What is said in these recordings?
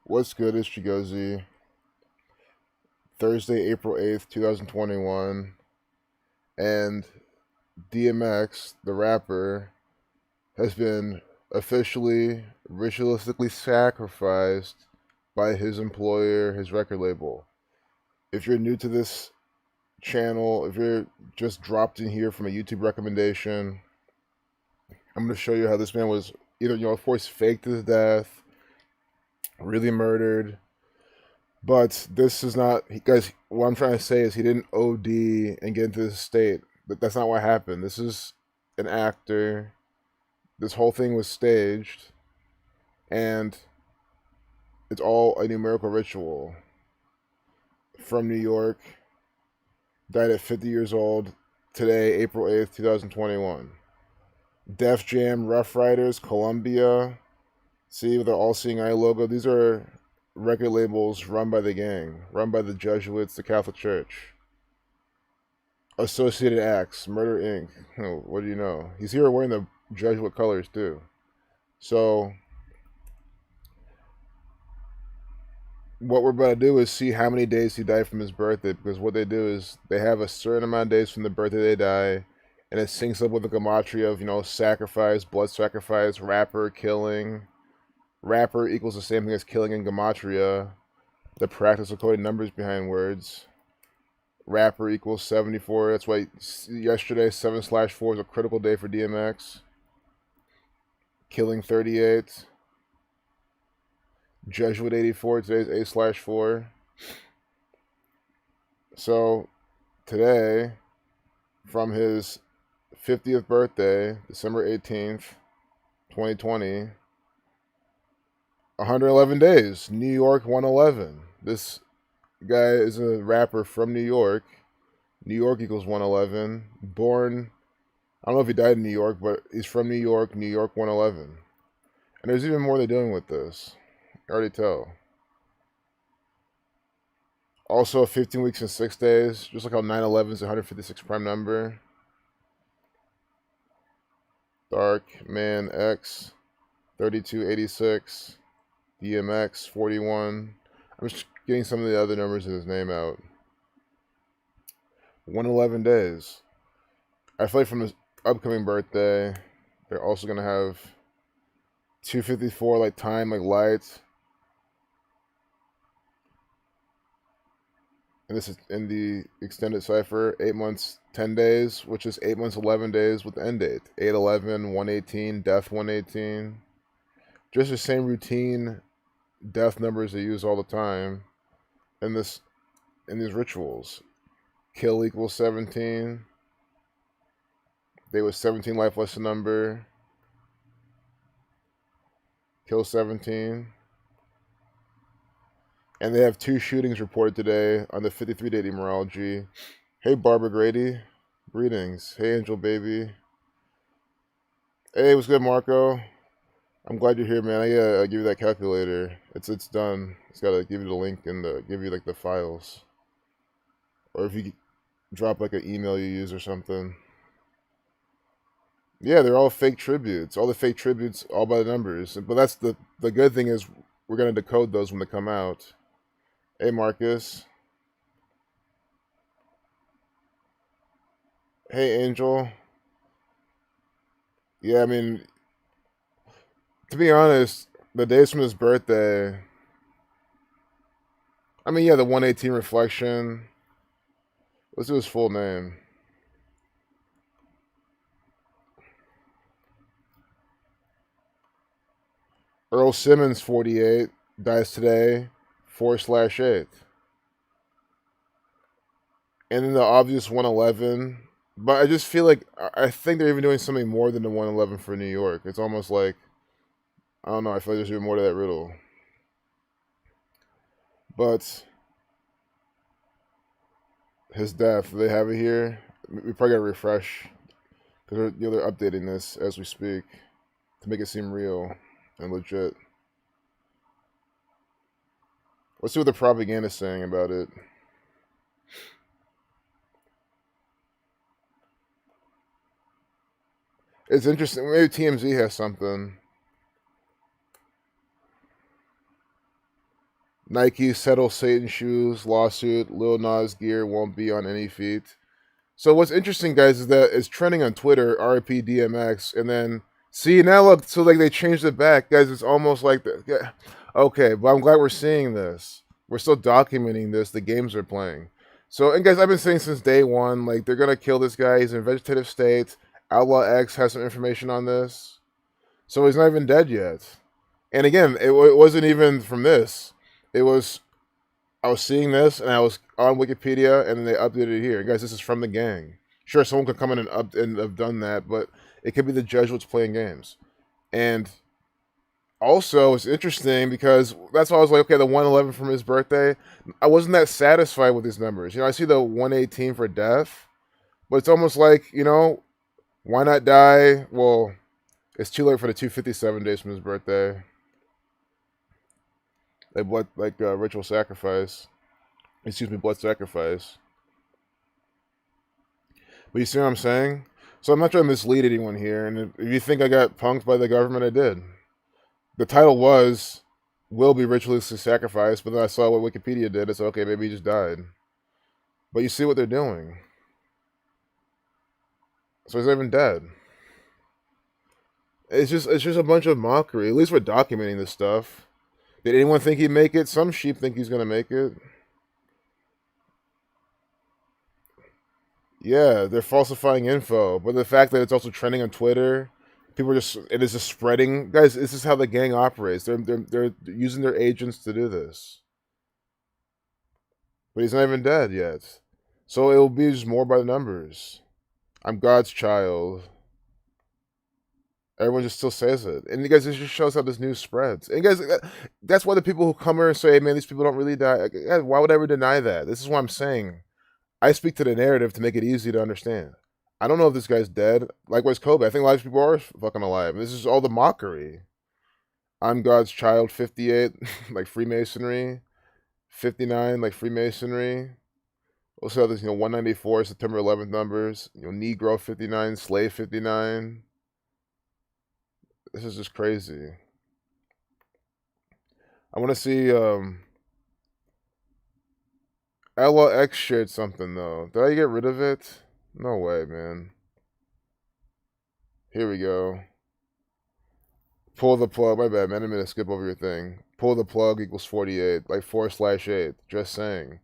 What's good? It's Chigozi. Thursday, April 8th, 2021. And DMX, the rapper, has been officially, ritualistically sacrificed by his employer, his record label. If you're new to this channel, if you're just dropped in here from a YouTube recommendation, I'm going to show you how this man was either, of course, faked his death, really murdered. But this is not, guys. What I'm trying to say is he didn't OD and get into this state. That's not what happened. This is an actor. This whole thing was staged, and it's all a numerical ritual. From New York, died at 50 years old today, April 8th, 2021. Def Jam, Rough Riders, Columbia. See, with the All Seeing Eye logo. These are record labels run by the gang, run by the Jesuits, the Catholic Church. Associated Acts, Murder Inc. Oh, what do you know? He's here wearing the Jesuit colors too. So what we're about to do is see how many days he died from his birthday, because what they do is they have a certain amount of days from the birthday they die, and it syncs up with the Gematria of, sacrifice, blood sacrifice, rapper, killing. Rapper equals the same thing as killing in Gematria, the practice of coding numbers behind words. Rapper equals 74. That's why yesterday 7/4 was a critical day for DMX. Killing 38. Jesuit 84. Today's A/4. So today, from his 50th birthday, December 18th, 2020, 111 days. New York 111. This guy is a rapper from New York. New York equals 111. Born, I don't know if he died in New York, but he's from New York. New York 111. And there's even more they're doing with this. I already tell. Also, 15 weeks and 6 days. Just like how 9/11 is 156 prime number. Dark Man X 3286. DMX 41. I'm just getting some of the other numbers in his name out. 111 days. I feel like from his upcoming birthday, they're also gonna have 254 like time, like lights. And this is in the extended cipher, 8 months, 10 days, which is 8 months, 11 days with the end date. 8/11, 118, death 118. Just the same routine death numbers they use all the time in these rituals. Kill equals 17. Day was 17 life lesson number. Kill 17. And they have 2 shootings reported today on the 53-day numerology. Hey, Barbara Grady. Greetings. Hey, Angel Baby. Hey, what's good, Marco? I'm glad you're here, man. I gotta give you that calculator. It's done. It's gotta give you the link and give you like the files. Or if you drop like an email you use or something. Yeah, they're all fake tributes. All the fake tributes, all by the numbers. But that's the good thing is we're gonna decode those when they come out. Hey, Marcus. Hey, Angel. Yeah, I mean, to be honest, the days from his birthday. I mean, yeah, the 118 reflection. Let's do his full name. Earl Simmons, 48, dies today, 4/8. And then the obvious 111. But I just feel like, I think they're even doing something more than the 111 for New York. It's almost like, I don't know, I feel like there's even more to that riddle. But his death, they have it here. We probably gotta refresh, because they're updating this as we speak to make it seem real and legit. Let's see what the propaganda's saying about it. It's interesting. Maybe TMZ has something. Nike settle Satan shoes lawsuit. Lil Nas gear won't be on any feet. So what's interesting, guys, is that it's trending on Twitter, RIP DMX, and then see now look, so like they changed it back, guys. It's almost like the yeah, okay, but I'm glad we're seeing this. We're still documenting this. The games are playing. So and guys, I've been saying since day one, like they're gonna kill this guy. He's in vegetative state. Outlaw X has some information on this, so he's not even dead yet. And again, it wasn't even from this. It was I was seeing this and I was on Wikipedia and then they updated it here. Guys, this is from the gang. Sure, someone could come in and have done that, but it could be the Jesuits playing games. And also, it's interesting because that's why I was like, okay, the 111 from his birthday. I wasn't that satisfied with these numbers. I see the 118 for death, but it's almost like, why not die? Well, it's too late for the 257 days from his birthday. Ritual sacrifice. Excuse me, blood sacrifice. But you see what I'm saying? So I'm not trying to mislead anyone here. And if you think I got punked by the government, I did. The title was "Will be ritualistically sacrificed," but then I saw what Wikipedia did. It's okay, maybe he just died. But you see what they're doing. So he's not even dead. It's just a bunch of mockery. At least we're documenting this stuff. Did anyone think he'd make it? Some sheep think he's gonna make it. Yeah, they're falsifying info, but the fact that it's also trending on Twitter, it is just spreading. Guys, this is how the gang operates. They're using their agents to do this. But he's not even dead yet, so it will be just more by the numbers. I'm God's child. Everyone just still says it, and you guys, it just shows how this news spreads. And guys, that's why the people who come here and say, "Man, these people don't really die." Why would I ever deny that? This is what I'm saying. I speak to the narrative to make it easy to understand. I don't know if this guy's dead. Likewise, Kobe. I think a lot of people are fucking alive. This is all the mockery. I'm God's child, 58, like Freemasonry. 59, like Freemasonry. Also have this, 194, September 11th numbers. Negro 59, Slave 59. This is just crazy. I want to see, LX shared something, though. Did I get rid of it? No way, man. Here we go. Pull the plug. My bad, man. I'm going to skip over your thing. Pull the plug equals 48. Like 4/8. Just saying.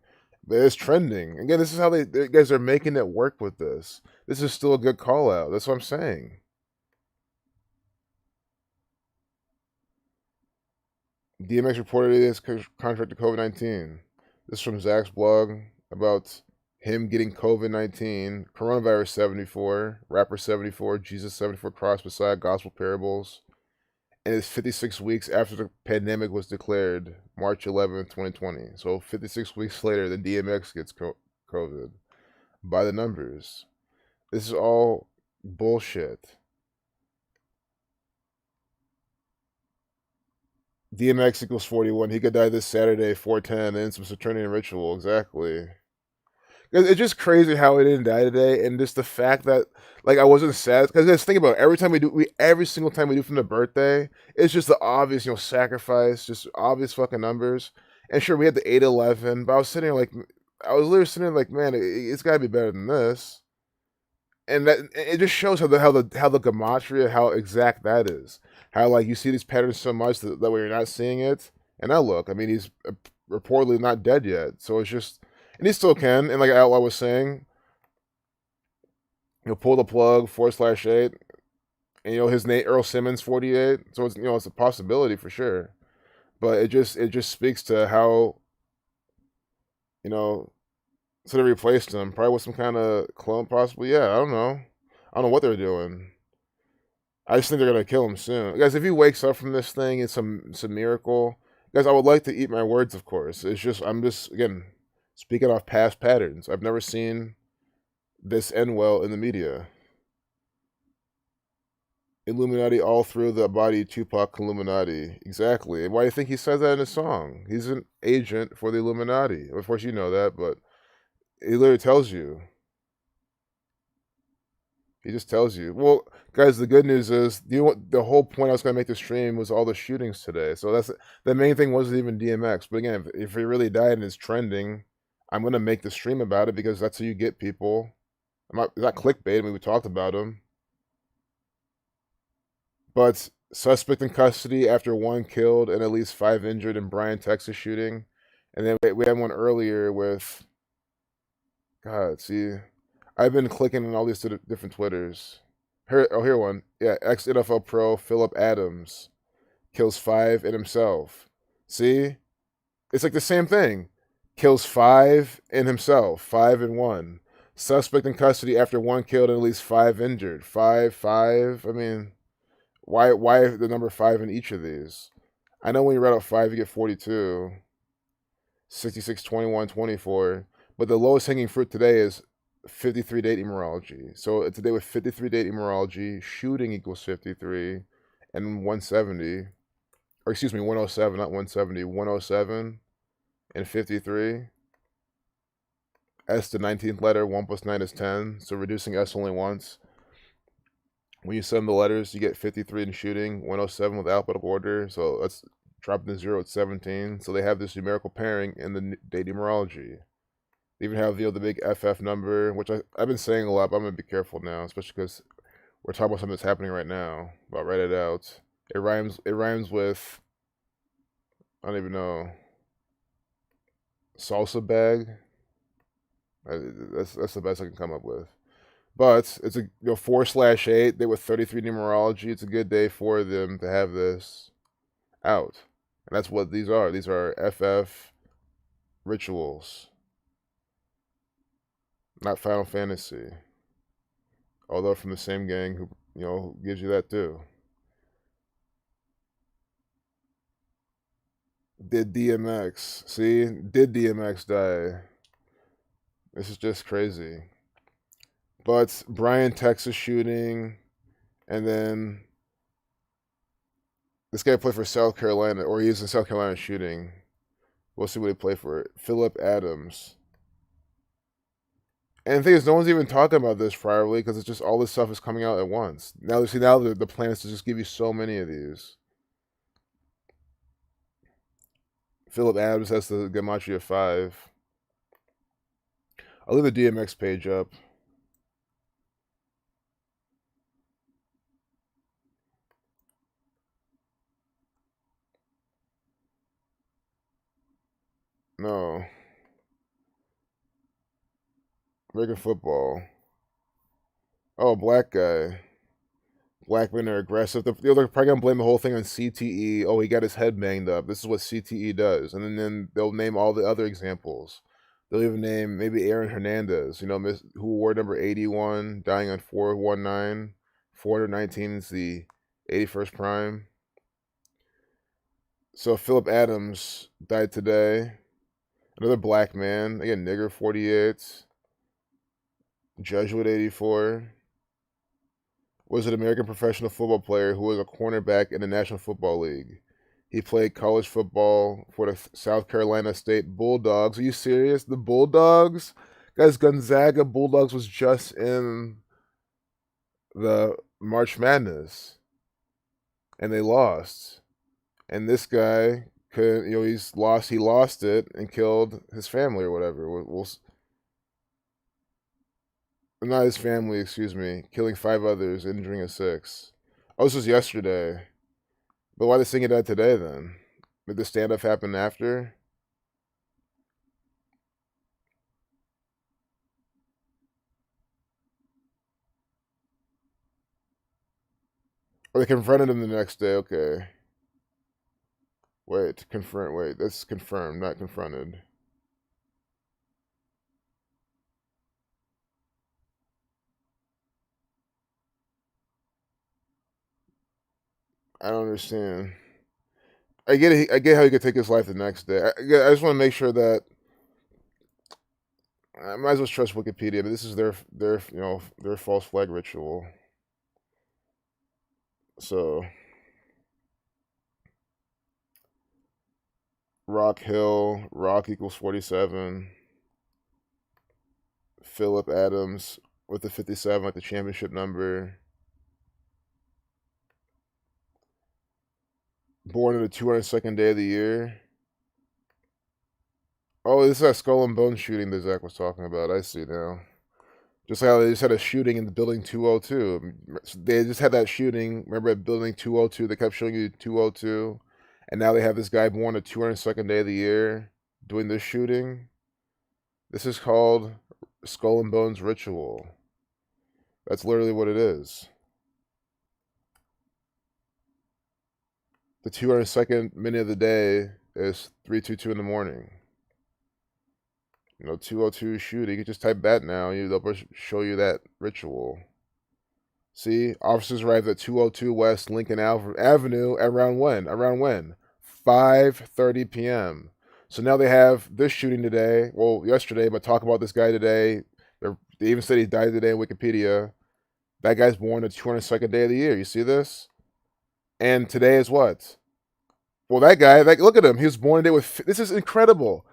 But it's trending. Again, this is how they guys are making it work with this. This is still a good call out. That's what I'm saying. DMX reported his contract to COVID-19. This is from Zach's blog about him getting COVID-19, coronavirus 74, rapper 74, Jesus 74, Cross Messiah, Gospel Parables. And it's 56 weeks after the pandemic was declared, March 11th, 2020. So 56 weeks later, the DMX gets COVID. By the numbers. This is all bullshit. DMX equals 41. He could die this Saturday, 410, and some Saturnian ritual. Exactly. It's just crazy how he didn't die today, and just the fact that, like, I wasn't sad. Because just think about it, every single time we do from the birthday, it's just the obvious, sacrifice, just obvious fucking numbers. And sure, we had the 811, but I was literally sitting there like, man, it's got to be better than this. And that it just shows how the Gematria, how exact that is. How, like, you see these patterns so much that way you're not seeing it. And now look, I mean, he's reportedly not dead yet, so it's just, and he still can. And like Outlaw was saying, he'll pull the plug 4/8, and his name Earl Simmons 48. So it's it's a possibility for sure. But it just speaks to how so they replaced him, probably with some kind of clone, possibly. Yeah, I don't know. I don't know what they're doing. I just think they're gonna kill him soon, guys. If he wakes up from this thing, it's some miracle, guys. I would like to eat my words, of course. It's just I'm just again speaking off past patterns. I've never seen this end well in the media. Illuminati all through the body, Tupac Illuminati. Exactly. Why do you think he says that in his song? He's an agent for the Illuminati. Of course, you know that, but he literally tells you. He just tells you. Well, guys, the good news is the whole point I was going to make the stream was all the shootings today. So that's the main thing wasn't even DMX. But again, if he really died and is trending, I'm going to make the stream about it because that's how you get people. It's not clickbait. I mean, we talked about him. But suspect in custody after 1 killed and at least 5 injured in Bryan, Texas shooting. And then we had one earlier with, God, see, I've been clicking on all these different Twitters. Here one. Yeah, ex NFL pro Phillip Adams kills 5 in himself. See? It's like the same thing. Kills 5 in himself, 5 in 1. Suspect in custody after 1 killed and at least 5 injured. 5, 5. I mean, why the number 5 in each of these? I know when you write out 5, you get 42, 66, 21, 24. But the lowest hanging fruit today is 53 date numerology. So today with 53 date numerology, shooting equals 53, and 170, or excuse me, 107, not 170, 107 and 53. S the 19th letter, 1 plus 9 is 10. So reducing S only once. When you sum the letters, you get 53 in shooting, 107 with alphabetical order. So let's drop the 0 at 17. So they have this numerical pairing in the date numerology. They even have the big FF number, which I've been saying a lot, but I'm going to be careful now, especially because we're talking about something that's happening right now. But I'll write it out. It rhymes with, I don't even know, salsa bag. That's the best I can come up with. But it's a 4/8. They with 33 numerology. It's a good day for them to have this out, and that's what these are. These are FF rituals, not Final Fantasy. Although from the same gang who gives you that too. Did DMX see? Did DMX die? This is just crazy. But Bryan, Texas shooting, and then this guy played for South Carolina, or he was in South Carolina shooting. We'll see what he played for. Phillip Adams. And the thing is, no one's even talking about this priorly because it's just all this stuff is coming out at once. Now the plan is to just give you so many of these. Phillip Adams has the Gematria 5. I'll leave the DMX page up. No. American football. Oh, black guy. Black men are aggressive. They're probably going to blame the whole thing on CTE. Oh, he got his head banged up. This is what CTE does. And then they'll name all the other examples. They'll even name maybe Aaron Hernandez, who wore number 81, dying on 419. 419 is the 81st prime. So Phillip Adams died today. Another black man. Again, nigger 48. Jesuit 84. Was an American professional football player who was a cornerback in the National Football League. He played college football for the South Carolina State Bulldogs. Are you serious? The Bulldogs? Guys, Gonzaga Bulldogs was just in the March Madness. And they lost. And this guy he lost it and killed his family or whatever. Not his family, excuse me. Killing 5 others, injuring a 6. Oh, this was yesterday. But why they sing it out today then? Did the stand-up happen after? Or they confronted him the next day, okay. Wait, that's confirmed, not confronted. I don't understand. I get it. I get how he could take his life the next day. I just want to make sure that I might as well trust Wikipedia, but this is their false flag ritual. So Rock equals 47. Phillip Adams with the 57, like the championship number. Born on the 202nd day of the year. Oh, this is that skull and bone shooting that Zach was talking about. I see now. Just how they just had a shooting in the building 202. They just had that shooting. Remember at building 202? They kept showing you 202. And now they have this guy born the 202nd day of the year doing this shooting. This is called Skull and Bones Ritual. That's literally what it is. The 202nd minute of the day is 3:22 in the morning. 202 shooting. You can just type that now. They'll show you that ritual. See, officers arrived at 202 West Lincoln Avenue around when? Around when? 5:30 p.m. So now they have this shooting today. Well, yesterday, but talk about this guy today. They even said he died today in Wikipedia. That guy's born the 202nd day of the year. You see this? And today is what? Well, that guy, look at him. He was born today with. This is incredible.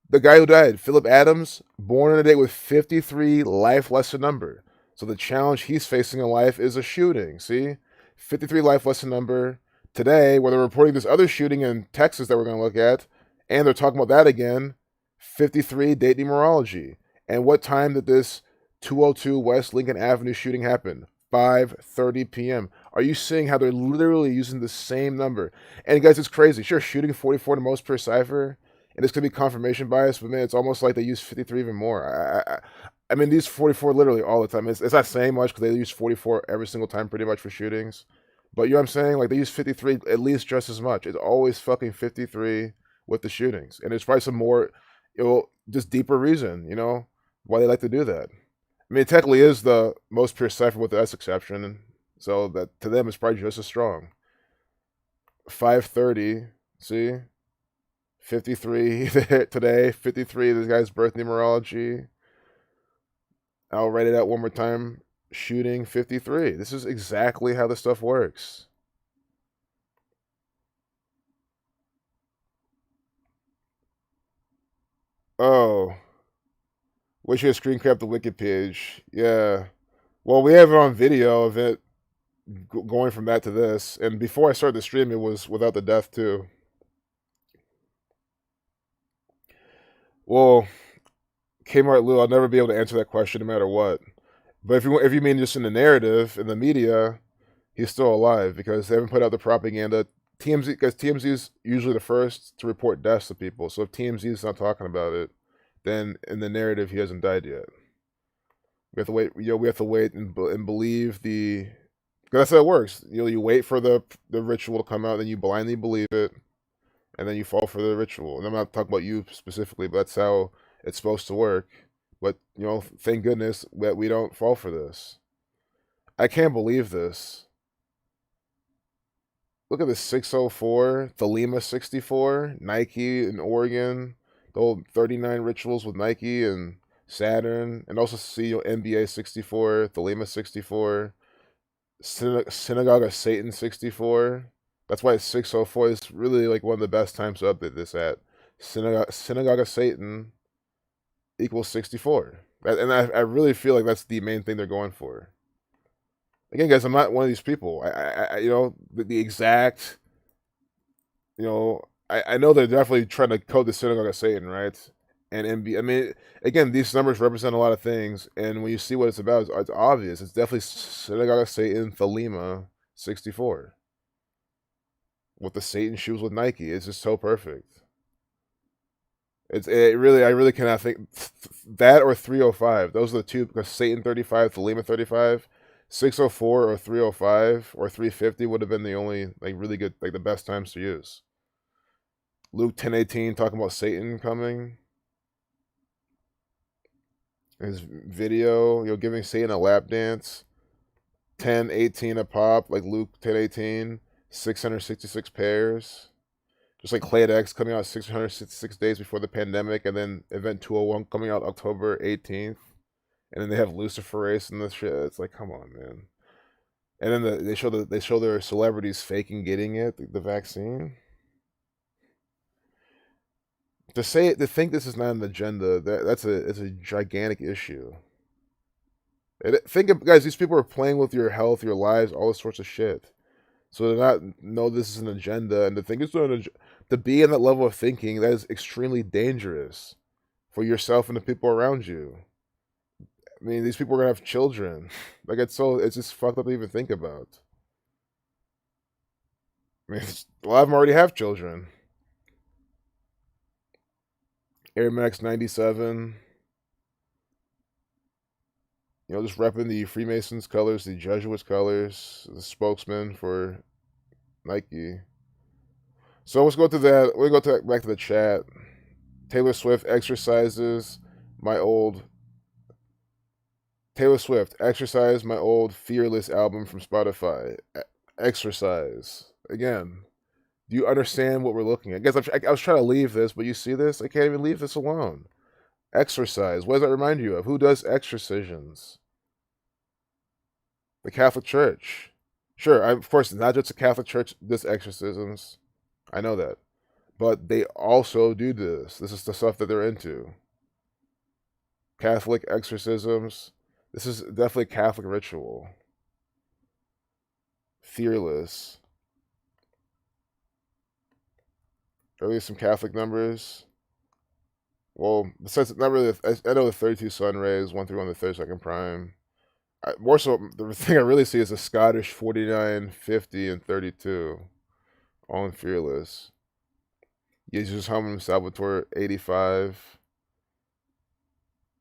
The guy who died, Phillip Adams, born on a day with 53 life lesson number. So the challenge he's facing in life is a shooting. See? 53 life lesson number. Today, where they're reporting this other shooting in Texas that we're going to look at, and they're talking about that again, 53 date numerology. And what time did this 202 West Lincoln Avenue shooting happen? 5:30 p.m. Are you seeing how they're literally using the same number? And guys, it's crazy. Sure, shooting 44 the most per cipher, and this could be confirmation bias, but man, it's almost like they use 53 even more. I mean, these 44 literally all the time. It's not saying much because they use 44 every single time pretty much for shootings. But you know what I'm saying? Like, they use 53 at least just as much. It's always fucking 53 with the shootings. And there's probably some more, just deeper reason, why they like to do that. I mean, it technically is the most pure cipher with the S exception. So that to them, it's probably just as strong. 5:30, see? 53 today, 53, this guy's birth numerology. I'll write it out one more time. Shooting 53. This is exactly how this stuff works. Oh, wish you had screen capped the wiki page. Yeah. Well, we have it on video of it going from that to this. And before I started the stream, it was without the death, too. Well, Kmart Lou, I'll never be able to answer that question no matter what. But if you mean just in the narrative, in the media, he's still alive because they haven't put out the propaganda. TMZ, because TMZ is usually the first to report deaths to people. So if TMZ is not talking about it, then in the narrative he hasn't died yet. We have to wait. We have to wait and believe the. Because that's how it works. You wait for the ritual to come out, then you blindly believe it, and then you fall for the ritual. And I'm not talking about you specifically, but that's how it's supposed to work. But thank goodness that we don't fall for this. I can't believe this. Look at this 604, the Lima 64, Nike in Oregon, the old 39 rituals with Nike and Saturn, and also see NBA 64, the Lima 64, Synagogue of Satan 64. That's why it's 604 is really like one of the best times to update this at. Synagogue of Satan equals 64. And I really feel like that's the main thing they're going for. Again, guys, I'm not one of these people. The exact, I know they're definitely trying to code the synagogue of Satan, right? And MB, I mean, again, these numbers represent a lot of things, and when you see what it's about, it's obvious. It's definitely synagogue of Satan, Thelema, 64, with the Satan shoes with Nike. It's just so perfect. I really cannot think that or 305. Those are the two, because Satan 35, Thelema 35. 604 or 305 or 350 would have been the only really good, the best times to use. Luke 10:18 talking about Satan coming. His video, giving Satan a lap dance. 10:18 a pop, like Luke 10:18. 666 pairs. Just like Clade X coming out 666 days before the pandemic, and then Event 201 coming out October 18th. And then they have Luciferase and this shit. It's like, come on, man. And then they show their celebrities faking getting it, the vaccine. To think this is not an agenda, it's a gigantic issue. Guys, these people are playing with your health, your lives, all this sorts of shit. So to not know this is an agenda and to think it's not to be in that level of thinking, that is extremely dangerous for yourself and the people around you. I mean, these people are gonna have children. Like it's just fucked up to even think about. I mean, a lot of them already have children. Air Max 97. Just repping the Freemasons colors, the Jesuits colors, the spokesman for Nike. So let's go to that. Back to the chat. Taylor Swift exercises my old Fearless album from Spotify. Exercise. Again, do you understand what we're looking at? I was trying to leave this, but you see this? I can't even leave this alone. Exercise. What does that remind you of? Who does exorcisms? The Catholic Church. Sure, of course, not just the Catholic Church does exorcisms. I know that. But they also do this. This is the stuff that they're into. Catholic exorcisms. This is definitely a Catholic ritual. Fearless. Are these some Catholic numbers? Well, besides the number, I know the 32 sun rays, 1 through 1 the 32nd prime. More so, the thing I really see is the Scottish 49, 50, and 32. All in Fearless. Jesus Hanneman Salvatore 85.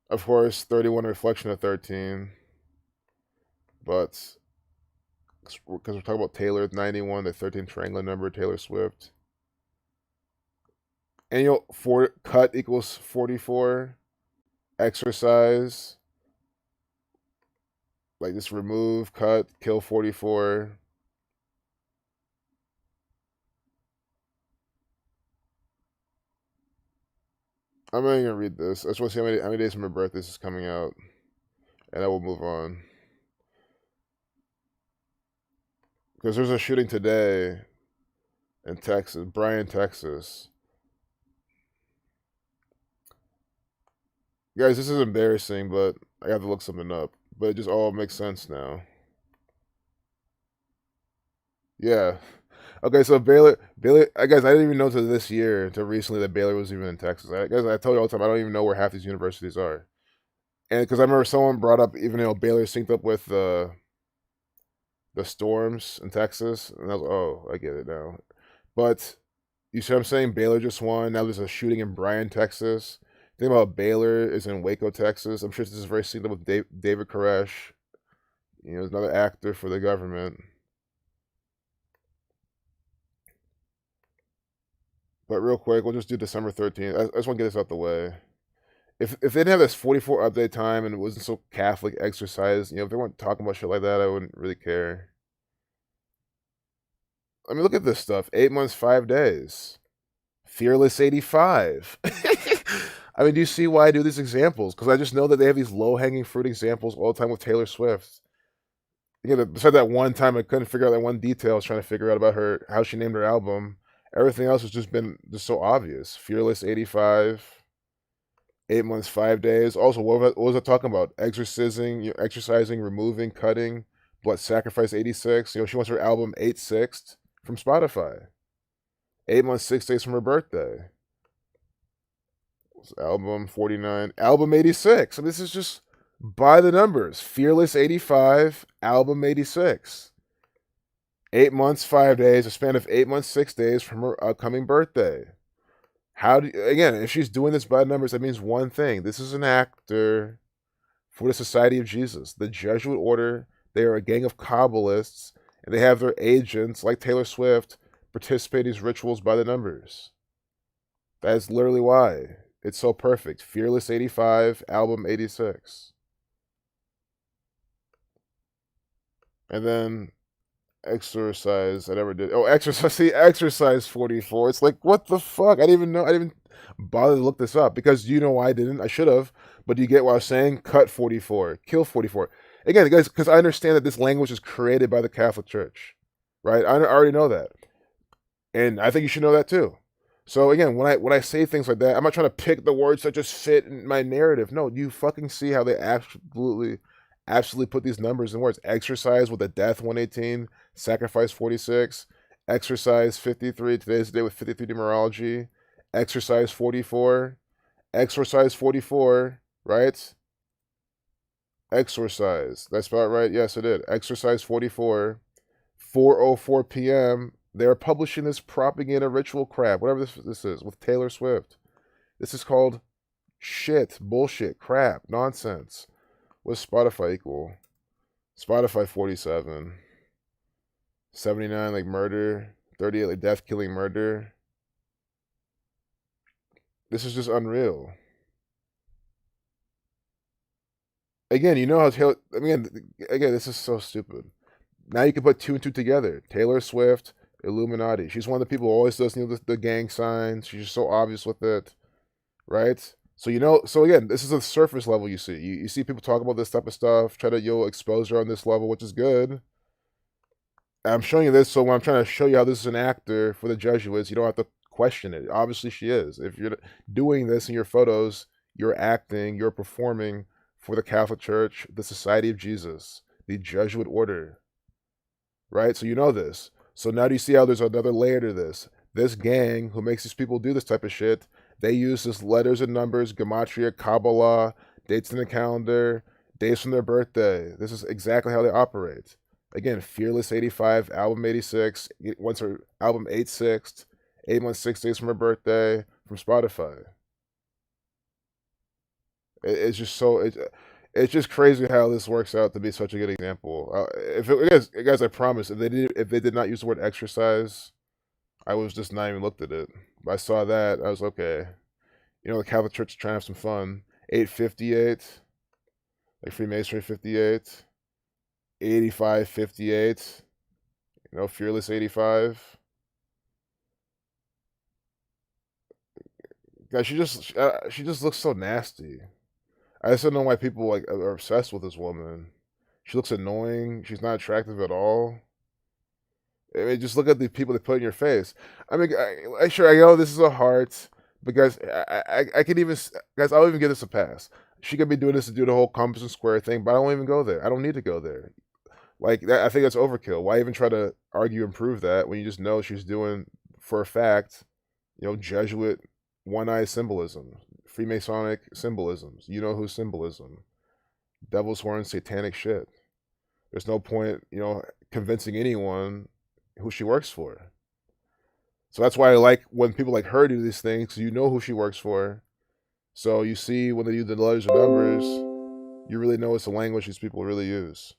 Of course, 31 Reflection of 13. But because we're talking about Taylor 91, the 13 triangular number, Taylor Swift. Annual cut equals 44. Exercise. Like just remove, cut, kill 44. I'm not even gonna read this. I just want to see how many days from my birthday this is coming out, and I will move on. Because there's a shooting today in Texas, Bryan, Texas. Guys, this is embarrassing, but I have to look something up. But it just all makes sense now. Yeah. Okay, so Baylor, I guess I didn't even know until this year, until recently, that Baylor was even in Texas. I guess I told you all the time, I don't even know where half these universities are. And because I remember someone brought up, even Baylor synced up with the storms in Texas, and I was, oh, I get it now. But you see what I'm saying? Baylor just won. Now there's a shooting in Bryan, Texas. The thing about Baylor is in Waco, Texas. I'm sure this is very synced up with David Koresh. Another actor for the government. But real quick, we'll just do December 13th. I just want to get this out the way. If they didn't have this 44 update time and it wasn't so Catholic exercise, if they weren't talking about shit like that, I wouldn't really care. I mean, look at this stuff. 8 months, 5 days. Fearless 85. I mean, do you see why I do these examples? Because I just know that they have these low-hanging fruit examples all the time with Taylor Swift. Besides that one time I couldn't figure out that one detail I was trying to figure out about her, how she named her album, everything else has just been so obvious. Fearless 85. 8 months, 5 days. Also, what was I talking about? Exercising, removing, cutting. Blood Sacrifice 86. She wants her album 8/6 from Spotify. 8 months, 6 days from her birthday. Album 49. Album 86. I mean, this is just by the numbers. Fearless 85. Album 86. 8 months, 5 days. A span of 8 months, 6 days from her upcoming birthday. Again, if she's doing this by numbers, that means one thing. This is an actor for the Society of Jesus, the Jesuit order. They are a gang of Kabbalists, and they have their agents, like Taylor Swift, participate in these rituals by the numbers. That is literally why. It's so perfect. Fearless 85, album 86. And then exercise, I never did. Oh, exercise 44. It's like, what the fuck? I didn't even bother to look this up, because you know why I didn't. I should have. But you get what I was saying? Cut 44, kill 44. Again, guys, because I understand that this language is created by the Catholic Church, right? I already know that, and I think you should know that too. So again, when I say things like that, I'm not trying to pick the words that just fit in my narrative. No, you fucking see how they absolutely put these numbers in words. Exercise with a death 118, sacrifice 46, exercise 53, today's the day with 53 numerology, exercise 44, exercise 44, right? Exercise. Did I spell it right? Yes, I did. Exercise 44, 4:04 p.m. They're publishing this propaganda ritual crap, whatever this is, with Taylor Swift. This is called shit, bullshit, crap, nonsense. What's Spotify equal? Spotify 47. 79 like murder. 38 like death, killing, murder. This is just unreal. Again, you know how Taylor. I mean, again, this is so stupid. Now you can put two and two together. Taylor Swift, Illuminati. She's one of the people who always does the gang signs. She's just so obvious with it, right? So you know. So again, this is a surface level. You see, you see people talk about this type of stuff. Try to expose her on this level, which is good. I'm showing you this, so when I'm trying to show you how this is an actor for the Jesuits, you don't have to question it. Obviously, she is. If you're doing this in your photos, you're acting, you're performing for the Catholic Church, the Society of Jesus, the Jesuit order, right? So you know this. So now do you see how there's another layer to this? This gang who makes these people do this type of shit, they use this letters and numbers, Gematria, Kabbalah, dates in the calendar, days from their birthday. This is exactly how they operate. Again, Fearless 85, album 86, once her album 86, 816 days from her birthday from Spotify. It's just so it's just crazy how this works out to be such a good example. If it, guys, I promise, if they did not use the word exercise, I was just not even looked at it. But I saw that, I was okay. You know, the Catholic Church is trying to have some fun. 858, like Freemasonry 58. 85, 58. You know, Fearless 85. God, she just looks so nasty. I just don't know why people like are obsessed with this woman. She looks annoying. She's not attractive at all. I mean, just look at the people they put in your face. I mean, sure, I know this is a heart, but guys, I could even, guys, I'll even give this a pass. She could be doing this to do the whole compass and square thing, but I don't even go there. I don't need to go there. Like that, I think that's overkill. Why even try to argue and prove that when you just know she's doing for a fact, Jesuit one-eye symbolism, Freemasonic symbolisms. You know who's symbolism? Devil's horn, satanic shit. There's no point, convincing anyone who she works for. So that's why I like when people like her do these things, because you know who she works for. So you see when they use the letters or numbers, you really know it's the language these people really use.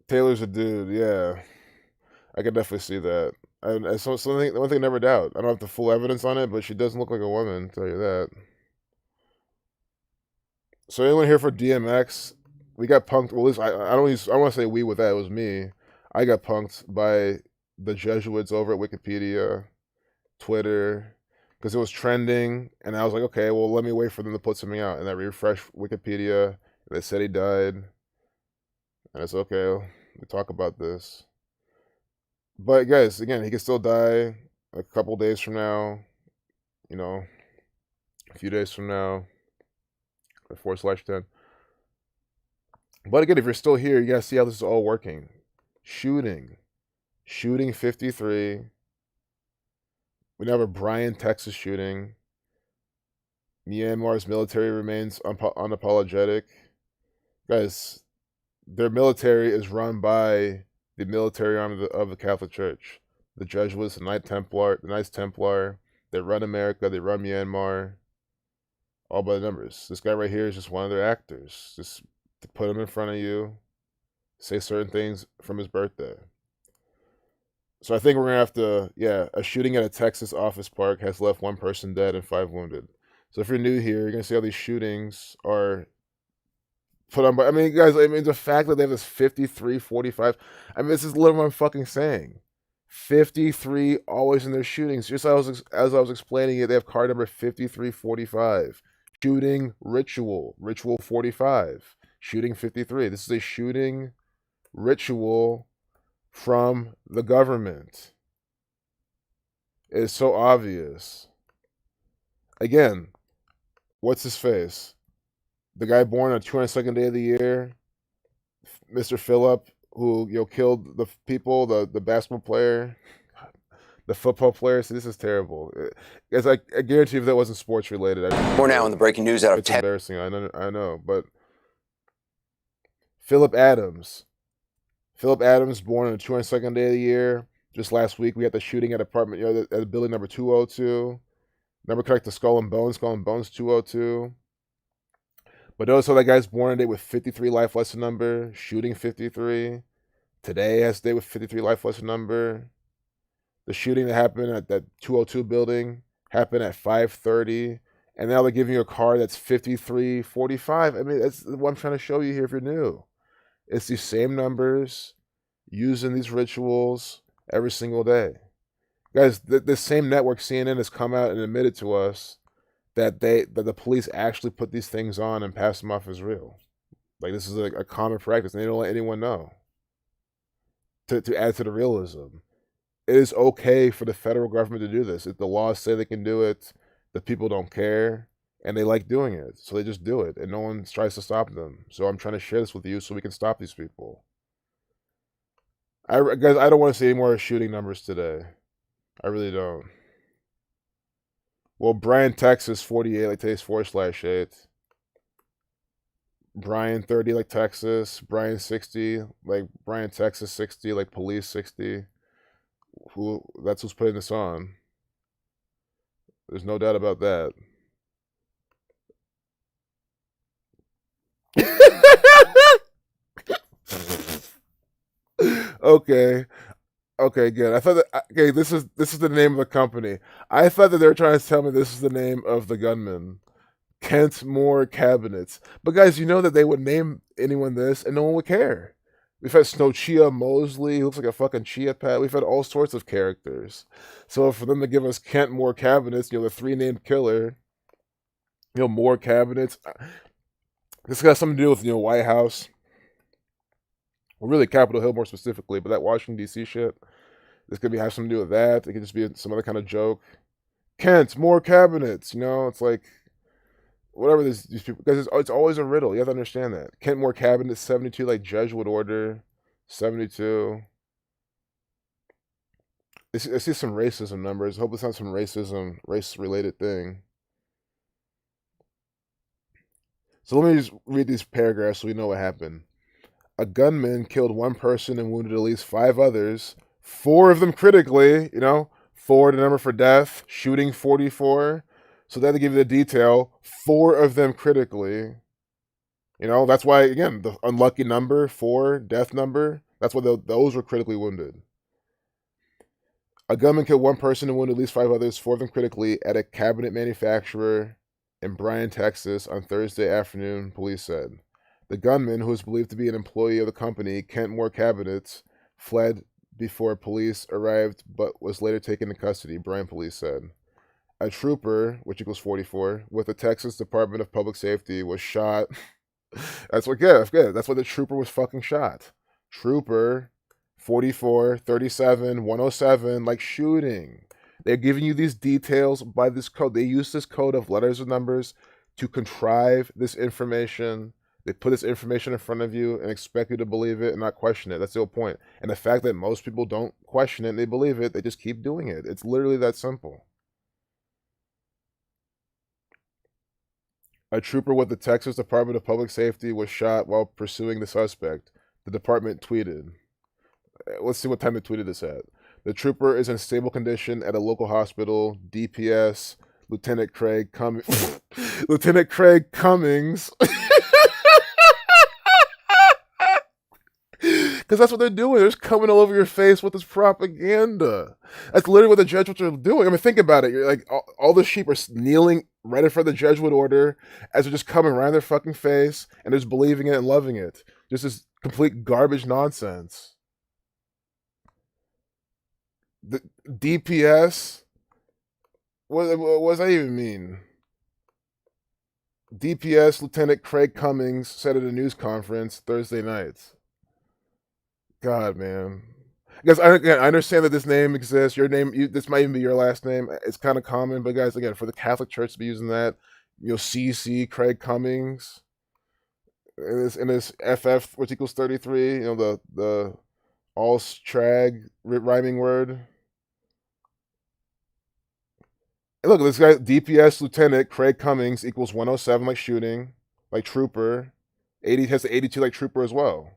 Taylor's a dude, yeah. I can definitely see that. And something, one thing I never doubt. I don't have the full evidence on it, but she doesn't look like a woman, I'll tell you that. So anyone here for DMX? We got punked. Well, at least I don't want to say we with that. It was me. I got punked by the Jesuits over at Wikipedia, Twitter, because it was trending, and I was like, okay, well, let me wait for them to put something out. And I refreshed Wikipedia, and they said he died, and it's okay. We talk about this. But guys, again, he could still die a couple days from now, a few days from now, 4/10. But again, if you're still here, you gotta see how this is all working. Shooting 53. We now have a Bryan, Texas shooting. Myanmar's military remains unapologetic. Guys, their military is run by the military arm of the Catholic Church. The Jesuits, the Knights Templar, they run America, they run Myanmar, all by the numbers. This guy right here is just one of their actors. Just to put him in front of you, say certain things from his birthday. So I think we're going to have to, a shooting at a Texas office park has left 1 person dead and 5 wounded. So if you're new here, you're going to see how these shootings are put on by, I mean, guys, the fact that they have this 53-45, this is literally what I'm fucking saying. 53 always in their shootings. Just as I was explaining it, they have card number 5345. Shooting ritual 45. Shooting 53. This is a shooting ritual from the government. It's so obvious. Again, what's his face? The guy born on the 202nd day of the year, Mr. Phillip, who killed the people, the basketball player, the football player. See, this is terrible. Guys, I guarantee if that wasn't sports related, More now in the breaking news out of it's embarrassing. I know, but Phillip Adams, born on the 202nd day of the year. Just last week, we had the shooting at apartment, at building number 202. Number correct, the Skull and Bones 202. But notice how that guy's born today with 53 life lesson number, shooting 53. Today has a day with 53 life lesson number. The shooting that happened at that 202 building happened at 5:30, and now they're giving you a car that's 53:45. I mean, that's what I'm trying to show you here if you're new. It's these same numbers used in these rituals every single day. Guys, the same network, CNN, has come out and admitted to us that the police actually put these things on and pass them off as real. Like, this is a common practice, and they don't let anyone know. To add to the realism, it is okay for the federal government to do this. If the laws say they can do it, the people don't care, and they like doing it, so they just do it, and no one tries to stop them. So I'm trying to share this with you so we can stop these people. Guys, I don't want to see any more shooting numbers today. I really don't. Well, Bryan, Texas, 48, like today's 4/8. Bryan, 30, like Texas. Bryan, 60, like Bryan, Texas, 60, like police, 60. That's who's putting this on. There's no doubt about that. Okay. Okay, good. I thought that this is the name of the company. I thought that they were trying to tell me this is the name of the gunman. Kent Moore Cabinets. But guys, you know that they would name anyone this and no one would care. We've had Snowchia Mosley, who looks like a fucking chia pet. We've had all sorts of characters. So for them to give us Kent Moore Cabinets, the three-named killer, Moore Cabinets, this got something to do with, White House. Well, really Capitol Hill more specifically, but that Washington, D.C. shit, this could have something to do with that. It could just be some other kind of joke. Kent, more cabinets, it's like, whatever these people, because it's always a riddle. You have to understand that. Kent more cabinets, 72, like Jesuit order, 72. I see some racism numbers. Hope it's not some race-related thing. So let me just read these paragraphs so we know what happened. A gunman killed one person and wounded at least 5 others, 4 of them critically, 4 the number for death, shooting 44. So they had to give you the detail, 4 of them critically. That's why, again, the unlucky number, 4, death number, that's why those were critically wounded. A gunman killed one person and wounded at least 5 others, 4 of them critically, at a cabinet manufacturer in Bryan, Texas on Thursday afternoon, police said. The gunman, who is believed to be an employee of the company, Kent Moore Cabinets, fled before police arrived but was later taken into custody, Bryan police said. A trooper, which equals 44, with the Texas Department of Public Safety was shot. That's what, good. That's why the trooper was fucking shot. Trooper, 44, 37, 107, like shooting. They're giving you these details by this code. They use this code of letters and numbers to contrive this information. They put this information in front of you and expect you to believe it and not question it. That's the whole point. And the fact that most people don't question it and they believe it, they just keep doing it. It's literally that simple. A trooper with the Texas Department of Public Safety was shot while pursuing the suspect, the department tweeted. Let's see what time they tweeted this at. The trooper is in stable condition at a local hospital, DPS, Lieutenant Craig Cummings. Lieutenant Craig Cummings. Because that's what they're doing. They're just coming all over your face with this propaganda. That's literally what the Jesuits are doing. I mean, think about it. You're like, all the sheep are kneeling right in front of the Jesuit order as they're just coming right in their fucking face and they're just believing it and loving it. Just this complete garbage nonsense. The DPS? What does that even mean? DPS Lieutenant Craig Cummings said at a news conference Thursday night. God, man. Guys, again, I understand that this name exists. Your name, this might even be your last name. It's kind of common, but guys, again, for the Catholic Church to be using that, CC Craig Cummings in this FF, which equals 33. The all strag rhyming word. And look, this guy DPS Lieutenant Craig Cummings equals 107 like shooting, like trooper. 80 has the 82 like trooper as well.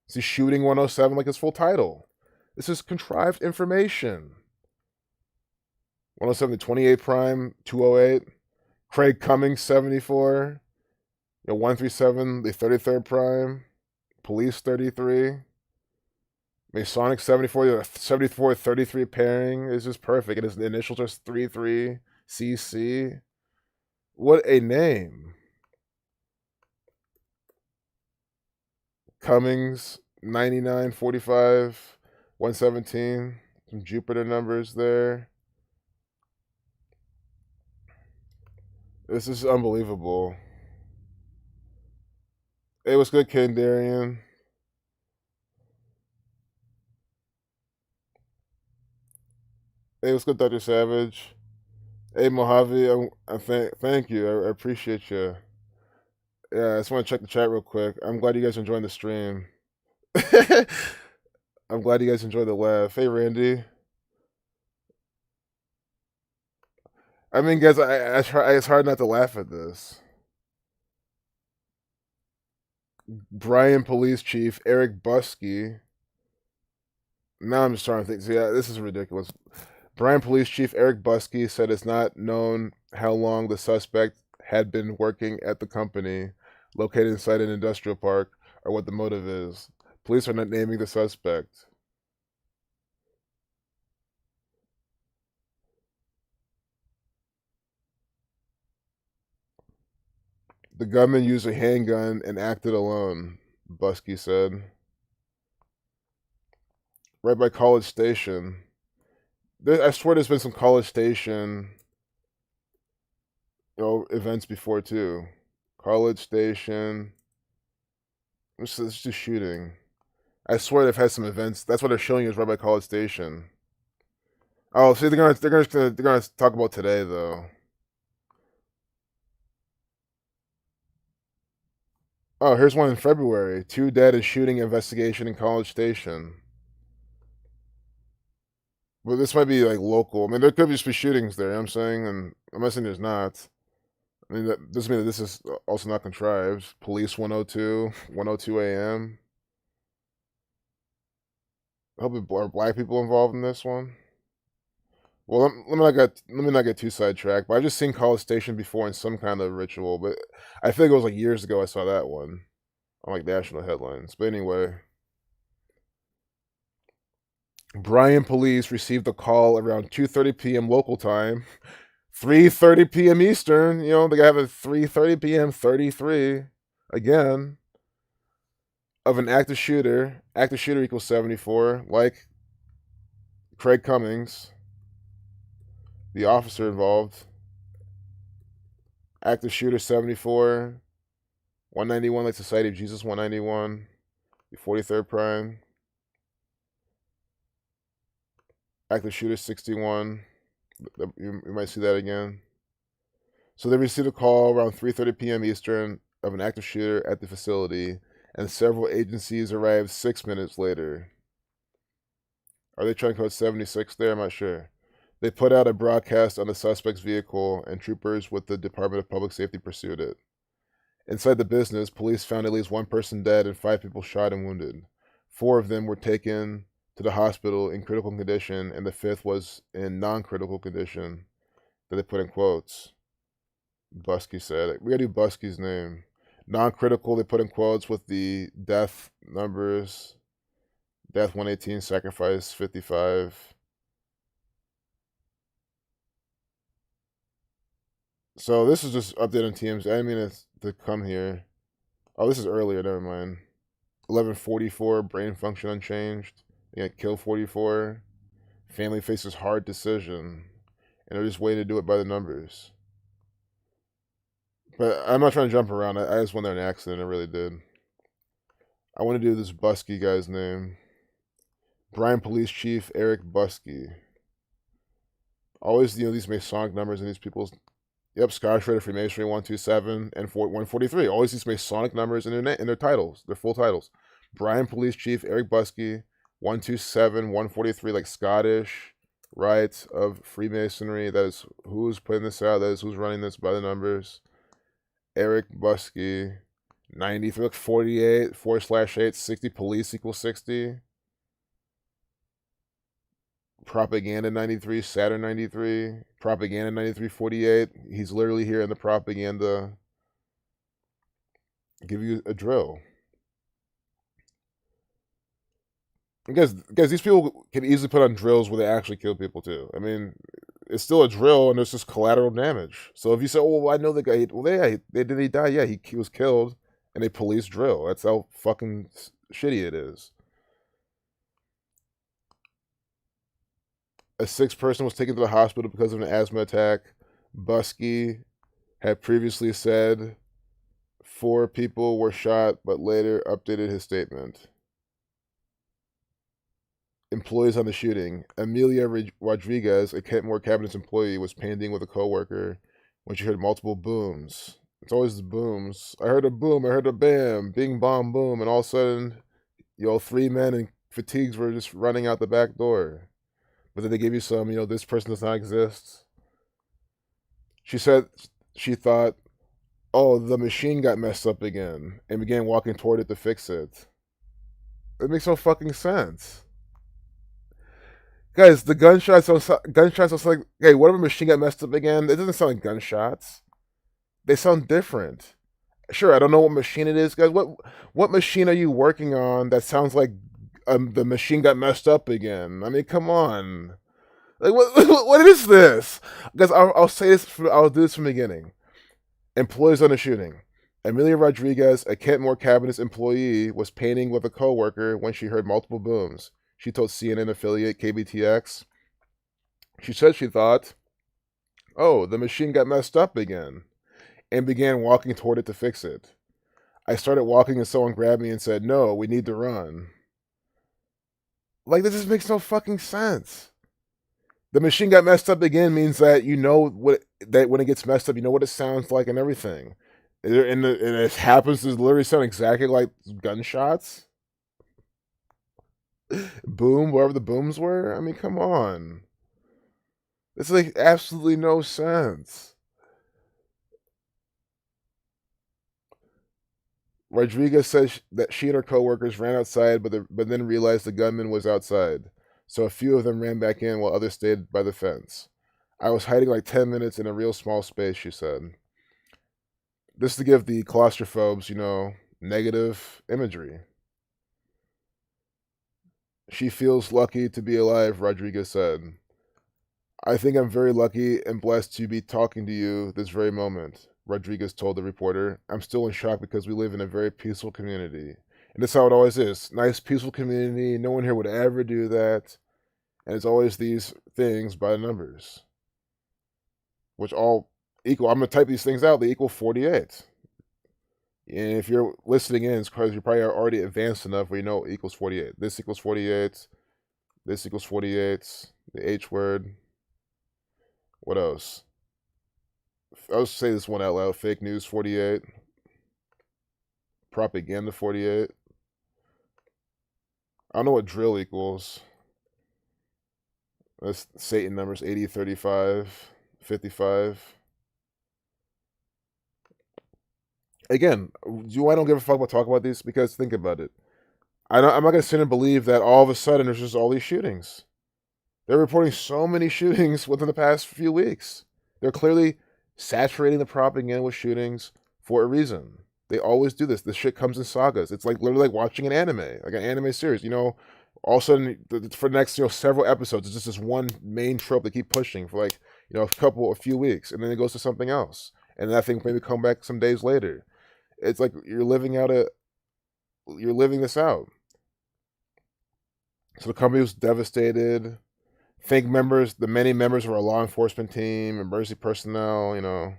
So he's shooting 107 like his full title. This is contrived information. 107 to 28 prime, 208. Craig Cummings 74. 137, the 33rd prime. Police 33. Masonic 74, the 74 33 pairing is just perfect. And his initials are 33 CC. What a name. Cummings 99 45 117. Some Jupiter numbers there. This is unbelievable. Hey, what's good, Ken Darian? Hey, what's good, Dr. Savage? Hey, Mojave, thank you. I appreciate you. Yeah, I just want to check the chat real quick. I'm glad you guys are enjoying the stream. I'm glad you guys enjoyed the laugh. Hey, Randy. I mean, guys, I try. It's hard not to laugh at this. Brian Police Chief Eric Buskey. Now I'm just trying to think. See, this is ridiculous. Brian Police Chief Eric Buskey said it's not known how long the suspect had been working at the company located inside an industrial park or what the motive is. Police are not naming the suspect. The gunman used a handgun and acted alone, Buskey said. Right by College Station. I swear there's been some College Station events before too. College Station. Let's do shooting. I swear they've had some events. That's what they're showing you is right by College Station. Oh, see, they're gonna talk about today though. Oh, here's one in February. 2 dead in shooting investigation in College Station. But this might be like local. I mean, there could just be shootings there. You know what I'm saying, and I'm not saying there's not. I mean, that doesn't mean that this is also not contrived. Police 102, 102 a.m. I hope are black people involved in this one. Well, let me not get too sidetracked. But I've just seen College Station before in some kind of ritual. But I think it was like years ago I saw that one on like national headlines. But anyway, Bryan police received a call around 2:30 p.m. local time, 3:30 p.m. Eastern. They have a 3:30 p.m. 33 again of an active shooter. Active shooter equals 74, like Craig Cummings, the officer involved. Active shooter 74, 191 like Society of Jesus 191, the 43rd prime. Active shooter 61. You might see that again. So they received a call around 3:30 p.m. Eastern of an active shooter at the facility, and several agencies arrived 6 minutes later. Are they trying code 76 there? I'm not sure. They put out a broadcast on the suspect's vehicle, and troopers with the Department of Public Safety pursued it. Inside the business, police found at least 1 person dead and 5 people shot and wounded. 4 of them were taken to the hospital in critical condition, and the 5th was in non-critical condition that they put in quotes. Buskey said. We gotta do Buskey's name. Non-critical, they put in quotes with the death numbers. Death 118, sacrifice 55. So this is just updating teams. I didn't mean to come here. Oh, this is earlier, never mind. 11:44, brain function unchanged. They got kill 44. Family faces hard decision. And they're just waiting to do it by the numbers. But I'm not trying to jump around. I just went there in an accident. I really did. I want to do this Buskey guy's name. Bryan Police Chief Eric Buskey. Always, these Masonic numbers and these people's. Yep, Scottish Rite of Freemasonry 127 and 143. Always these Masonic numbers in their titles, their full titles. Bryan Police Chief Eric Buskey 127 143, like Scottish Rite of Freemasonry. That is who's putting this out. That is who's running this by the numbers. Eric Buskey 93, like 48 4/8 60. Police equals 60. Propaganda 93, Saturn 93, Propaganda 93 48. He's literally here in the propaganda. Give you a drill. Guys, these people can easily put on drills where they actually kill people too. I mean, it's still a drill, and there's just collateral damage. So if you say, "Oh, well, I know the guy," well, they did he die? Yeah, he was killed in a police drill. That's how fucking shitty it is. A sixth person was taken to the hospital because of an asthma attack. Buskey had previously said 4 people were shot, but later updated his statement. Employees on the shooting. Amelia Rodriguez, a Kentmore Cabinets employee, was painting with a coworker when she heard multiple booms. It's always the booms. I heard a boom, I heard a bam, bing, bong, boom, and all of a sudden, 3 men in fatigues were just running out the back door. But then they gave you some, this person does not exist. She said she thought, oh, the machine got messed up again, and began walking toward it to fix it. It makes no fucking sense. Guys, the gunshots sound like, hey, what if a machine got messed up again? It doesn't sound like gunshots. They sound different. Sure, I don't know what machine it is, guys. What machine are you working on that sounds like the machine got messed up again? I mean, come on. Like, what is this? Guys, I'll say this. I'll do this from the beginning. Employees on the shooting. Amelia Rodriguez, a Kentmore Cabinets employee, was painting with a coworker when she heard multiple booms. She told CNN affiliate KBTX. She said she thought, oh, the machine got messed up again, and began walking toward it to fix it. I started walking and someone grabbed me and said, no, we need to run. Like, this just makes no fucking sense. The machine got messed up again means that that when it gets messed up, you know what it sounds like and everything. And it happens to literally sound exactly like gunshots. Boom, wherever the booms were. I mean, come on. This makes absolutely no sense. Rodriguez says that she and her coworkers ran outside, but then realized the gunman was outside. So a few of them ran back in while others stayed by the fence. I was hiding like 10 minutes in a real small space, she said. This to give the claustrophobes, negative imagery. She feels lucky to be alive, Rodriguez said. I think I'm very lucky and blessed to be talking to you this very moment, Rodriguez told the reporter. I'm still in shock because we live in a very peaceful community. And that's how it always is. Nice, peaceful community. No one here would ever do that. And it's always these things by numbers, which all equal. I'm going to type these things out. They equal 48. And if you're listening in, it's because you probably are already advanced enough where you know it equals 48. This equals 48. This equals 48. The H word. What else? I'll say this one out loud. Fake news 48. Propaganda 48. I don't know what drill equals. That's Satan numbers 80, 35, 55. Again, I don't give a fuck about talking about these because think about it. I'm not going to sit and believe that all of a sudden there's just all these shootings. They're reporting so many shootings within the past few weeks. They're clearly saturating the propaganda with shootings for a reason. They always do this. This shit comes in sagas. It's like literally like watching an anime, like an anime series. All of a sudden for the next several episodes, it's just this one main trope they keep pushing for like a few weeks, and then it goes to something else, and that thing maybe come back some days later. It's like you're living this out. So the company was devastated. The many members of our law enforcement team, emergency personnel.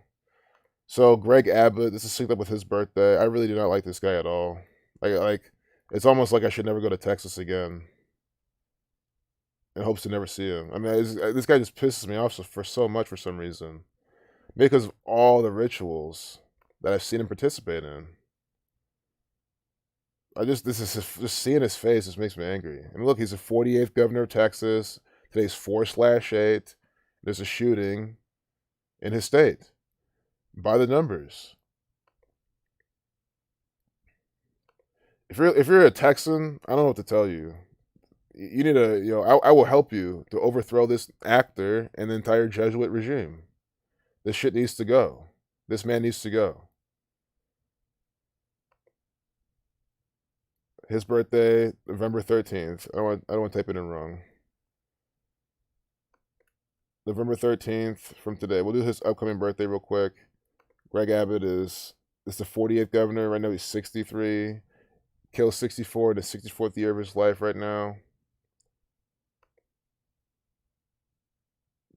So Greg Abbott, this is synced up with his birthday. I really do not like this guy at all. Like it's almost like I should never go to Texas again. in hopes to never see him. I mean, this guy just pisses me off for so much for some reason. Because of all the rituals that I've seen him participate in. Just seeing his face just makes me angry. I mean, look, he's the 48th governor of Texas. Today's 4/8. There's a shooting in his state. By the numbers. If you're a Texan, I don't know what to tell you. You need to, I will help you to overthrow this actor and the entire Jesuit regime. This shit needs to go. This man needs to go. His birthday, November 13th. I don't want to type it in wrong. November 13th from today. We'll do his upcoming birthday real quick. Greg Abbott is the 48th governor. Right now he's 63. Kills 64 in the 64th year of his life right now.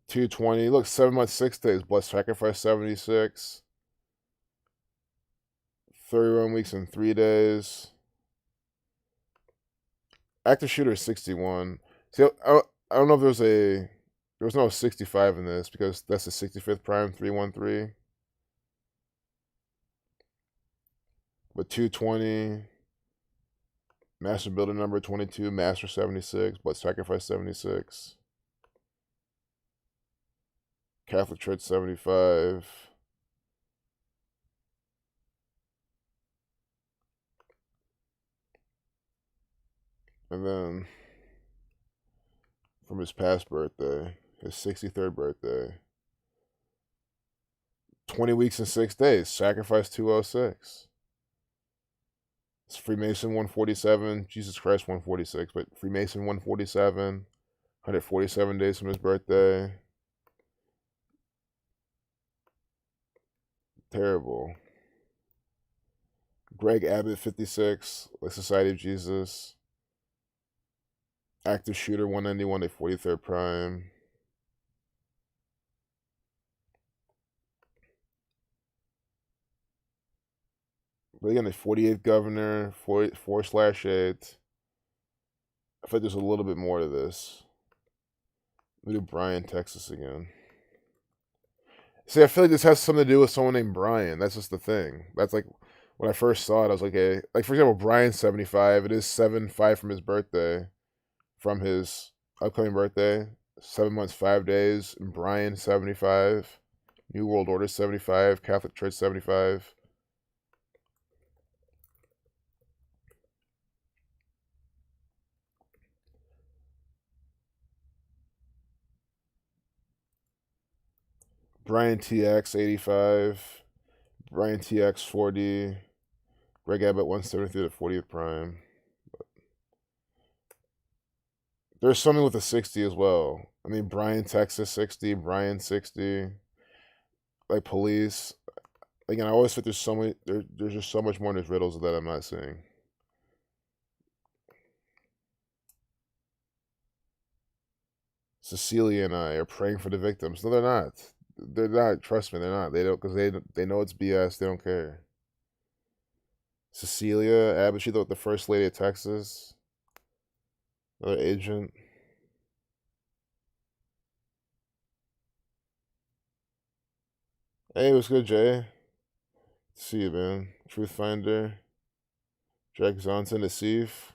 220. Look, 7 months, 6 days. Blood sacrifice 76. 31 weeks and 3 days. Active shooter is 61. See, I don't know if there was no 65 in this because that's the 65th prime, 313. But 220, master builder number 22, master 76, blood sacrifice 76. Catholic Church 75. And then from his past birthday, his 63rd birthday, 20 weeks and 6 days, sacrifice 206. It's Freemason 147, Jesus Christ 146, but Freemason 147, 147 days from his birthday. Terrible. Greg Abbott 56, the Society of Jesus. Active shooter 191, a 43rd prime. But again, the 48th governor, 4/8. I feel like there's a little bit more to this. Let me do Bryan, Texas again. See, I feel like this has something to do with someone named Brian. That's just the thing. That's like when I first saw it, I was like, hey, like for example, Brian's 75. It is 7/5 from his birthday, from his upcoming birthday. 7 months, 5 days. Brian 75. New World Order 75. Catholic Church 75. Brian TX 85. Brian TX 40. Greg Abbott 173 to 40th prime. But there's something with a 60 as well. I mean, Brian Texas 60. Brian 60. Like police. Again, I always think there's so many. There's just so much more in these riddles that I'm not seeing. Cecilia and I are praying for the victims. No, they're not. They're not. Trust me, they're not. They don't, because they know it's BS. They don't care. Cecilia Abbott, she the first lady of Texas. Another agent. Hey, what's good, Jay? See you, man. Truth Finder. Jack Johnson, Deceive.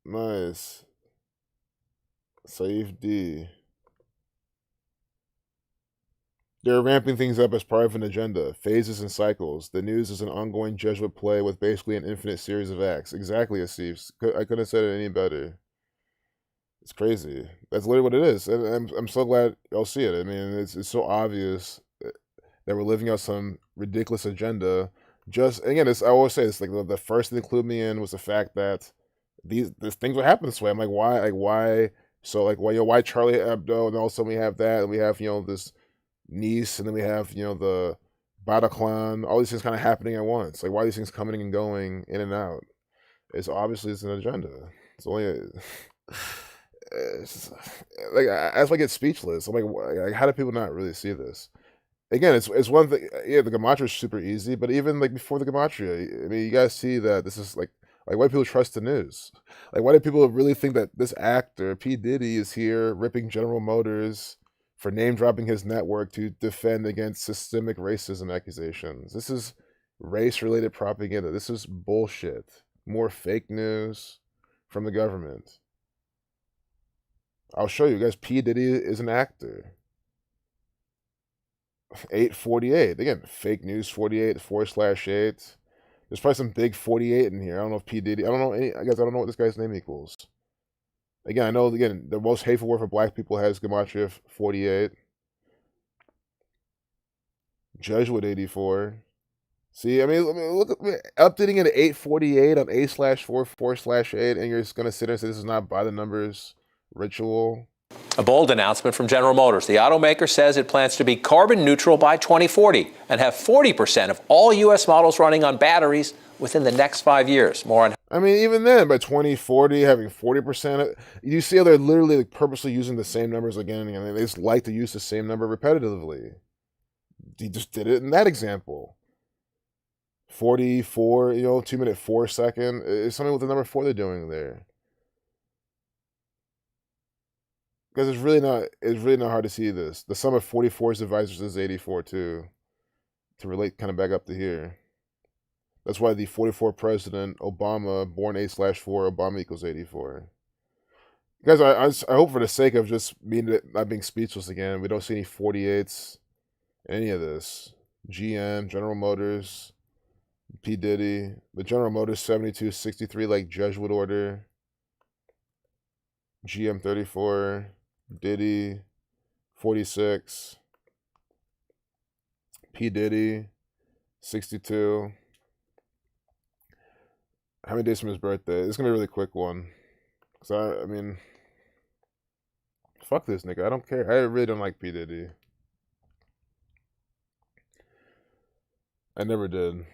Nice. Saif D. They're ramping things up as part of an agenda, phases and cycles. The news is an ongoing Jesuit play with basically an infinite series of acts. Exactly, Asif. I couldn't have said it any better. It's crazy. That's literally what it is. And I'm so glad y'all see it. I mean, it's so obvious that we're living out some ridiculous agenda. Just again, I always say this. Like the first thing that clued me in was the fact that these things would happen this way. I'm like, why? Like why? So like why Charlie Hebdo, and also we have that, and we have this Nice, and then we have the Bataclan. All these things kind of happening at once. Like why are these things coming and going in and out? It's obviously it's an agenda. It's only it's like that's why I get speechless. I'm like, how do people not really see this? Again, it's one thing. Yeah, the Gematria is super easy, but even like before the Gematria, I mean, you guys see that this is like Like, why do people trust the news? Like, why do people really think that this actor, P. Diddy, is here ripping General Motors for name dropping his network to defend against systemic racism accusations? This is race related propaganda. This is bullshit. More fake news from the government. I'll show you guys. P. Diddy is an actor. 848. Again, fake news 48/8. There's probably some big 48 in here. I don't know if P. Diddy. I don't know any. I guess I don't know what this guy's name equals. Again, I know. Again, the most hateful word for black people has Gematria 48. Jesuit 84. See, I mean, look at me updating it at 848 on A/4/4/8, and you're just gonna sit there and say this is not by the numbers ritual. A bold announcement from General Motors. The automaker says it plans to be carbon neutral by 2040 and have 40% of all U.S. models running on batteries within the next 5 years. More on. I mean, even then, by 2040, having 40%, you see how they're literally like purposely using the same numbers again and again. They just like to use the same number repetitively. He just did it in that example. 44, 2 minute 4 second. It's something with the number 4 they're doing there. Because it's really not hard to see this. The sum of 44's divisors is 84 too. To relate kind of back up to here. That's why the 44 president, Obama, born A/4, Obama equals 84. Guys, I hope for the sake of just not being speechless again, we don't see any 48s in any of this. GM, General Motors, P. Diddy, the General Motors 7263 like Jesuit order. GM 34, Diddy 46, P. Diddy 62. How many days from his birthday? It's gonna be a really quick one. Cause I mean, fuck this nigga. I don't care. I really don't like P. Diddy. I never did.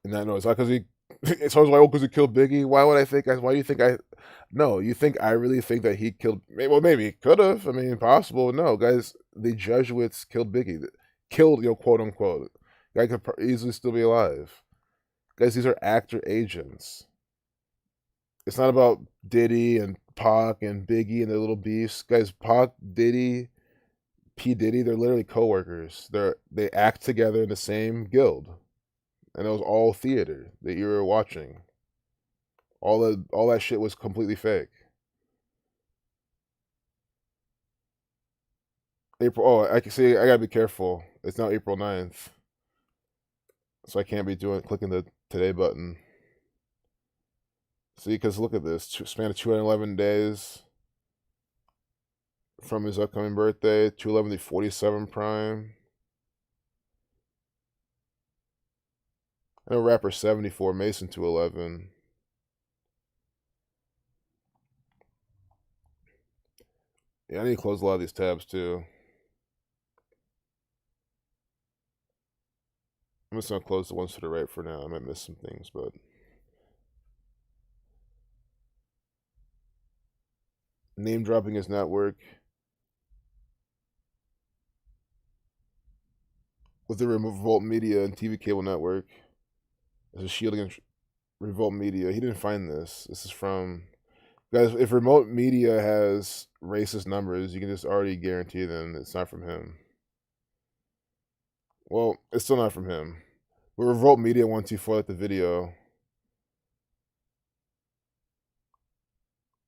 And that no, it's not because he. It's always like, oh, because he killed Biggie. Why would I think? Why do you think I? No, you think I really think that he killed? Well, maybe he could have. I mean, possible. No, guys, the Jesuits killed Biggie. Killed, quote unquote. Guy could easily still be alive. Guys, these are actor agents. It's not about Diddy and Pac and Biggie and their little beefs. Guys, Pac, Diddy, P. Diddy, they're literally co-workers. They act together in the same guild. And it was all theater that you were watching. All that shit was completely fake. April. Oh, I can see. I gotta be careful. It's now April 9th, so I can't be clicking the today button. See, because look at this span of 211 days from his upcoming birthday. 211 to 47 prime. I know rapper 74, Mason 211. Yeah, I need to close a lot of these tabs too. I'm just gonna close the ones to the right for now. I might miss some things, but name dropping his network with the Revolt Media and TV cable network as a shield against Revolt Media. He didn't find this. This is from guys. If Remote Media has racist numbers, you can just already guarantee them it's not from him. Well, it's still not from him. But Revolt Media 124 like the video.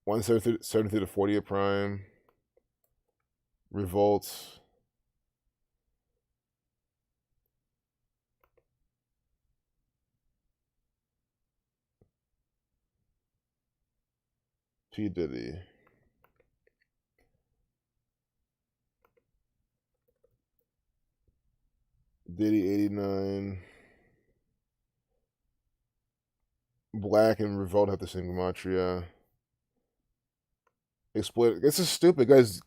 173 to 40 at prime. Revolt. P. Diddy. Diddy 89. Black and Revolt have the same Gematria. Exploit. This is stupid, guys.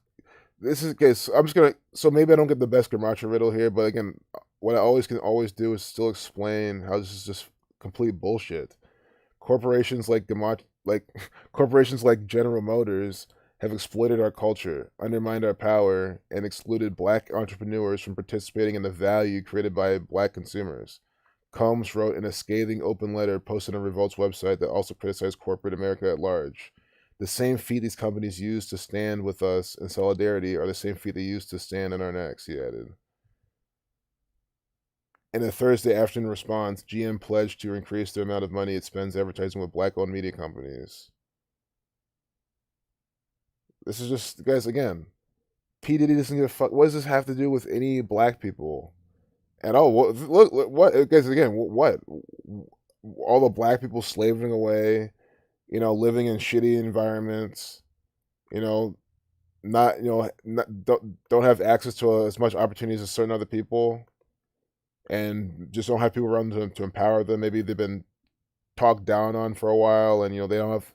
This is guys. I'm just gonna. So maybe I don't get the best Gematria riddle here, but again, what I can always do is still explain how this is just complete bullshit. Corporations like corporations like General Motors have exploited our culture, undermined our power, and excluded black entrepreneurs from participating in the value created by black consumers. Combs wrote in a scathing open letter posted on Revolt's website that also criticized corporate America at large. The same feet these companies use to stand with us in solidarity are the same feet they use to stand on our necks, he added. In a Thursday afternoon response, GM pledged to increase the amount of money it spends advertising with black-owned media companies. This is just, guys, again, P. Diddy doesn't give a fuck. What does this have to do with any black people at all? Look, what, guys, again, what? All the black people slaving away, living in shitty environments, you know, don't have access to as much opportunities as certain other people, and just don't have people around them to empower them. Maybe they've been talked down on for a while, and they don't have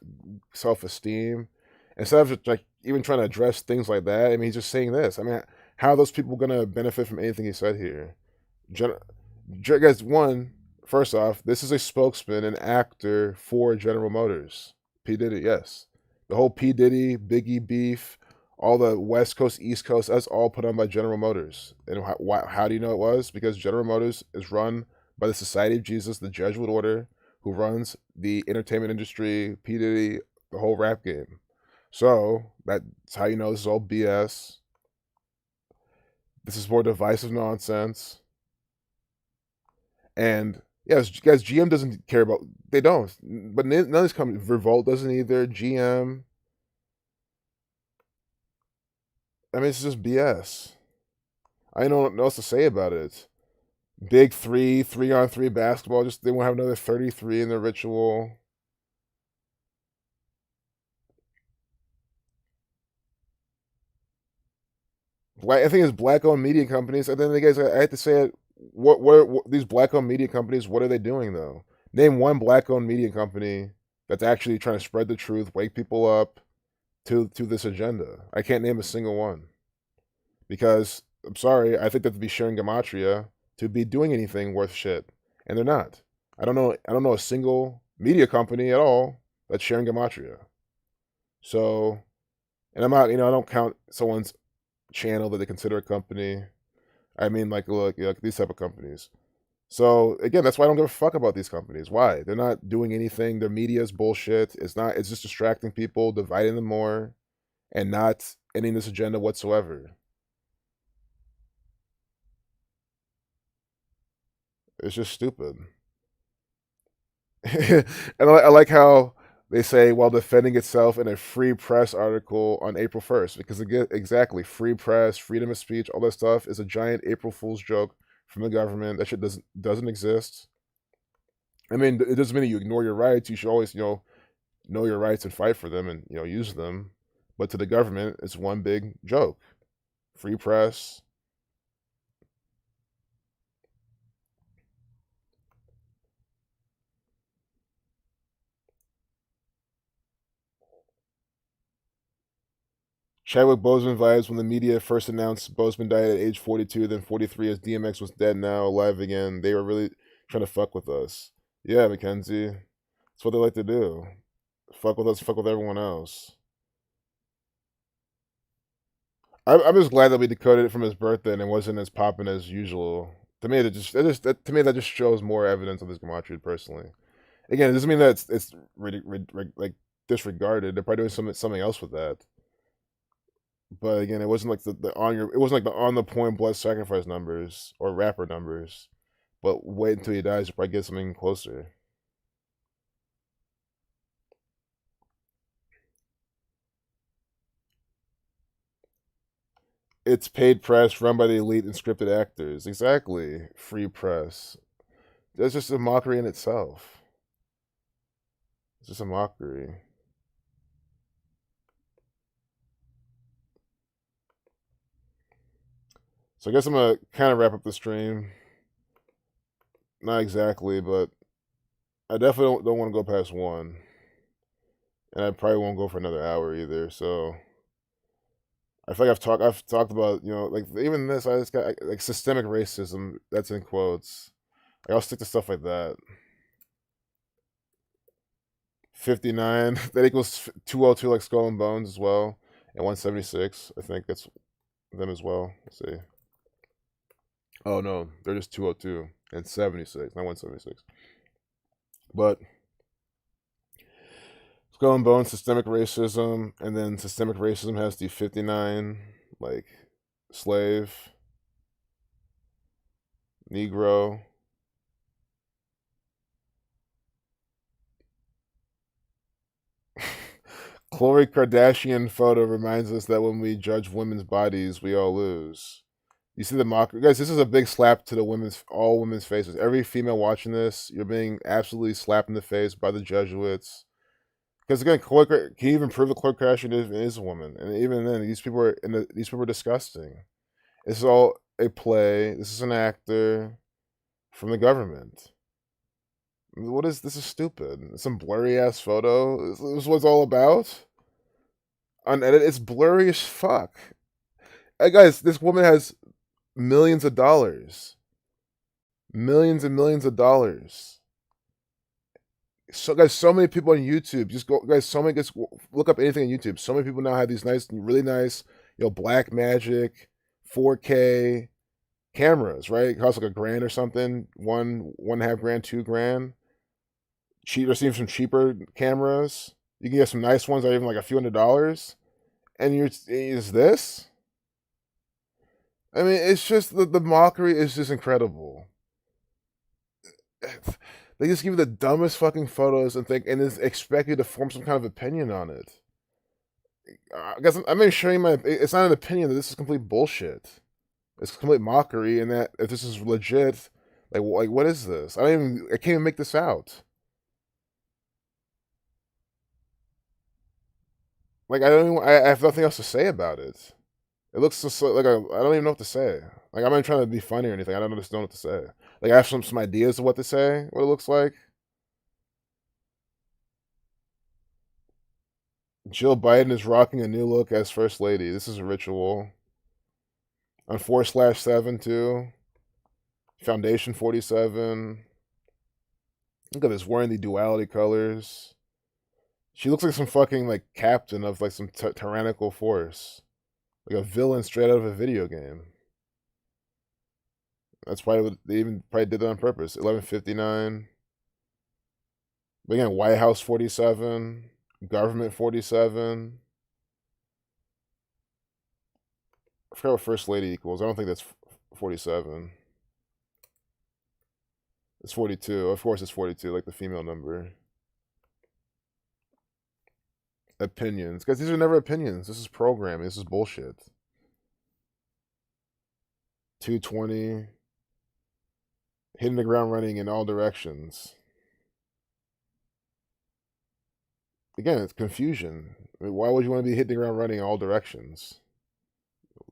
self-esteem. Instead of just, like, even trying to address things like that, I mean, he's just saying this. I mean, how are those people gonna benefit from anything he said here? Guys, first off, this is a spokesman and actor for General Motors. P. Diddy, yes. The whole P. Diddy, Biggie beef, all the West Coast, East Coast, that's all put on by General Motors. And how do you know it was? Because General Motors is run by the Society of Jesus, the Jesuit order, who runs the entertainment industry, P. Diddy, the whole rap game. So that's how you know this is all BS. This is more divisive nonsense. And yes, guys, GM doesn't care about. They don't. But none of these companies. Revolt doesn't either. GM. I mean, it's just BS. I don't know what else to say about it. Big three, 3-on-3 basketball. Just they won't have another 33 in their ritual. I think it's black-owned media companies. And then, guys, I have to say it. What these black-owned media companies? What are they doing though? Name one black-owned media company that's actually trying to spread the truth, wake people up to this agenda. I can't name a single one because I'm sorry. I think that to be sharing Gematria to be doing anything worth shit, and they're not. I don't know. I don't know a single media company at all that's sharing Gematria. So, and I'm not. I don't count someone's channel that they consider a company. I mean, like, look, these type of companies. So again, that's why I don't give a fuck about these companies. Why? They're not doing anything. Their media is bullshit. It's not. It's just distracting people, dividing them more, and not ending this agenda whatsoever. It's just stupid. And I like how they say while defending itself in a free press article on April 1st, because again, exactly, free press, freedom of speech, all that stuff is a giant April Fool's joke from the government. That shit doesn't exist. I mean, it doesn't mean that you ignore your rights. You should always, know your rights and fight for them and, use them. But to the government, it's one big joke. Free press. Chadwick Boseman vibes when the media first announced Boseman died at age 42, then 43 as DMX was dead, now alive again. They were really trying to fuck with us. Yeah, Mackenzie. That's what they like to do. Fuck with us, fuck with everyone else. I'm just glad that we decoded it from his birthday and it wasn't as popping as usual. To me, to me that just shows more evidence of this gematria. Personally, again, it doesn't mean that it's like disregarded. They're probably doing something else with that. But again, it wasn't like it wasn't like the on the point blood sacrifice numbers or rapper numbers. But wait until he dies to probably get something closer. It's paid press run by the elite and scripted actors. Exactly. Free press. That's just a mockery in itself. It's just a mockery. So I guess I'm gonna kind of wrap up the stream. Not exactly, but I definitely don't want to go past 1, and I probably won't go for another hour either. So I feel like I've talked about like even this. I just got like systemic racism. That's in quotes. Like, I'll stick to stuff like that. 59. That equals 202 like Skull and Bones as well. and 176. I think that's them as well. Let's see. Oh no, they're just 202 and 76, not 176. But Skull and Bones, systemic racism, and then systemic racism has the 59, like slave, Negro. Khloe Kardashian photo reminds us that when we judge women's bodies, we all lose. You see the mockery, guys. This is a big slap to all women's faces. Every female watching this, you're being absolutely slapped in the face by the Jesuits. Because again, can you even prove that Khloe Kardashian is a woman? And even then, these people are disgusting. This is all a play. This is an actor from the government. What is this? Is stupid. Some blurry ass photo. This is what it's all about. Unedited, it's blurry as fuck. Hey guys, this woman has millions of dollars, millions and millions of dollars. So guys, so many people on YouTube. Just go, guys. So many. Just look up anything on YouTube. So many people now have these nice, really nice, Black Magic, 4K cameras. Right, it costs like $1,000 or something. $1.5 grand, $2,000. Cheaper, seeing some cheaper cameras. You can get some nice ones that are even like a few $100s. And is this? I mean, it's just the mockery is just incredible. They just give you the dumbest fucking photos and expect you to form some kind of opinion on it. I guess I'm not showing it's not an opinion that this is complete bullshit. It's complete mockery, and that if this is legit, like what is this? I can't even make this out. Like I have nothing else to say about it. It looks just like I don't even know what to say. Like I'm not trying to be funny or anything. I don't just know what to say. Like I have some ideas of what to say, what it looks like. Jill Biden is rocking a new look as First Lady. This is a ritual. On 4/7 too. Foundation 47. Look at this, wearing the duality colors. She looks like some fucking like captain of like some tyrannical force. Like a villain straight out of a video game. That's probably what they even probably did that on purpose. 1159. But again, White House 47. Government 47. I forgot what First Lady equals. I don't think that's 47. It's 42. Of course it's 42, like the female number. Opinions. Guys, these are never opinions. This is programming. This is bullshit. 220. Hitting the ground running in all directions. Again, it's confusion. I mean, why would you want to be hitting the ground running in all directions?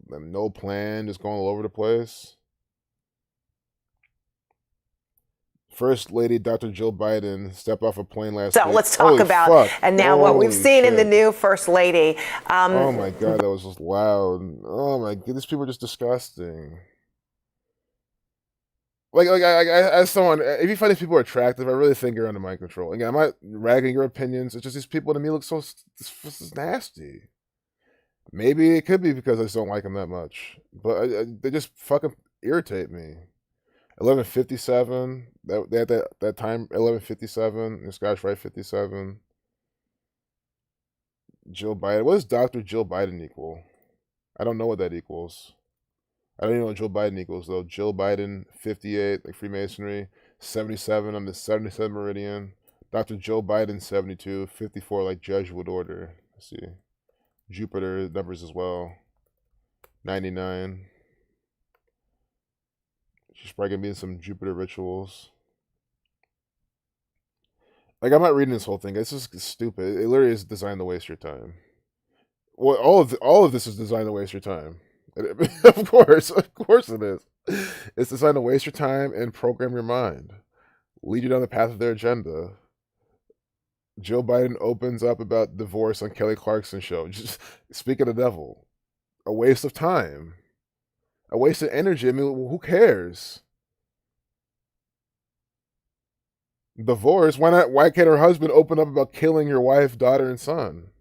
No plan, just going all over the place. First Lady Dr. Jill Biden stepped off a plane last week. So let's talk about, and now what we've seen in the new First Lady. Oh my God, that was just loud. Oh my God, these people are just disgusting. Like as someone, if you find these people attractive, I really think you're under mind control. Again, I'm not ragging your opinions. It's just these people to me look so this is nasty. Maybe it could be because I just don't like them that much, but they just fucking irritate me. 1157. That time 1157. This guy's right 57. Jill Biden. What does Dr. Jill Biden equal? I don't know what that equals. I don't even know what Jill Biden equals though. Jill Biden 58, like Freemasonry. 77 on the 77 meridian. Dr. Joe Biden 72, 54 like Jesuit order. Let's see. Jupiter numbers as well. 99. She's probably gonna be in some Jupiter rituals. Like I'm not reading this whole thing. This is stupid. It literally is designed to waste your time. Well, all of this is designed to waste your time. Of course it is. It's designed to waste your time and program your mind, lead you down the path of their agenda. Joe Biden opens up about divorce on Kelly Clarkson's show. Just speak of the devil. A waste of time. A waste of energy. I mean, who cares? Divorce? Why not? Why can't her husband open up about killing your wife, daughter, and son?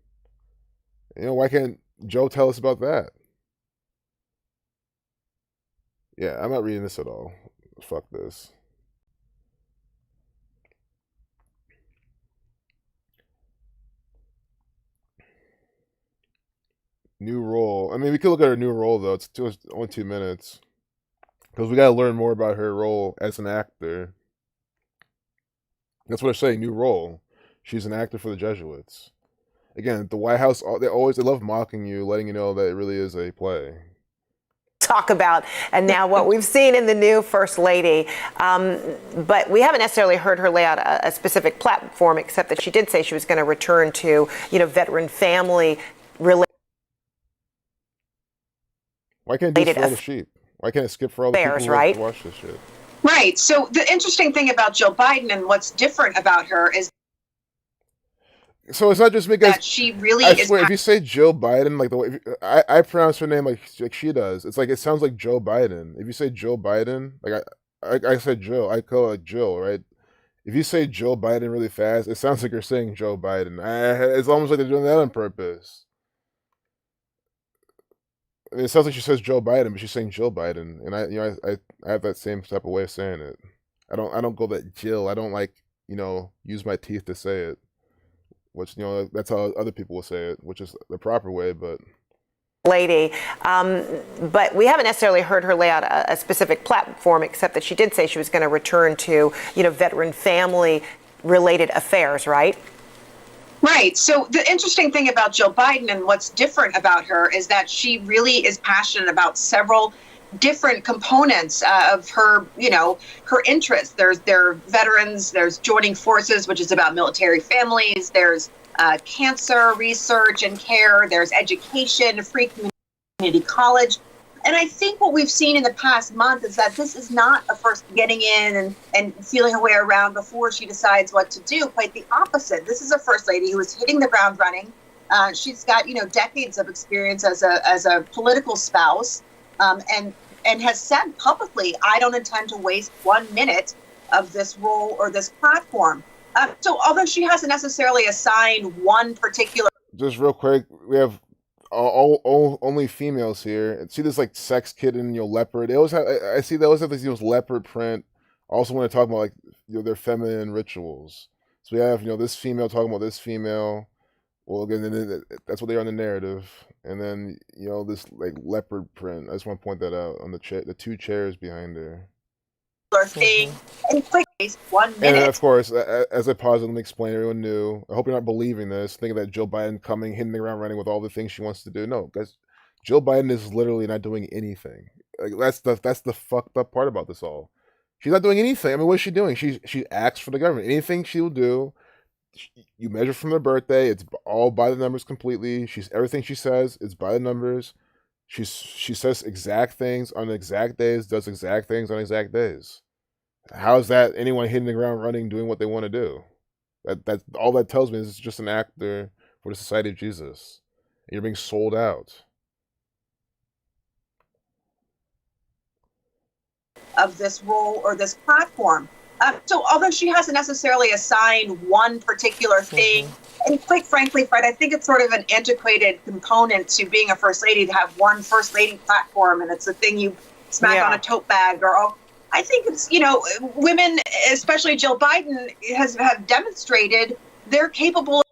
Why can't Joe, tell us about that. Yeah, I'm not reading this at all. Fuck this. New role. I mean, we could look at her new role though. It's only 2 minutes because we got to learn more about her role as an actor. That's what I'm saying. New role. She's an actor for the Jesuits. Again, the White House. They love mocking you, letting you know that it really is a play. Talk about, and now what we've seen in the new First Lady. But we haven't necessarily heard her lay out a specific platform, except that she did say she was going to return to, veteran family related. Why can't it do this for all the sheep? Why can't it skip for all the people who like to watch this shit? Right. So the interesting thing about Jill Biden and what's different about her is so it's not just because that she really I swear, if you say Jill Biden, like the way I pronounce her name like she does, it's like it sounds like Joe Biden. If you say Joe Biden, like I said Jill, I call it Jill, right? If you say Joe Biden really fast, it sounds like you're saying Joe Biden. It's almost like they're doing that on purpose. I mean, it sounds like she says Joe Biden, but she's saying Jill Biden, and I have that same type of way of saying it. I don't go that Jill. I don't like use my teeth to say it. Which that's how other people will say it, which is the proper way, but. Lady, but we haven't necessarily heard her lay out a specific platform, except that she did say she was going to return to, veteran family related affairs, right? Right. So the interesting thing about Jill Biden and what's different about her is that she really is passionate about several different components of her, her interests. There are veterans, there's joining forces, which is about military families. There's cancer research and care. There's education, free community college. And I think what we've seen in the past month is that this is not a first getting in and feeling her way around before she decides what to do. Quite the opposite. This is a first lady who is hitting the ground running. She's got, decades of experience as a political spouse, and has said publicly, I don't intend to waste 1 minute of this role or this platform. So although she hasn't necessarily assigned one particular. Just real quick, we have only females here. See this like sex kitten, leopard. They always have. I see they always have this leopard print. Also, want to talk about like their feminine rituals. So we have this female talking about this female. Well, again, that's what they are in the narrative. And then this like leopard print. I just want to point that out on the two chairs behind her. Thing in quick 1 minute. And of course, as I pause, let me explain. Everyone knew. I hope you're not believing this, thinking that Jill Biden coming, hitting the ground running with all the things she wants to do. No, guys, Jill Biden is literally not doing anything. Like that's the fucked up part about this all. She's not doing anything. I mean, what is she doing? She acts for the government. Anything she will do, you measure from her birthday. It's all by the numbers completely. Everything she says, it's by the numbers. She says exact things on exact days, does exact things on exact days. How is that anyone hitting the ground running, doing what they want to do? That all that tells me is it's just an actor for the Society of Jesus. And you're being sold out. Of this role or this platform. So although she hasn't necessarily assigned one particular thing, and quite frankly, Fred, I think it's sort of an antiquated component to being a first lady to have one first lady platform, and it's a thing you smack on a tote bag or. I think it's, women, especially Jill Biden, have demonstrated they're capable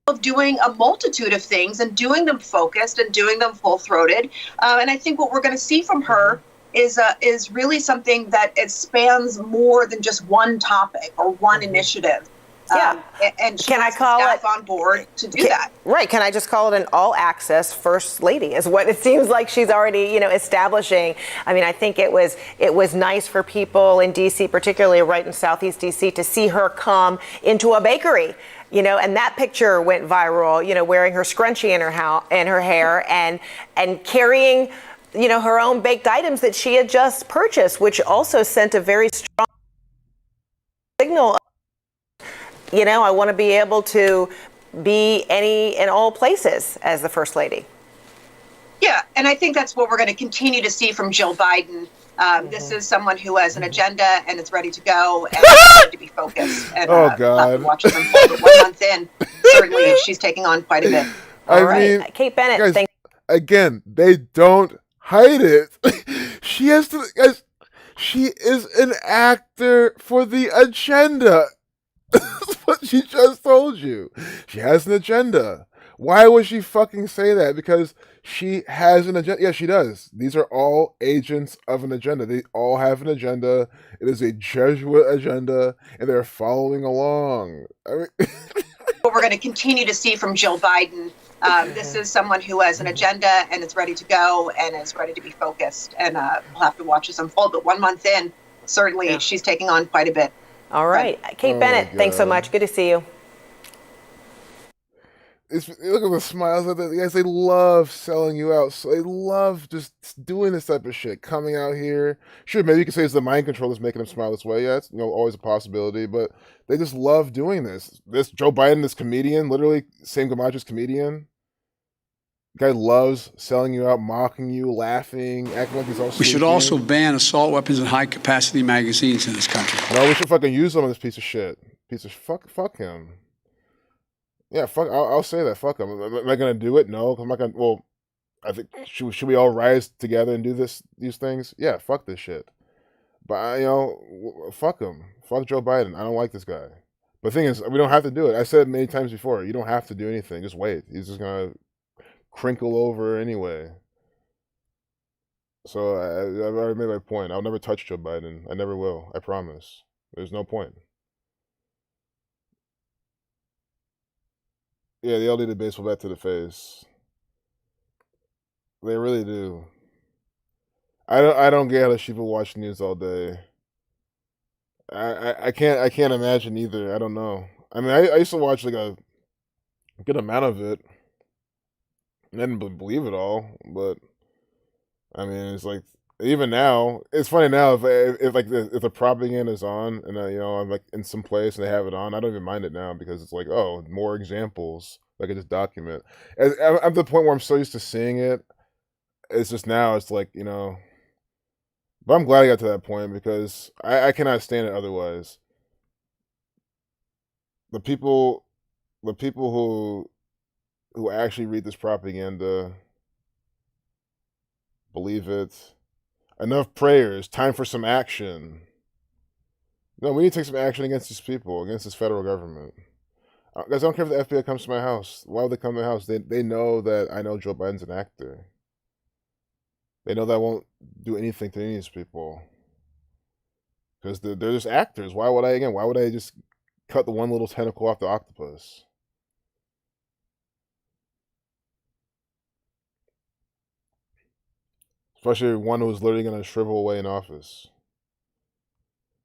of doing a multitude of things and doing them focused and doing them full-throated. And I think what we're going to see from her is really something that it spans more than just one topic or one initiative. Yeah. And she has the staff on board to do that. Right. Can I just call it an all-access first lady is what it seems like she's already, establishing. I mean, I think it was nice for people in D.C., particularly right in Southeast D.C., to see her come into a bakery, and that picture went viral, wearing her scrunchie in her hair and carrying, her own baked items that she had just purchased, which also sent a very strong signal. I want to be able to be any and all places as the first lady. Yeah, and I think that's what we're going to continue to see from Jill Biden. This is someone who has an agenda and is ready to go and is ready to be focused. And, oh, God. Watching them 1 month in, certainly she's taking on quite a bit. All I right. mean, Kate Bennett, guys, thank again, they don't hide it. She has to, guys, she is an actor for the agenda. That's what she just told you. She has an agenda. Why would she fucking say that? Because she has an agenda. Yeah, she does. These are all agents of an agenda. They all have an agenda. It is a Jesuit agenda, and they're following along. I mean, What we're going to continue to see from Jill Biden. This is someone who has an agenda and is ready to go and is ready to be focused. And we'll have to watch this unfold. But 1 month in, certainly she's taking on quite a bit. All right. Kate Bennett, thanks so much. Good to see you. Look at the smiles of the guys. They love selling you out. So they love just doing this type of shit. Coming out here, sure, maybe you could say it's the mind control that's making them smile this way. Yeah, it's always a possibility, but they just love doing this. This Joe Biden, this comedian, literally same Gematria's comedian. Guy loves selling you out, mocking you, laughing, acting like he's all. We should also ban assault weapons and high-capacity magazines in this country. No, we should fucking use them on this piece of shit. Fuck him. Yeah, fuck. I'll say that. Fuck him. Am I gonna do it? No, 'cause I'm not gonna. Well, I think should we all rise together and do these things? Yeah, fuck this shit. But fuck him. Fuck Joe Biden. I don't like this guy. But the thing is, we don't have to do it. I said it many times before. You don't have to do anything. Just wait. He's just gonna crinkle over anyway. So I've already made my point. I'll never touch Joe Biden. I never will. I promise. There's no point. Yeah, they all need a baseball bat to the face. They really do. I don't get how people watch news all day. I can't imagine either. I don't know. I mean, I used to watch like a good amount of it. I didn't believe it all, but I mean, it's like even now, it's funny now if the propaganda is on and I'm like in some place and they have it on, I don't even mind it now because it's like, oh, more examples I could just document. I'm at the point where I'm so used to seeing it. It's just now it's like but I'm glad I got to that point because I cannot stand it otherwise. The people who actually read this propaganda believe it. Enough prayers. Time for some action. No, we need to take some action against these people, against this federal government. Guys, I don't care if the FBI comes to my house. Why would they come to my house? They know that I know Joe Biden's an actor. They know that I won't do anything to any of these people. Because they're just actors. Why would I just cut the one little tentacle off the octopus? Especially one who's literally going to shrivel away in office.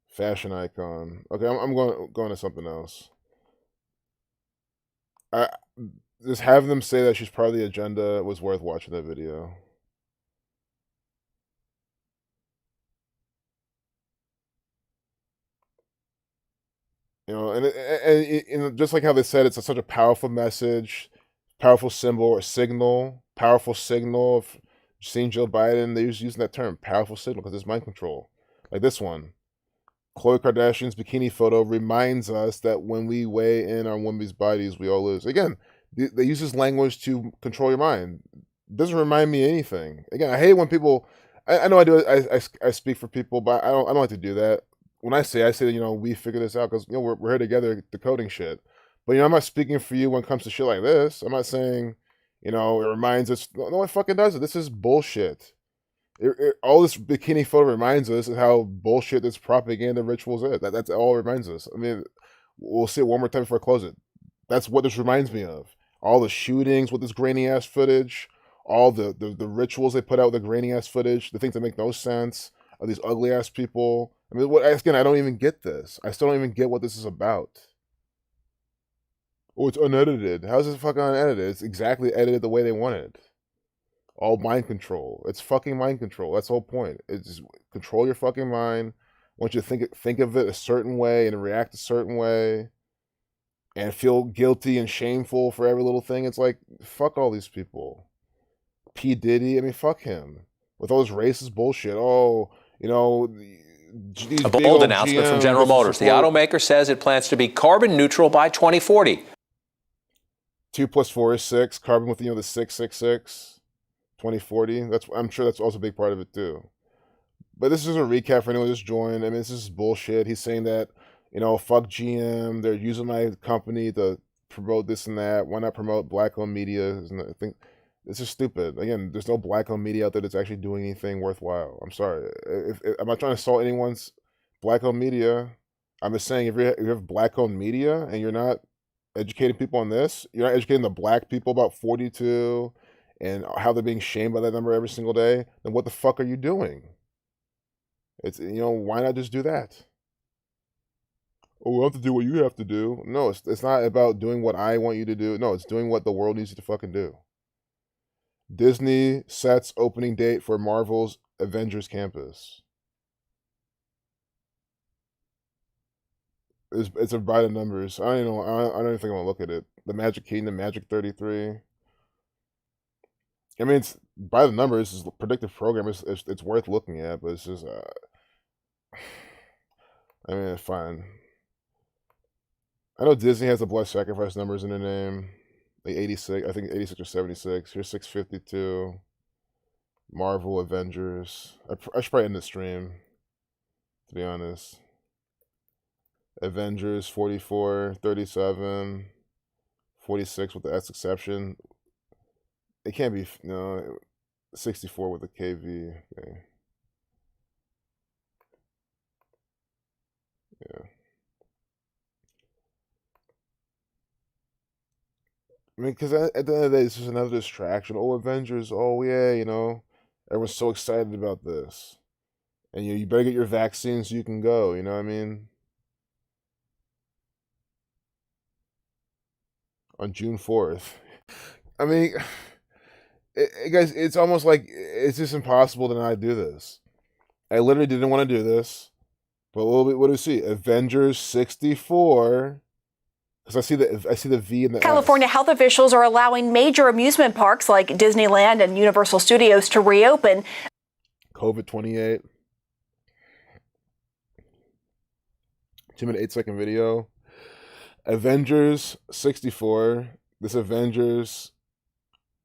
Fashion icon. Okay, I'm going to something else. Just having them say that she's part of the agenda was worth watching that video. And just like how they said, it's such a powerful message, powerful symbol or signal, powerful signal of seeing Joe Biden. They're using that term, powerful signal, because it's mind control. Like this one. Khloe Kardashian's bikini photo reminds us that when we weigh in on women's bodies, we all lose. Again, they use this language to control your mind. It doesn't remind me of anything. Again, I hate when people. I know I do. I speak for people, but I don't like to do that. When I say we figure this out because we're here together decoding shit. But I'm not speaking for you when it comes to shit like this. I'm not saying it reminds us. No one fucking does it. This is bullshit. All this bikini photo reminds us of how bullshit this propaganda rituals is. That's all it reminds us. I mean, we'll see it one more time before I close it. That's what this reminds me of. All the shootings with this grainy ass footage, all the rituals they put out with the grainy ass footage, the things that make no sense, of these ugly ass people. I mean, again, I don't even get this. I still don't even get what this is about. Oh, it's unedited. How's this fucking unedited? It's exactly edited the way they want it. All mind control. It's fucking mind control. That's the whole point. It's just control your fucking mind. I want you to think of it a certain way and react a certain way and feel guilty and shameful for every little thing. It's like, fuck all these people. P. Diddy, I mean, fuck him. With all this racist bullshit. Oh, a bold announcement from General Motors. The automaker says it plans to be carbon neutral by 2040. 2 plus 4 is 6. Carbon with, the 666, 2040. I'm sure that's also a big part of it too. But this is a recap for anyone who just joined. I mean, this is bullshit. He's saying that, fuck GM. They're using my company to promote this and that. Why not promote black-owned media? I think this is stupid. Again, there's no black-owned media out there that's actually doing anything worthwhile. I'm sorry. I'm not trying to assault anyone's black-owned media. I'm just saying if you have black-owned media and you're not educating people on this, you're not educating the black people about 42 and how they're being shamed by that number every single day, then what the fuck are you doing? It's, why not just do that? Oh, we'll have to do what you have to do. No, it's not about doing what I want you to do. No, it's doing what the world needs you to fucking do. Disney sets opening date for Marvel's Avengers Campus. It's by the numbers. I don't even know. I don't even think I'm gonna look at it. The Magic Kingdom, Magic 33. I mean, it's by the numbers. It's a predictive program. It's worth looking at, but it's just. I mean, fine. I know Disney has the blood sacrifice numbers in their name, like 86. I think 86 or 76. Here's 652. Marvel Avengers. I should probably end the stream, to be honest. Avengers 44, 37, 46 with the S exception. It can't be, no, 64 with the KV. Okay. Yeah. I mean, because at the end of the day, it's just another distraction. Oh, Avengers. Oh, yeah, everyone's so excited about this. And you better get your vaccine so you can go, you know what I mean? On June 4th. I mean, guys, it's almost like it's just impossible to not do this. I literally didn't want to do this. But what do we see? Avengers 64. Because I see the V in the California S. health officials are allowing major amusement parks like Disneyland and Universal Studios to reopen. COVID 28. 2-minute 8-second video. Avengers 64. This Avengers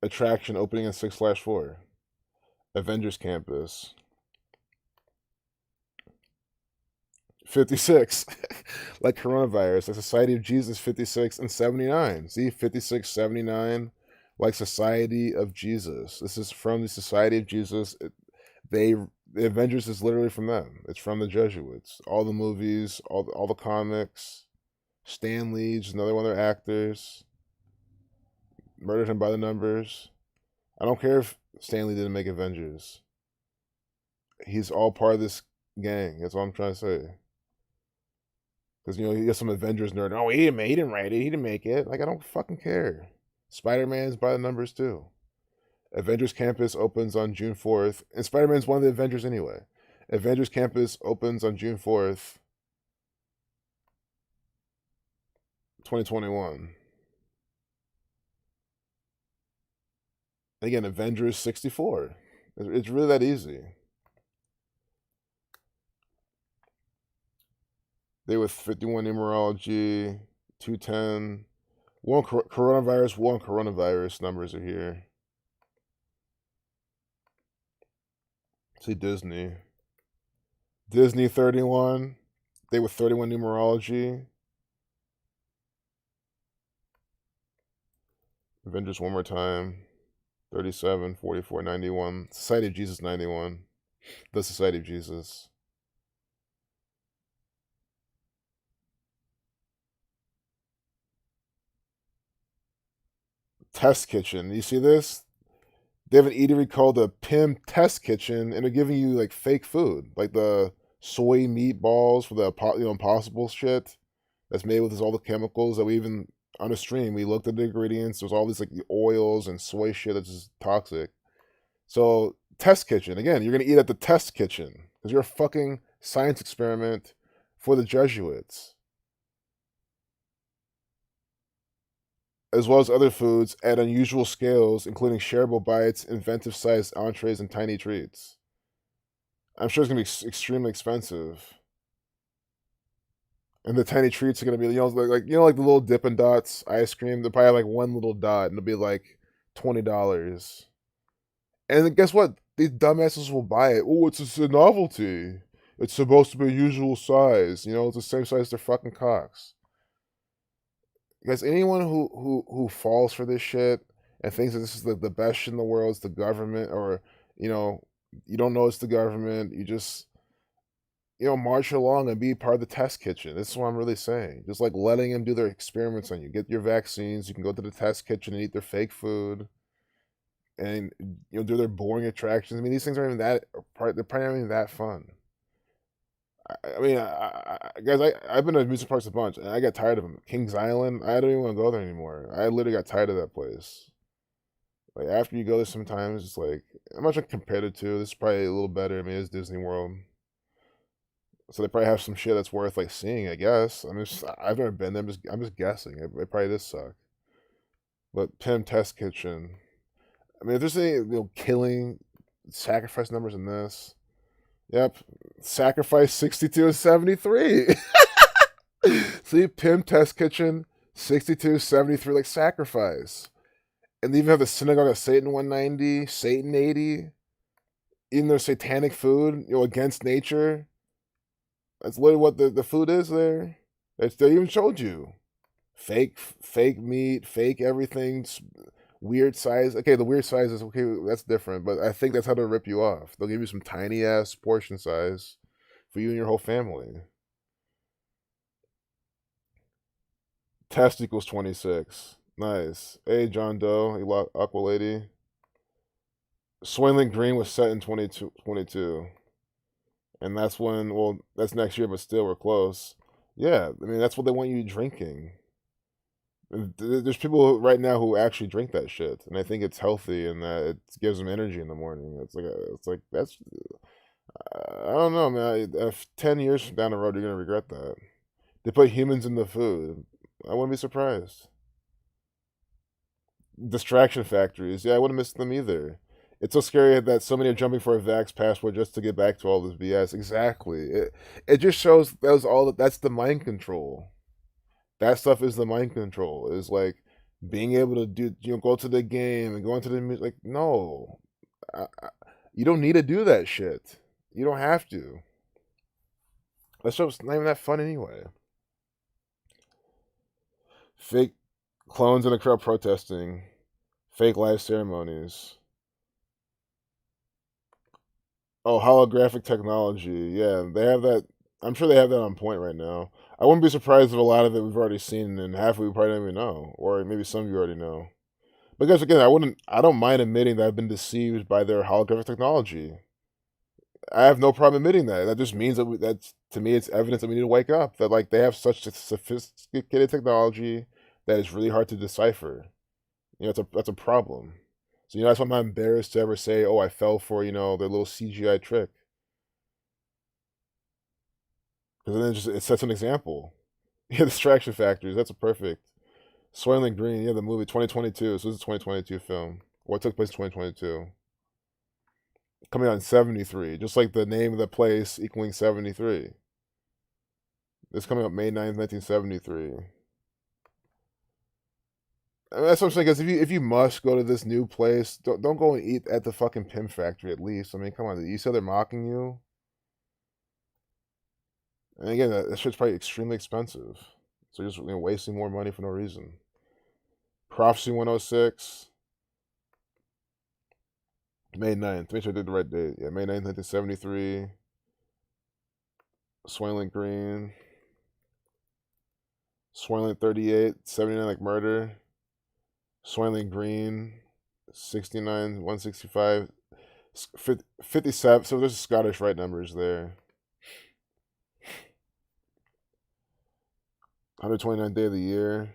attraction opening in 6/4. Avengers Campus. 56. Like coronavirus. The Society of Jesus 56 and 79. See, 56, 79. Like Society of Jesus. This is from the Society of Jesus. The Avengers is literally from them. It's from the Jesuits. All the movies, all the comics. Stan Lee's another one of their actors. Murdered him by the numbers. I don't care if Stan Lee didn't make Avengers. He's all part of this gang. That's all I'm trying to say. Because, you got some Avengers nerd. Oh, he didn't write it. He didn't make it. Like, I don't fucking care. Spider-Man's by the numbers, too. Avengers Campus opens on June 4th. And Spider-Man's one of the Avengers anyway. Avengers Campus opens on June 4th, 2021. Again, Avengers 64. It's really that easy. They with 51 numerology, 210. One coronavirus numbers are here. See Disney. Disney 31. They with 31 numerology. Avengers one more time. 37, 44, 91. Society of Jesus 91. The Society of Jesus. Test Kitchen. You see this? They have an eatery called the Pim Test Kitchen, and they're giving you like fake food, like the soy meatballs for the Impossible shit that's made with all the chemicals that we even on a stream we looked at the ingredients. There's all these like the oils and soy shit that's just toxic. So Test Kitchen again, you're gonna eat at the Test Kitchen because you're a fucking science experiment for the Jesuits. As well as other foods at unusual scales, including shareable bites, inventive-sized entrees, and tiny treats. I'm sure it's going to be extremely expensive. And the tiny treats are gonna be, like the little Dippin' Dots ice cream. They'll probably have like one little dot, and it'll be like $20. And then guess what? These dumbasses will buy it. Oh, it's a novelty. It's supposed to be a usual size. It's the same size as their fucking cocks. Because anyone who falls for this shit and thinks that this is the best shit in the world, it's the government, or you don't know it's the government. You just march along and be part of the test kitchen. This is what I'm really saying. Just like letting them do their experiments on you. Get your vaccines. You can go to the test kitchen and eat their fake food, and do their boring attractions. I mean, these things aren't even that part. They're probably not even that fun. Guys, I've been to amusement parks a bunch, and I got tired of them. Kings Island, I don't even want to go there anymore. I literally got tired of that place. Like after you go there, sometimes it's like I'm not trying to compare the two. This is probably a little better. I mean, it's Disney World, so they probably have some shit that's worth like seeing. I guess. I've never been there. I'm just guessing. It probably does suck. But Pim Test Kitchen. I mean, if there's any killing sacrifice numbers in this, yep, sacrifice 62 and 73. See, Pim Test Kitchen 62, 73, like sacrifice, and they even have the synagogue of Satan 190, Satan 80, even their satanic food, against nature. That's literally what the food is there. They even showed you fake meat, fake everything. Weird size. Okay, the weird size is okay. That's different, but I think that's how they'll rip you off. They'll give you some tiny ass portion size for you and your whole family. Test equals 26. Nice. Hey, John Doe, Aqua Lady. Soylent Green was set in 22, and that's when. Well, that's next year, but still, we're close. Yeah, I mean that's what they want you drinking. There's people right now who actually drink that shit, and I think it's healthy and that it gives them energy in the morning. It's like that's I don't know, man. If 10 years from down the road, you're gonna regret that. They put humans in the food. I wouldn't be surprised. Distraction factories. Yeah, I wouldn't miss them either. It's so scary that so many are jumping for a vax passport just to get back to all this BS. Exactly. It just shows that's the mind control. That stuff is the mind control. Is like being able to do go to the game and go into the music. Like no, you don't need to do that shit. You don't have to. That show's not even that fun anyway. Fake clones in the crowd protesting. Fake live ceremonies. Oh, holographic technology. Yeah, they have that. I'm sure they have that on point right now. I wouldn't be surprised if a lot of it we've already seen, and half of it we probably don't even know, or maybe some of you already know. But guys, again, I don't mind admitting that I've been deceived by their holographic technology. I have no problem admitting that. That just means that's to me, it's evidence that we need to wake up. That like they have such sophisticated technology that it's really hard to decipher. That's a problem. So that's why I'm not embarrassed to ever say, "Oh, I fell for their little CGI trick," because then it sets an example. Yeah, distraction factors. That's a perfect. Soylent Green. Yeah, the movie 2022. So this is a 2022 film. What took place in 2022? Coming out in 73, just like the name of the place equaling 73. This coming up May 9th, 1973. I mean, that's what I'm saying. Because if you must go to this new place, don't go and eat at the fucking Pim factory at least. I mean, come on. You said they're mocking you. And again, that shit's probably extremely expensive. So you're just wasting more money for no reason. Prophecy 106. May 9th. Make sure I did the right date. Yeah, May 9th, 1973. Soylent Green. Soylent 38, 79 like murder. Soylent Green, 69, 165, 57. So there's Scottish right numbers there. 129th day of the year.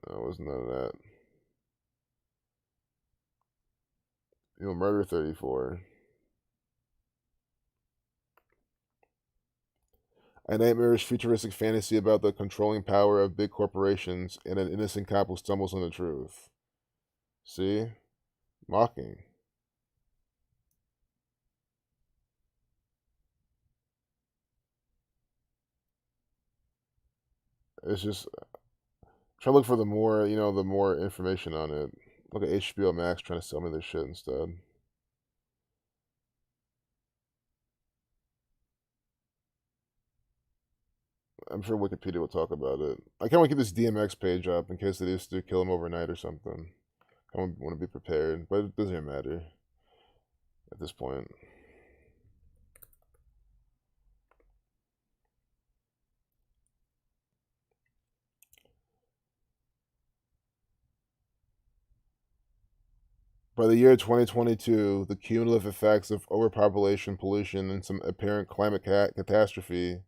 No, it wasn't none of that. Murder 34. A nightmarish futuristic fantasy about the controlling power of big corporations and an innocent cop who stumbles on the truth. See? Mocking. It's just try to look for the more, the more information on it. Look at HBO Max trying to sell me this shit instead. I'm sure Wikipedia will talk about it. I can't want to keep this DMX page up in case they used to kill him overnight or something. I want to be prepared, but it doesn't even matter at this point. By the year 2022, the cumulative effects of overpopulation, pollution, and some apparent climate catastrophe,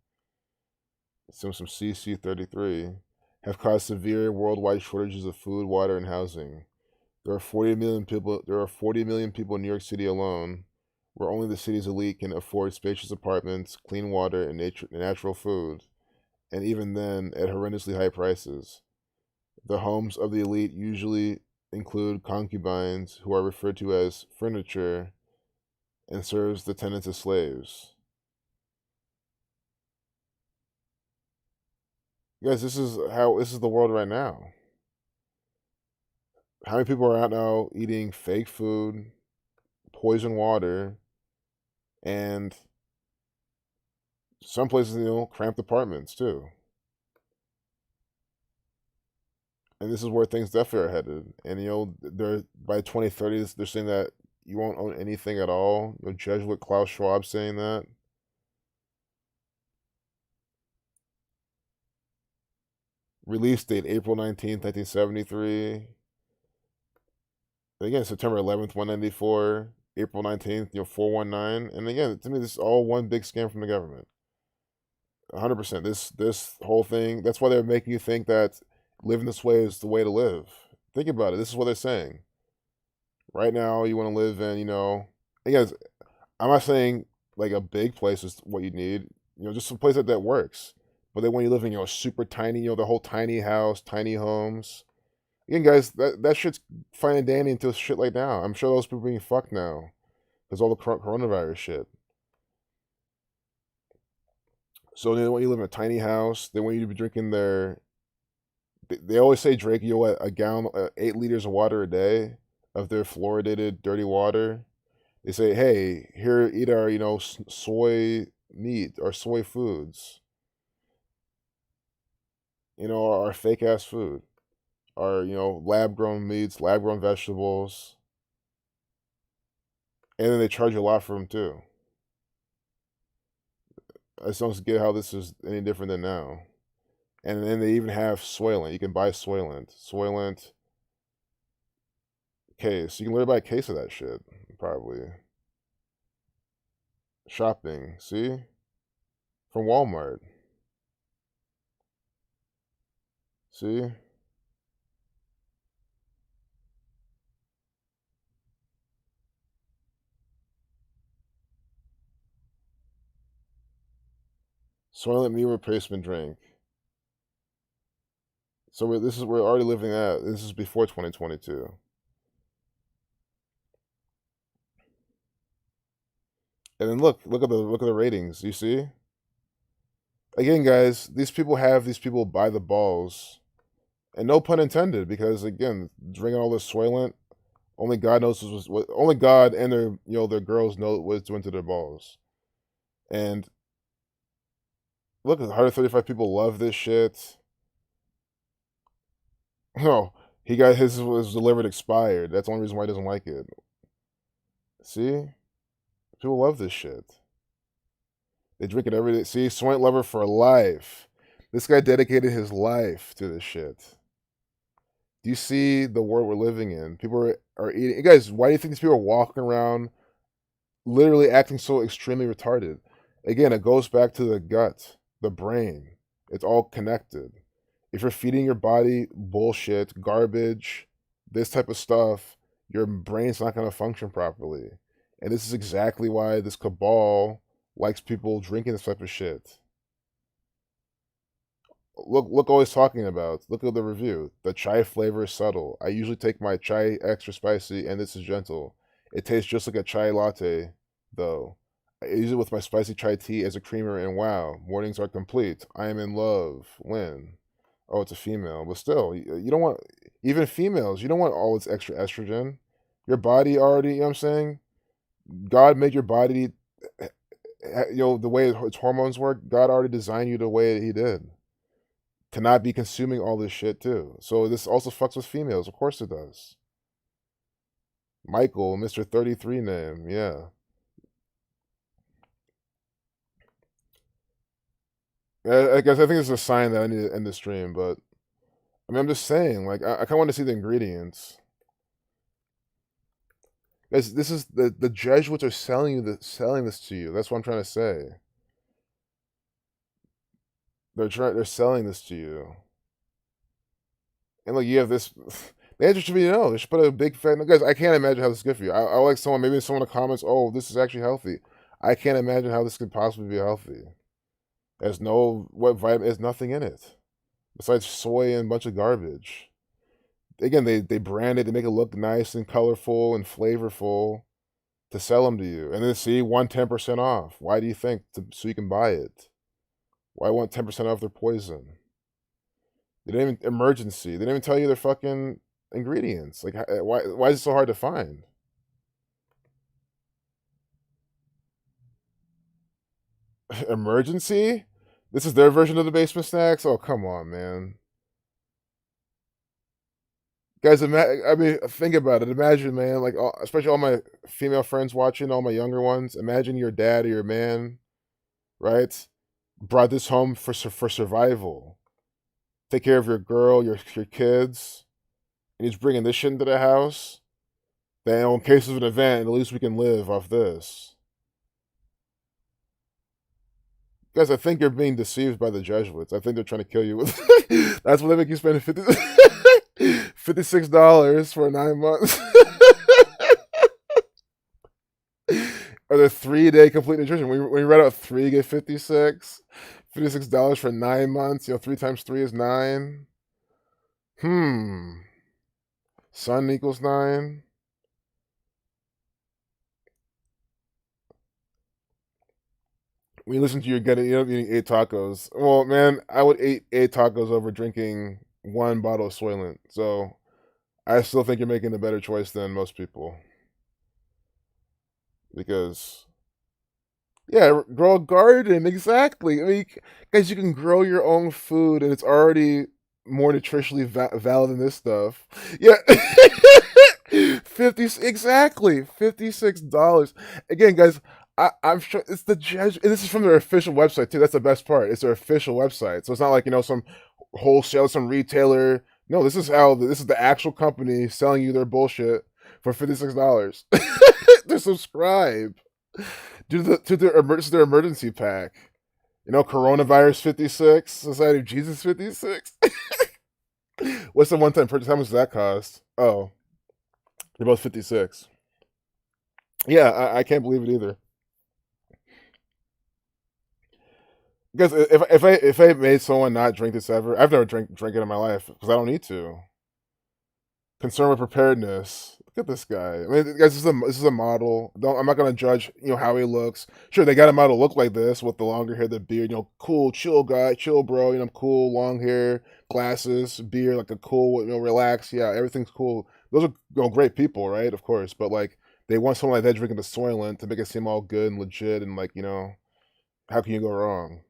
some CC33, have caused severe worldwide shortages of food, water, and housing. There are 40 million people. There are 40 million people in New York City alone, where only the city's elite can afford spacious apartments, clean water, and natural food, and even then at horrendously high prices. The homes of the elite usually include concubines, who are referred to as furniture, and serves the tenants as slaves. Guys, this is the world right now. How many people are out now eating fake food, poison water, and some places, cramped apartments too. And this is where things definitely are headed. And they're by 2030, they're saying that you won't own anything at all. Jesuit Klaus Schwab saying that. Release date April 19th, 1973. And again, September 11th, 194. April 19th, 419. And again, to me, this is all one big scam from the government. 100%. This whole thing, that's why they're making you think that living this way is the way to live. Think about it. This is what they're saying. Right now, you want to live in, again, I'm not saying like a big place is what you need, just some place that works. But they want you living, super tiny, the whole tiny house, tiny homes. Again, guys, that shit's fine and dandy until shit like now. I'm sure those people are being fucked now because all the coronavirus shit. So they want you to live in a tiny house. They want you to be drinking their. They always say drink a gallon, 8 liters of water a day of their fluoridated dirty water. They say, hey, here, eat our soy meat or soy foods. Our fake ass food, our lab grown meats, lab grown vegetables, and then they charge you a lot for them too. I just don't get how this is any different than now. And then they even have Soylent. You can buy Soylent. Soylent case. You can literally buy a case of that shit, probably. Shopping. See? From Walmart. See? Soylent meal replacement drink. So we're already living that. This is before 2022. And then look at the ratings. You see? Again, guys, these people by the balls, and no pun intended, because again, drinking all this Soylent, only God knows what only God and their girls know what's doing to their balls. And look, 135 people love this shit. No, he got his was delivered expired. That's the only reason why he doesn't like it. See? People love this shit. They drink it every day. See, Soylent lover for life. This guy dedicated his life to this shit. Do you see the world we're living in? People are eating. Guys, why do you think these people are walking around literally acting so extremely retarded? Again, it goes back to the gut, the brain. It's all connected. If you're feeding your body bullshit, garbage, this type of stuff, your brain's not going to function properly. And this is exactly why this cabal likes people drinking this type of shit. Look what he's talking about. Look at the review. The chai flavor is subtle. I usually take my chai extra spicy, and this is gentle. It tastes just like a chai latte, though. I use it with my spicy chai tea as a creamer, and wow, mornings are complete. I am in love. Lynn. Oh, it's a female, but still, you don't want, even females, you don't want all this extra estrogen. Your body already, you know what I'm saying? God made your body, the way its hormones work. God already designed you the way He did to not be consuming all this shit too. So this also fucks with females. Of course it does. Michael, Mr. 33 name, yeah. I guess I think it's a sign that I need to end the stream, but I mean, I'm just saying, like, I kind of want to see the ingredients. This is the Jesuits are selling this to you. That's what I'm trying to say. They're selling this to you, and like you have this. The answer should be no. They should put a big fat. Guys, I can't imagine how this is good for you. I like someone, maybe someone in the comments. Oh, this is actually healthy. I can't imagine how this could possibly be healthy. There's no what vitamin. There's nothing in it besides soy and a bunch of garbage. Again, they brand it. They make it look nice and colorful and flavorful to sell them to you. And then see, 10% off. Why do you think? So you can buy it. Why want 10% off their poison? They didn't even emergency. They didn't even tell you their fucking ingredients. Like, why is it so hard to find? Emergency? This is their version of the basement snacks? Oh, come on, man. Guys, I mean, think about it. Imagine, man, like, especially all my female friends watching, all my younger ones. Imagine your dad or your man, right? Brought this home for survival. Take care of your girl, your kids, and he's bringing this shit into the house. Then, in case of an event, at least we can live off this. Guys, I think you're being deceived by the Jesuits. I think they're trying to kill you with. That's what they make you spend $56 for 9 months. Or the 3-day complete nutrition. When you read out 3, you get 56. $56 for 9 months. 3 times 3 is 9. Sun equals 9. When you listen to you eating 8 tacos. Well, man, I would eat 8 tacos over drinking 1 bottle of Soylent. So I still think you're making a better choice than most people. Because, yeah, grow a garden, exactly. I mean, guys, you can grow your own food, and it's already more nutritionally valid than this stuff. Yeah. Exactly, $56. Again, guys, I'm sure it's the Jesuit. This is from their official website too. That's the best part. It's their official website, so it's not like some wholesale, some retailer. No, this is the actual company selling you their bullshit for $56 to subscribe to their emergency pack. Coronavirus 56, Society of Jesus 56. What's the one-time purchase? How much does that cost? Oh, they're both 56. Yeah, I can't believe it either. Because if I made someone not drink this ever, I've never drank it in my life because I don't need to. Concern with preparedness. Look at this guy. I mean, guys, this is a model. I'm not gonna judge how he looks. Sure, they got him out to look like this with the longer hair, the beard. Cool, chill guy, chill bro. Cool, long hair, glasses, beard, like a cool, relax. Yeah, everything's cool. Those are great people, right? Of course, but like they want someone like that drinking the Soylent to make it seem all good and legit and like how can you go wrong?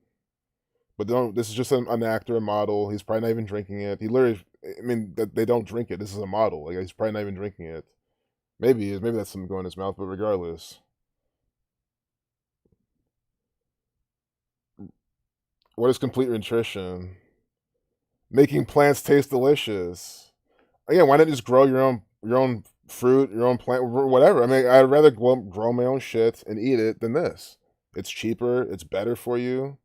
But this is just an actor, a model. He's probably not even drinking it. He literally, I mean, they don't drink it. This is a model. Like he's probably not even drinking it. Maybe that's something going in his mouth, but regardless. What is complete nutrition? Making plants taste delicious. Again, why not just grow your own fruit, your own plant, whatever? I mean, I'd rather grow my own shit and eat it than this. It's cheaper. It's better for you.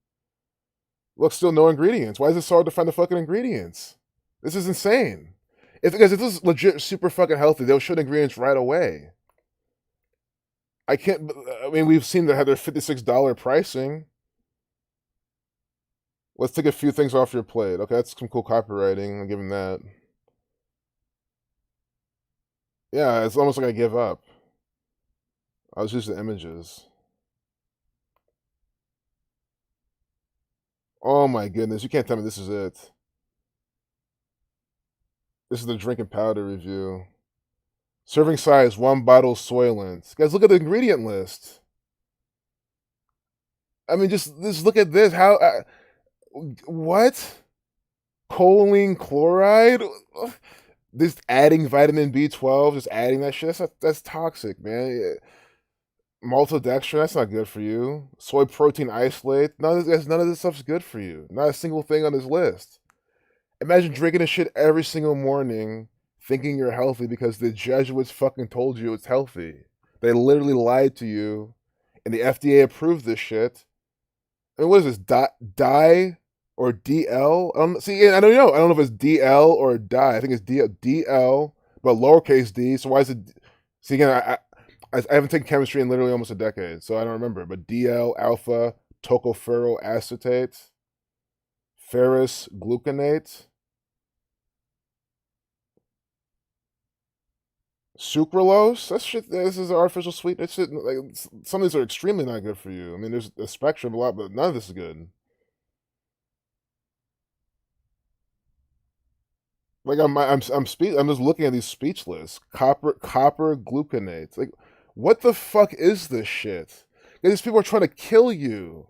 Look, still no ingredients. Why is it so hard to find the fucking ingredients? This is insane. If this is legit super fucking healthy, they'll show the ingredients right away. I mean, we've seen they have their $56 pricing. Let's take a few things off your plate. Okay, that's some cool copywriting. I'll give him that. Yeah, it's almost like I give up. I'll just use the images. Oh my goodness, you can't tell me this is it. This is the drinking powder review. Serving size, 1 bottle Soylent. Guys, look at the ingredient list. I mean, just look at this. How? What? Choline chloride? Just adding vitamin B12, just adding that shit. That's toxic, man. Maltodextrin, that's not good for you. Soy protein isolate, none of this stuff's good for you. Not a single thing on this list. Imagine drinking this shit every single morning, thinking you're healthy because the Jesuits fucking told you it's healthy. They literally lied to you, and the FDA approved this shit. I mean, what is this? Die or DL? See, I don't know. I don't know if it's DL or die. I think it's DL, but lowercase d. So why is it? See, again, I haven't taken chemistry in literally almost a decade, so I don't remember. But DL alpha tocopherol acetate, ferrous gluconate, sucralose. That shit. This is artificial sweetener. Shit, like, some of these are extremely not good for you. I mean, there's a spectrum, a lot, but none of this is good. Like I'm just looking at these speech lists. Copper gluconate. Like, what the fuck is this shit? These people are trying to kill you.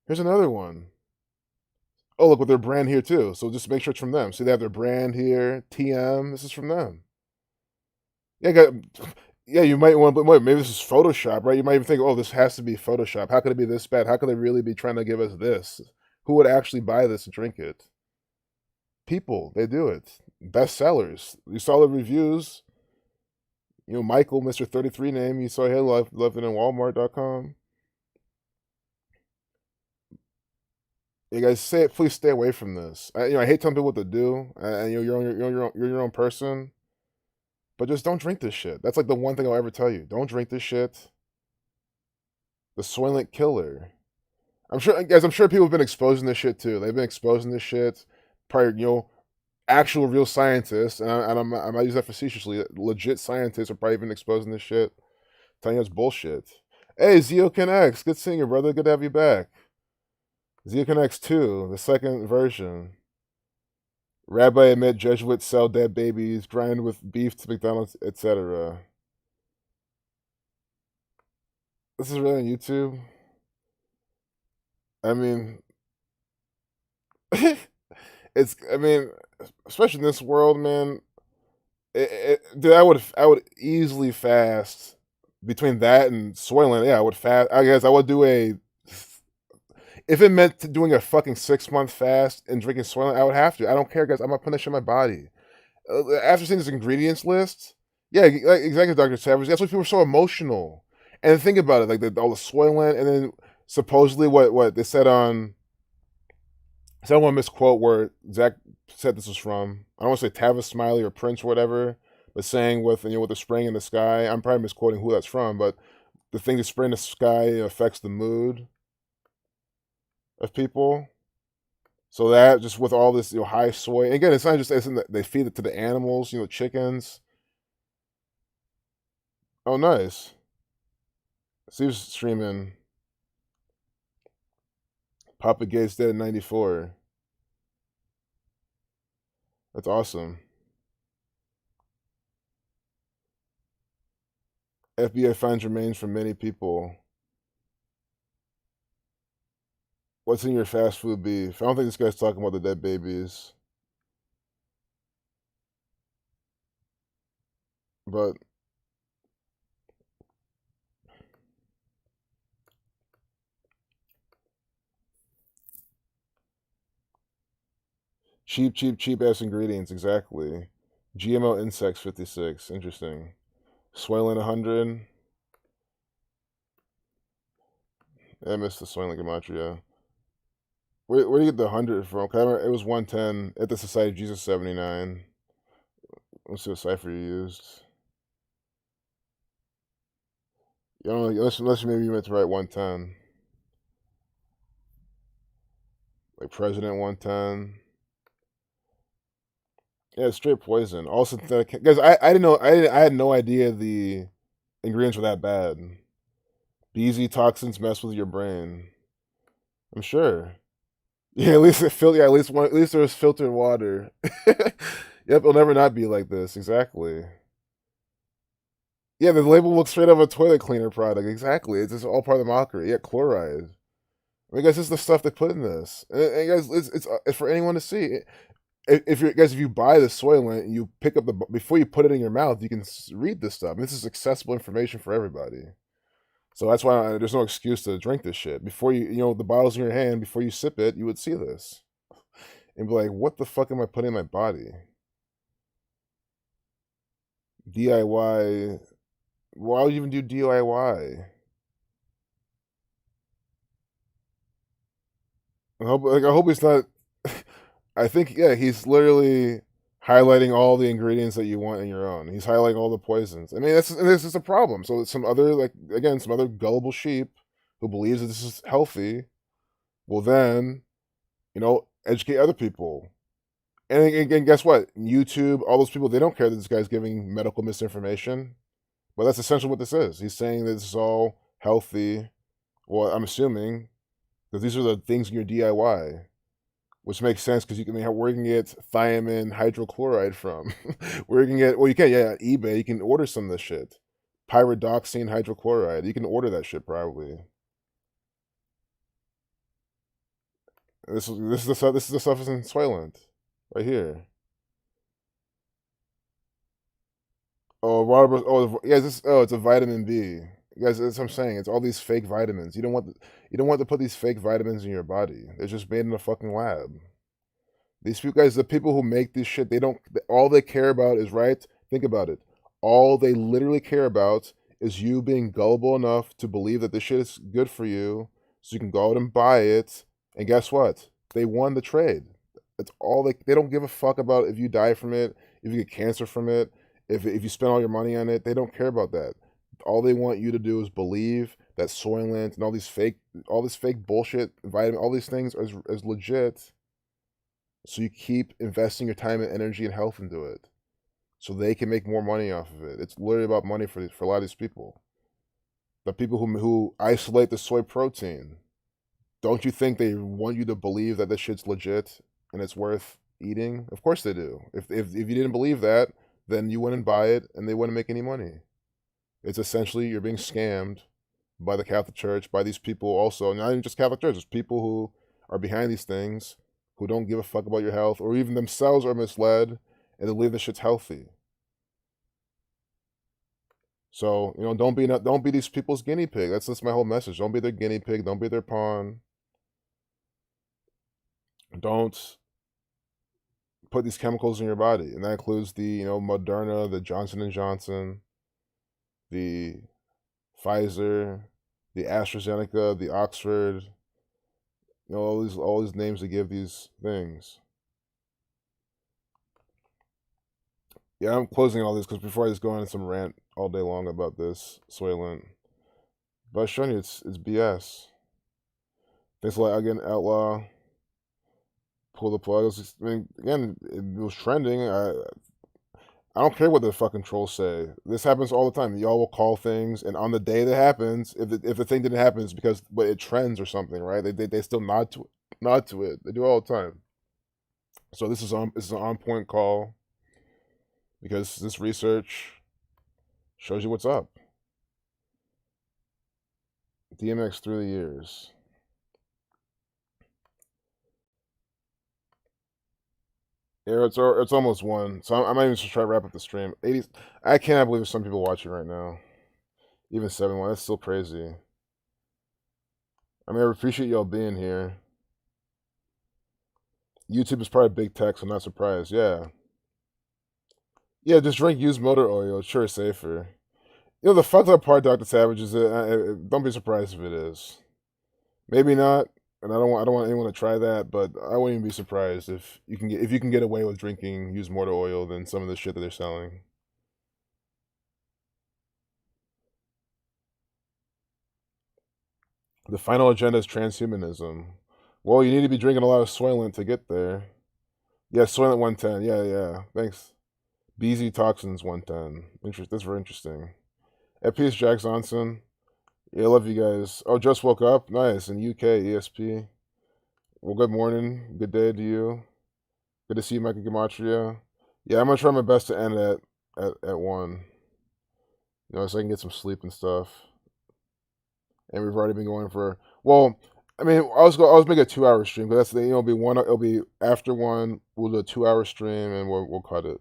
Here's another one. Oh, look, with their brand here too. So just make sure it's from them. See, they have their brand here. TM. This is from them. Yeah, you might want, but wait, maybe this is Photoshop, right? You might even think, oh, this has to be Photoshop. How could it be this bad? How could they really be trying to give us this? Who would actually buy this and drink it? People, they do it. Bestsellers. You saw the reviews. You know, Michael, Mr. 33 name, you saw him left it in Walmart.com. You guys say it, please stay away from this. I hate telling people what to do. And you're your own person. But just don't drink this shit. That's like the one thing I'll ever tell you. Don't drink this shit. The Soylent Killer. I'm sure people have been exposing this shit too. They've been exposing this shit. Probably, actual real scientists, and I'm not use that facetiously. Legit scientists are probably even exposing this shit, telling us bullshit. Hey, Zeokin X, good seeing you, brother. Good to have you back. Zeokin X 2, the second version. Rabbi admit Jesuits sell dead babies, grind with beef to McDonald's, etc. This is really on YouTube. I mean, especially in this world, man. Dude, I would easily fast between that and Soylent. Yeah, I would fast. I guess I would do if it meant doing a fucking 6-month fast and drinking Soylent, I would have to. I don't care, guys. I'm not punishing my body. After seeing this ingredients list, yeah, like, exactly, Dr. Savage. That's why people are so emotional. And think about it, like all the Soylent, and then supposedly what they said on. I don't want to misquote where Zach said this was from. I don't want to say Tavis Smiley or Prince or whatever, but saying with the spraying in the sky. I'm probably misquoting who that's from, but the thing to spray in the sky affects the mood of people. So that just with all this high soy, and again, it's not just they feed it to the animals, chickens. Oh, nice. Steve's streaming. Papa Gates dead in 94. That's awesome. FBI finds remains from many people. What's in your fast food beef? I don't think this guy's talking about the dead babies. But cheap ass ingredients, exactly. GMO insects 56. Interesting. Soylent 100. I missed the Soylent Gematria. Where do you get the 100 from? It was 110 at the Society of Jesus 79. Let's see what cipher you used. Unless maybe you meant to write 110. Like President 110. Yeah, it's straight poison. All synthetic. Guys, I didn't know. I had no idea the ingredients were that bad. BZ toxins mess with your brain. I'm sure. Yeah, at least yeah, at least there's filtered water. Yep, it'll never not be like this. Exactly. Yeah, the label looks straight out of a toilet cleaner product. Exactly. It's just all part of the mockery. Yeah, chloride. I mean, guys, this is the stuff they put in this. And guys, it's for anyone to see. If you guys, if you buy the Soylent and you pick up before you put it in your mouth, you can read this stuff. This is accessible information for everybody. So that's why there's no excuse to drink this shit. Before the bottle's in your hand, before you sip it, you would see this and be like, "What the fuck am I putting in my body?" DIY. Why would you even do DIY? I hope he's not. I think yeah, he's literally highlighting all the ingredients that you want in your own. He's highlighting all the poisons. I mean, this is a problem. So some other some other gullible sheep who believes that this is healthy will then educate other people. And again, guess what? YouTube, all those people, they don't care that this guy's giving medical misinformation. But that's essentially what this is. He's saying that this is all healthy. Well, I'm assuming that these are the things in your DIY, which makes sense because where you can get thiamine hydrochloride from. Where you can get, well, you can, yeah, eBay, you can order some of this shit. Pyridoxine hydrochloride. You can order that shit probably. This is the stuff. This is the stuff that's in Soylent, right here. Oh, Robert. Oh, yeah. It's a vitamin B. Guys, that's what I'm saying. It's all these fake vitamins. You don't want to put these fake vitamins in your body. They're just made in a fucking lab. These people, guys, the people who make this shit, they don't. All they care about is right. Think about it. All they literally care about is you being gullible enough to believe that this shit is good for you, so you can go out and buy it. And guess what? They won the trade. That's all they don't give a fuck about if you die from it, if you get cancer from it, if you spend all your money on it. They don't care about that. All they want you to do is believe that Soylent and all this fake bullshit, vitamin, all these things are as legit. So you keep investing your time and energy and health into it, so they can make more money off of it. It's literally about money for a lot of these people. The people who isolate the soy protein. Don't you think they want you to believe that this shit's legit and it's worth eating? Of course they do. If you didn't believe that, then you wouldn't buy it and they wouldn't make any money. It's essentially you're being scammed by the Catholic Church, by these people also, not even just Catholic Church, it's people who are behind these things, who don't give a fuck about your health, or even themselves are misled and they believe this shit's healthy. So, don't be these people's guinea pig. That's my whole message. Don't be their guinea pig, don't be their pawn. Don't put these chemicals in your body, and that includes the Moderna, the Johnson & Johnson, the Pfizer, the AstraZeneca, the Oxford, all these names they give these things. Yeah, I'm closing all this because before I just go on some rant all day long about this Soylent, but I'm showing you it's BS. Things like again outlaw, pull the plug. Again, it was trending. I don't care what the fucking trolls say. This happens all the time. Y'all will call things, and on the day that happens, if the thing didn't happen, it's because it trends or something, right? They still nod to it. They do it all the time. So this is an on point call because this research shows you what's up. DMX through the years. Yeah, it's almost one. So I might even just try to wrap up the stream. 80s. I cannot believe there's some people watching right now. Even 7-1. That's still crazy. I appreciate y'all being here. YouTube is probably big tech, so I'm not surprised. Yeah. Yeah, just drink used motor oil. It's sure safer. The fucked up part, Dr. Savage, is don't be surprised if it is. Maybe not. And I don't want anyone to try that, but I wouldn't even be surprised if you can get away with drinking used motor oil than some of the shit that they're selling. The final agenda is transhumanism. Well, you need to be drinking a lot of Soylent to get there. Yeah, Soylent 110. Yeah. Thanks. BZ Toxins 110. That's very interesting. At peace, Jack Johnson. Yeah, I love you guys. Oh, just woke up. Nice. In UK, ESP. Well, good morning, good day to you. Good to see you, Michael Gematria. Yeah, I'm gonna try my best to end at 1. So I can get some sleep and stuff. And we've already been going for, well, I mean, I was making a 2-hour stream, but that's the, it'll be one. It'll be after 1. We'll do a 2-hour stream, and we'll cut it.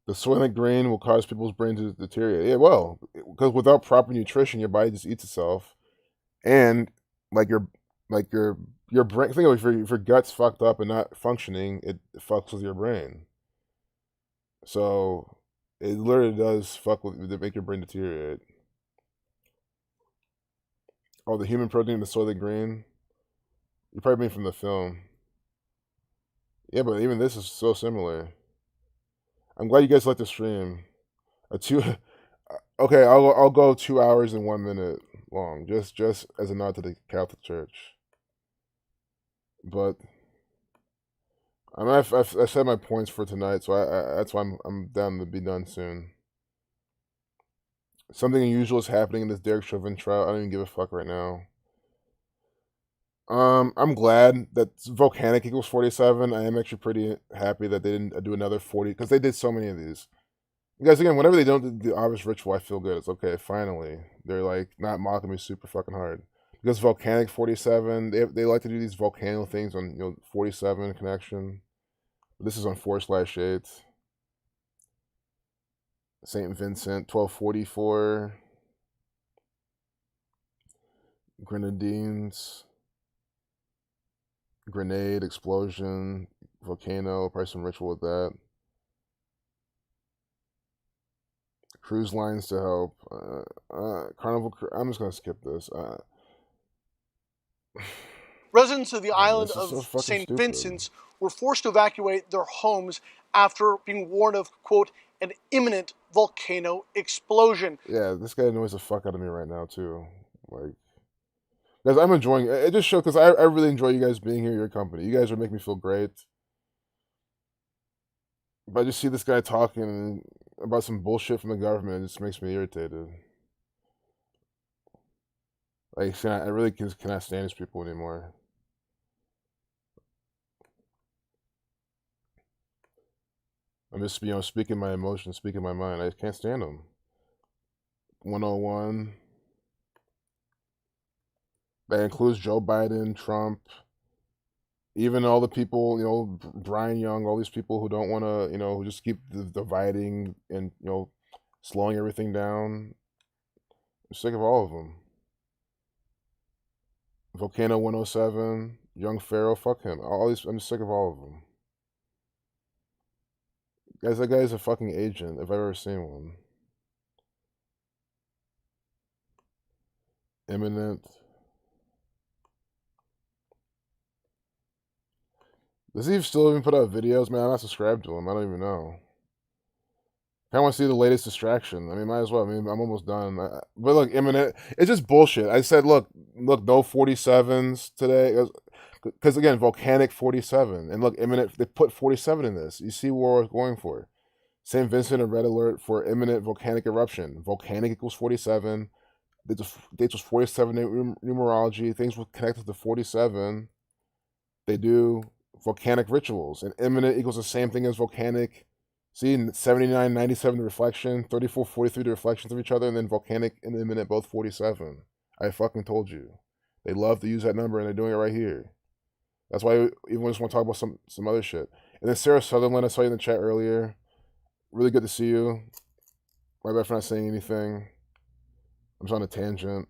The soylent green will cause people's brains to deteriorate. Yeah, well, because without proper nutrition, your body just eats itself, and like your brain. Think of it, if your gut's fucked up and not functioning, it fucks with your brain. So it literally does fuck with, make your brain deteriorate. Oh, the human protein, the soylent green. You probably mean from the film. Yeah, but even this is so similar. I'm glad you guys like the stream. A 2. Okay, I'll go 2 hours and 1 minute long, just as a nod to the Catholic Church. But I mean, I've said my points for tonight, so that's why I'm down to be done soon. Something unusual is happening in this Derek Chauvin trial. I don't even give a fuck right now. I'm glad that volcanic equals 47. I am actually pretty happy that they didn't do another 40, because they did so many of these. You guys, again, whenever they don't do the obvious ritual, I feel good. It's okay, finally. They're like not mocking me super fucking hard. Because volcanic 47, they like to do these volcano things on 47 connection. This is on 4/8. Saint Vincent 1244. Grenadines. Grenade, explosion, volcano, probably some ritual with that. Cruise lines to help. Carnival, I'm just going to skip this. Residents of the island This is so of fucking St. stupid. Vincent's were forced to evacuate their homes after being warned of, quote, an imminent volcano explosion. Yeah, this guy annoys the fuck out of me right now, too. Like, guys, I'm enjoying it. It just shows, because I really enjoy you guys being here, your company. You guys are making me feel great. But I just see this guy talking about some bullshit from the government, it just makes me irritated. Like, I really cannot stand these people anymore. I'm just, speaking my emotions, speaking my mind. I can't stand them. 101. That includes Joe Biden, Trump, even all the people, Brian Young, all these people who don't want to, who just keep dividing and, slowing everything down. I'm sick of all of them. Volcano 107, Young Pharaoh, fuck him. All these, I'm sick of all of them. Guys, that guy's a fucking agent, if I've ever seen one. Imminent. Does he still even put out videos? Man, I'm not subscribed to him. I don't even know. I want to see the latest distraction. I mean, might as well. I mean, I'm almost done. But look, imminent. It's just bullshit. I said, look, no 47s today. Because again, volcanic 47. And look, imminent, they put 47 in this. You see where I was going for. St. Vincent, a red alert for imminent volcanic eruption. Volcanic equals 47. Dates was 47 numerology. Things were connected to 47. They do volcanic rituals. And imminent equals the same thing as volcanic. See, 79, 97 the reflection, 34, 43 the reflections of each other, and then volcanic and imminent both 47. I fucking told you. They love to use that number, and they're doing it right here. That's why even just want to talk about some other shit. And then Sarah Sutherland, I saw you in the chat earlier. Really good to see you. My bad for not saying anything. I'm just on a tangent.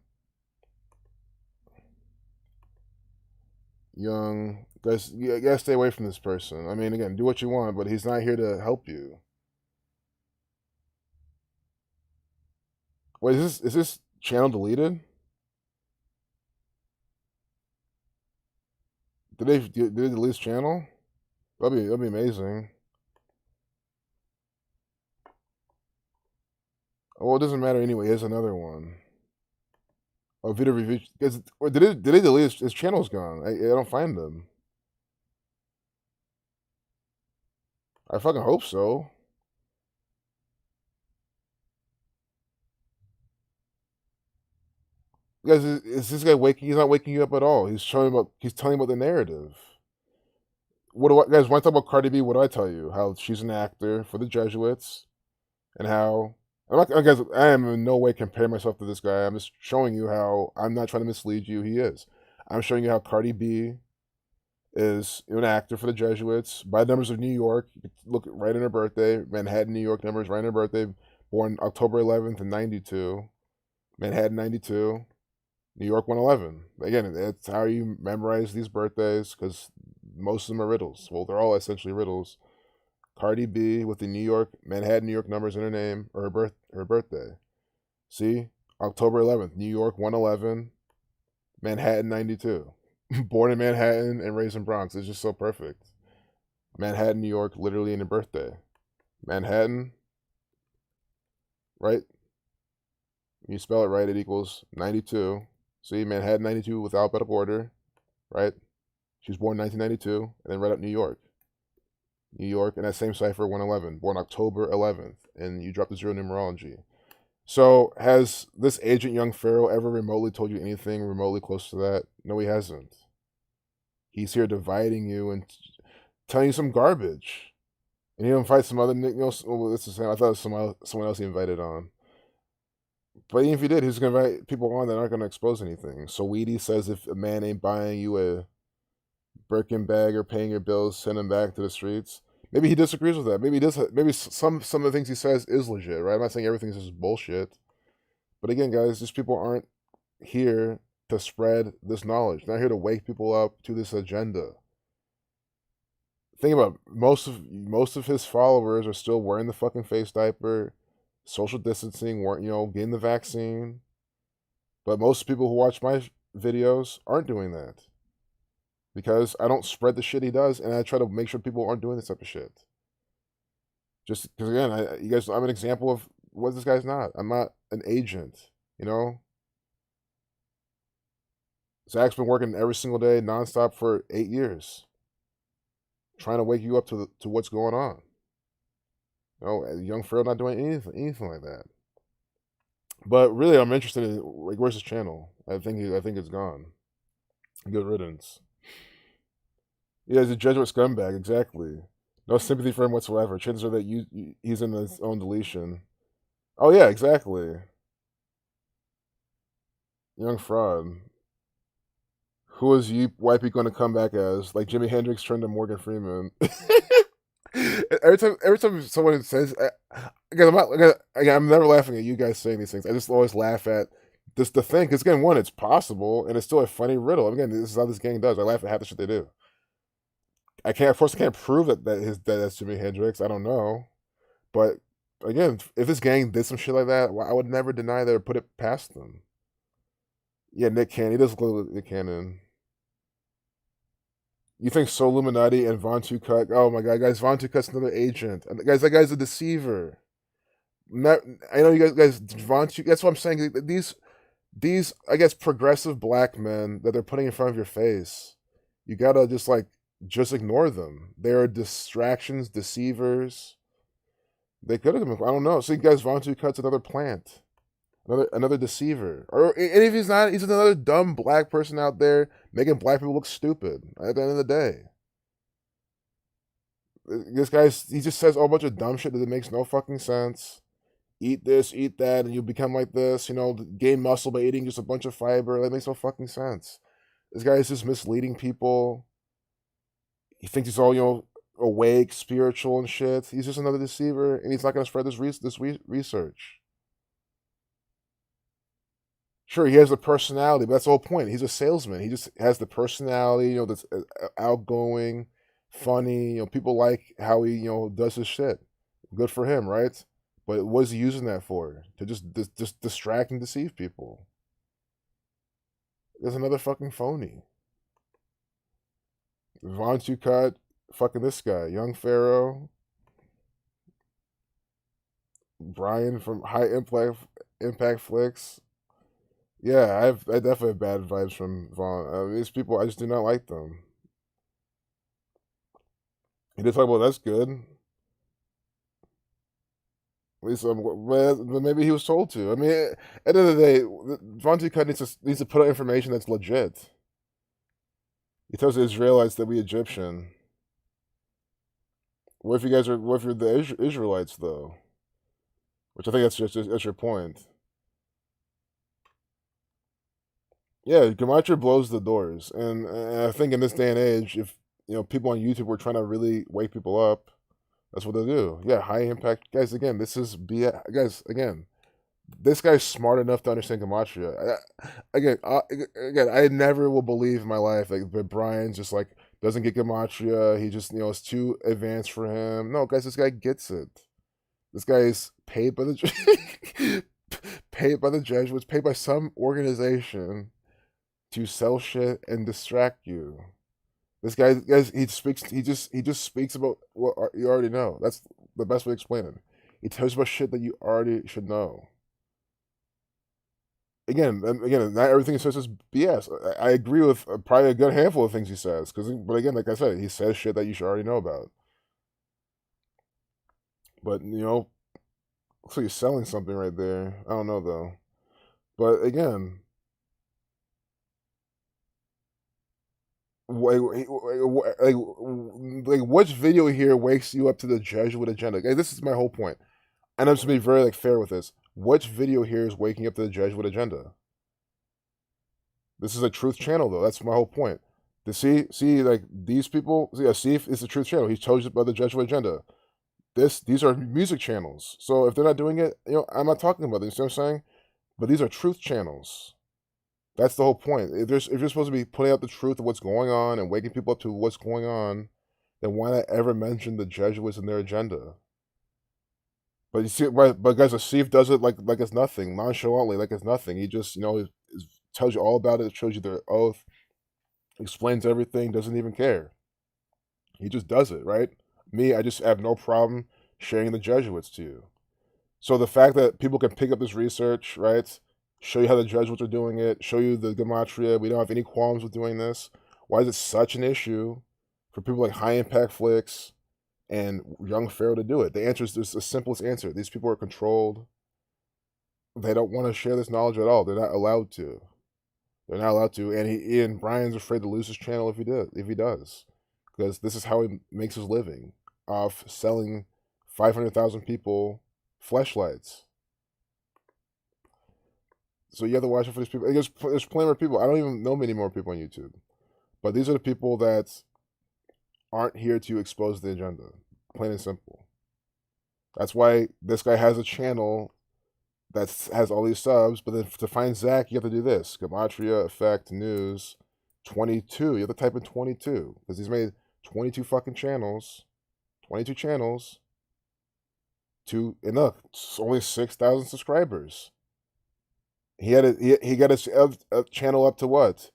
Young. Guys, you gotta stay away from this person. I mean, again, do what you want, but he's not here to help you. Wait, is this channel deleted? Did they delete this channel? That'd be amazing. Oh, well, it doesn't matter anyway. Here's another one. Oh, video review. Did they delete his channel's gone? I don't find them. I fucking hope so. Guys, is this guy waking? He's not waking you up at all. He's showing about. He's telling you about the narrative. What do I, guys? When I talk about Cardi B, what do I tell you? How she's an actor for the Jesuits, and how I'm not, guys. I am in no way comparing myself to this guy. I'm just showing you how I'm not trying to mislead you. He is. I'm showing you how Cardi B is an actor for the Jesuits by the numbers of New York. You can look right in her birthday, Manhattan, New York numbers, right in her birthday. Born October 11th in '92, Manhattan '92. New York 111. Again, it's how you memorize these birthdays because most of them are riddles. Well, they're all essentially riddles. Cardi B with the New York, Manhattan, New York numbers in her name or her birthday. See, October 11th, New York 111, Manhattan 92. Born in Manhattan and raised in Bronx. It's just so perfect. Manhattan, New York, literally in her birthday. Manhattan, right? You spell it right, it equals 92. See, Manhattan 92 with alphabetical order, right? She was born 1992, and then right up New York. New York, and that same cipher 111, born October 11th, and you drop the zero numerology. So, has this agent Young Pharaoh ever remotely told you anything remotely close to that? No, he hasn't. He's here dividing you and telling you some garbage. And he'll invite some other, well, this is, I thought it was someone else he invited on. But even if he did, he's going to invite people on that aren't going to expose anything. So Weedy says if a man ain't buying you a Birkin bag or paying your bills, send him back to the streets. Maybe he disagrees with that. Maybe he does. Maybe some of the things he says is legit, right? I'm not saying everything is just bullshit. But again, guys, these people aren't here to spread this knowledge. They're not here to wake people up to this agenda. Think about it. Most of his followers are still wearing the fucking face diaper, social distancing, getting the vaccine. But most people who watch my videos aren't doing that. Because I don't spread the shit he does, and I try to make sure people aren't doing this type of shit. Just because, again, you guys, I'm an example of what this guy's not. I'm not an agent, Zach's been working every single day, nonstop, for 8 years, trying to wake you up to what's going on. Young Pharaoh not doing anything like that. But really, I'm interested in where's his channel. I think it's gone. Good riddance. Yeah, he's a Jesuit scumbag, exactly. No sympathy for him whatsoever. Chances are that he's in his own deletion. Oh yeah, exactly. Young fraud. Who is white people going to come back as? Like Jimi Hendrix turned to Morgan Freeman. every time someone says, I'm never laughing at you guys saying these things. I just always laugh at the thing. Because again, one, it's possible, and it's still a funny riddle. Again, this is how this gang does. I laugh at half the shit they do. Of course, I can't prove that that's Jimi Hendrix. I don't know, but again, if this gang did some shit like that, I would never deny that or put it past them. Yeah, Nick Cannon. He does look like Nick Cannon. You think Soul Illuminati and Von Two Cut? Oh my god, guys! Von Two Cut's another agent. Guys, that guy's a deceiver. I know you guys. Von Two. That's what I'm saying. These, I guess, progressive black men that they're putting in front of your face. You gotta just ignore them. They are distractions, deceivers. They could have been. I don't know. See, guys, Von Two Cut's another plant, another deceiver. And if he's not, he's another dumb black person out there making black people look stupid. At the end of the day, this guy, he just says a whole bunch of dumb shit that makes no fucking sense. Eat this, eat that, and you become like this. Gain muscle by eating just a bunch of fiber. That makes no fucking sense. This guy is just misleading people. He thinks he's all, awake, spiritual, and shit. He's just another deceiver, and he's not going to spread this research. Sure, he has the personality, but that's the whole point. He's a salesman. He just has the personality, that's outgoing, funny. People like how he, does his shit. Good for him, right? But what is he using that for? To just distract and deceive people. There's another fucking phony. Von Two Cut, fucking this guy, Young Pharaoh, Brian from High Impact Flicks. Yeah, I definitely have bad vibes from Vaughn. These people, I just do not like them. He did talk about that's good. At least, but maybe he was told to. I mean, at the end of the day, Von Cut needs to put out information that's legit. He tells the Israelites that we Egyptian. What if you guys are? What if you're the Israelites though? Which I think that's your point. Yeah, Gematria blows the doors, and I think in this day and age, if people on YouTube were trying to really wake people up, that's what they'll do. Yeah, high impact guys. Again, this is BS. Guys, again, this guy's smart enough to understand Gematria. Again, I never will believe in my life that Brian's just like doesn't get Gematria. He just it's too advanced for him. No, guys, this guy gets it. This guy is paid by the paid by the Jesuits, paid by some organization to sell shit and distract you. This guy, guys, he just speaks about what you already know. That's the best way to explain it. He tells you about shit that you already should know. Again, not everything he says is BS. I agree with probably a good handful of things he says, but again, like I said, he says shit that you should already know about. But looks like he's selling something right there. I don't know though. But again, like which video here wakes you up to the Jesuit agenda? This is my whole point, and I'm just gonna be very fair with this. Which video here is waking up to the Jesuit agenda? This is a truth channel though. That's my whole point. To see like these people. See if it's the truth channel. He told you about the Jesuit agenda. These are music channels. So if they're not doing it, I'm not talking about them. You see what I'm saying? But these are truth channels. That's the whole point. If you're supposed to be putting out the truth of what's going on and waking people up to what's going on, then why not ever mention the Jesuits and their agenda? But you see, but guys, Asif does it like it's nothing, nonchalantly, like it's nothing. He just tells you all about it, shows you their oath, explains everything, doesn't even care. He just does it, right? Me, I just have no problem sharing the Jesuits to you. So the fact that people can pick up this research, right? Show you how the Jesuits are doing it, show you the Gematria. We don't have any qualms with doing this. Why is it such an issue for people like High Impact Flicks and Young Pharaoh to do it? The answer is the simplest answer. These people are controlled. They don't want to share this knowledge at all. They're not allowed to. They're not allowed to. And Brian's afraid to lose his channel if he does. Because this is how he makes his living, off selling 500,000 people fleshlights. So you have to watch out for these people. There's plenty more people. I don't even know many more people on YouTube. But these are the people that aren't here to expose the agenda. Plain and simple. That's why this guy has a channel that has all these subs. But then to find Zach, you have to do this. Gematria, Effect, News, 22. You have to type in 22. Because he's made 22 fucking channels. 22 channels. And look, it's only 6,000 subscribers. He got his channel up to what?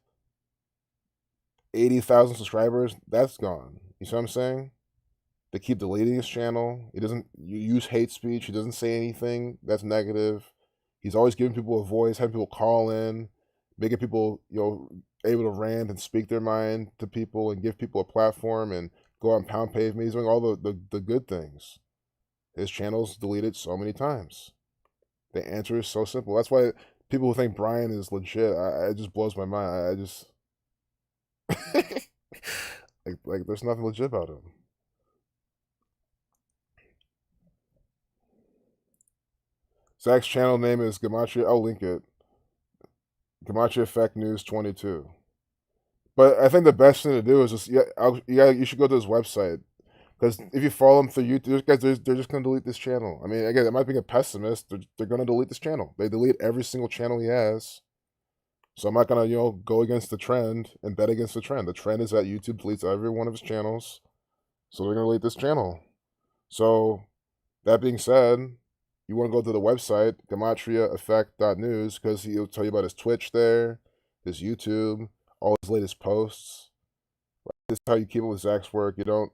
80,000 subscribers. That's gone. You see what I'm saying? They keep deleting his channel. He doesn't use hate speech. He doesn't say anything that's negative. He's always giving people a voice, having people call in, making people able to rant and speak their mind to people and give people a platform and go out and pound pavement. He's doing all the good things. His channel's deleted so many times. The answer is so simple. That's why people who think Brian is legit, it just blows my mind. I just like there's nothing legit about him. Zach's channel name is Gematria. I'll link it. Gematria Effect News 22. But I think the best thing to do is just you should go to his website. Because if you follow him through YouTube, they're just going to delete this channel. I mean, again, it might be a pessimist. They're going to delete this channel. They delete every single channel he has. So I'm not going to, go against the trend and bet against the trend. The trend is that YouTube deletes every one of his channels. So they're going to delete this channel. So that being said, you want to go to the website, gematriaeffect.news, because he'll tell you about his Twitch there, his YouTube, all his latest posts. This is how you keep up with Zach's work. You don't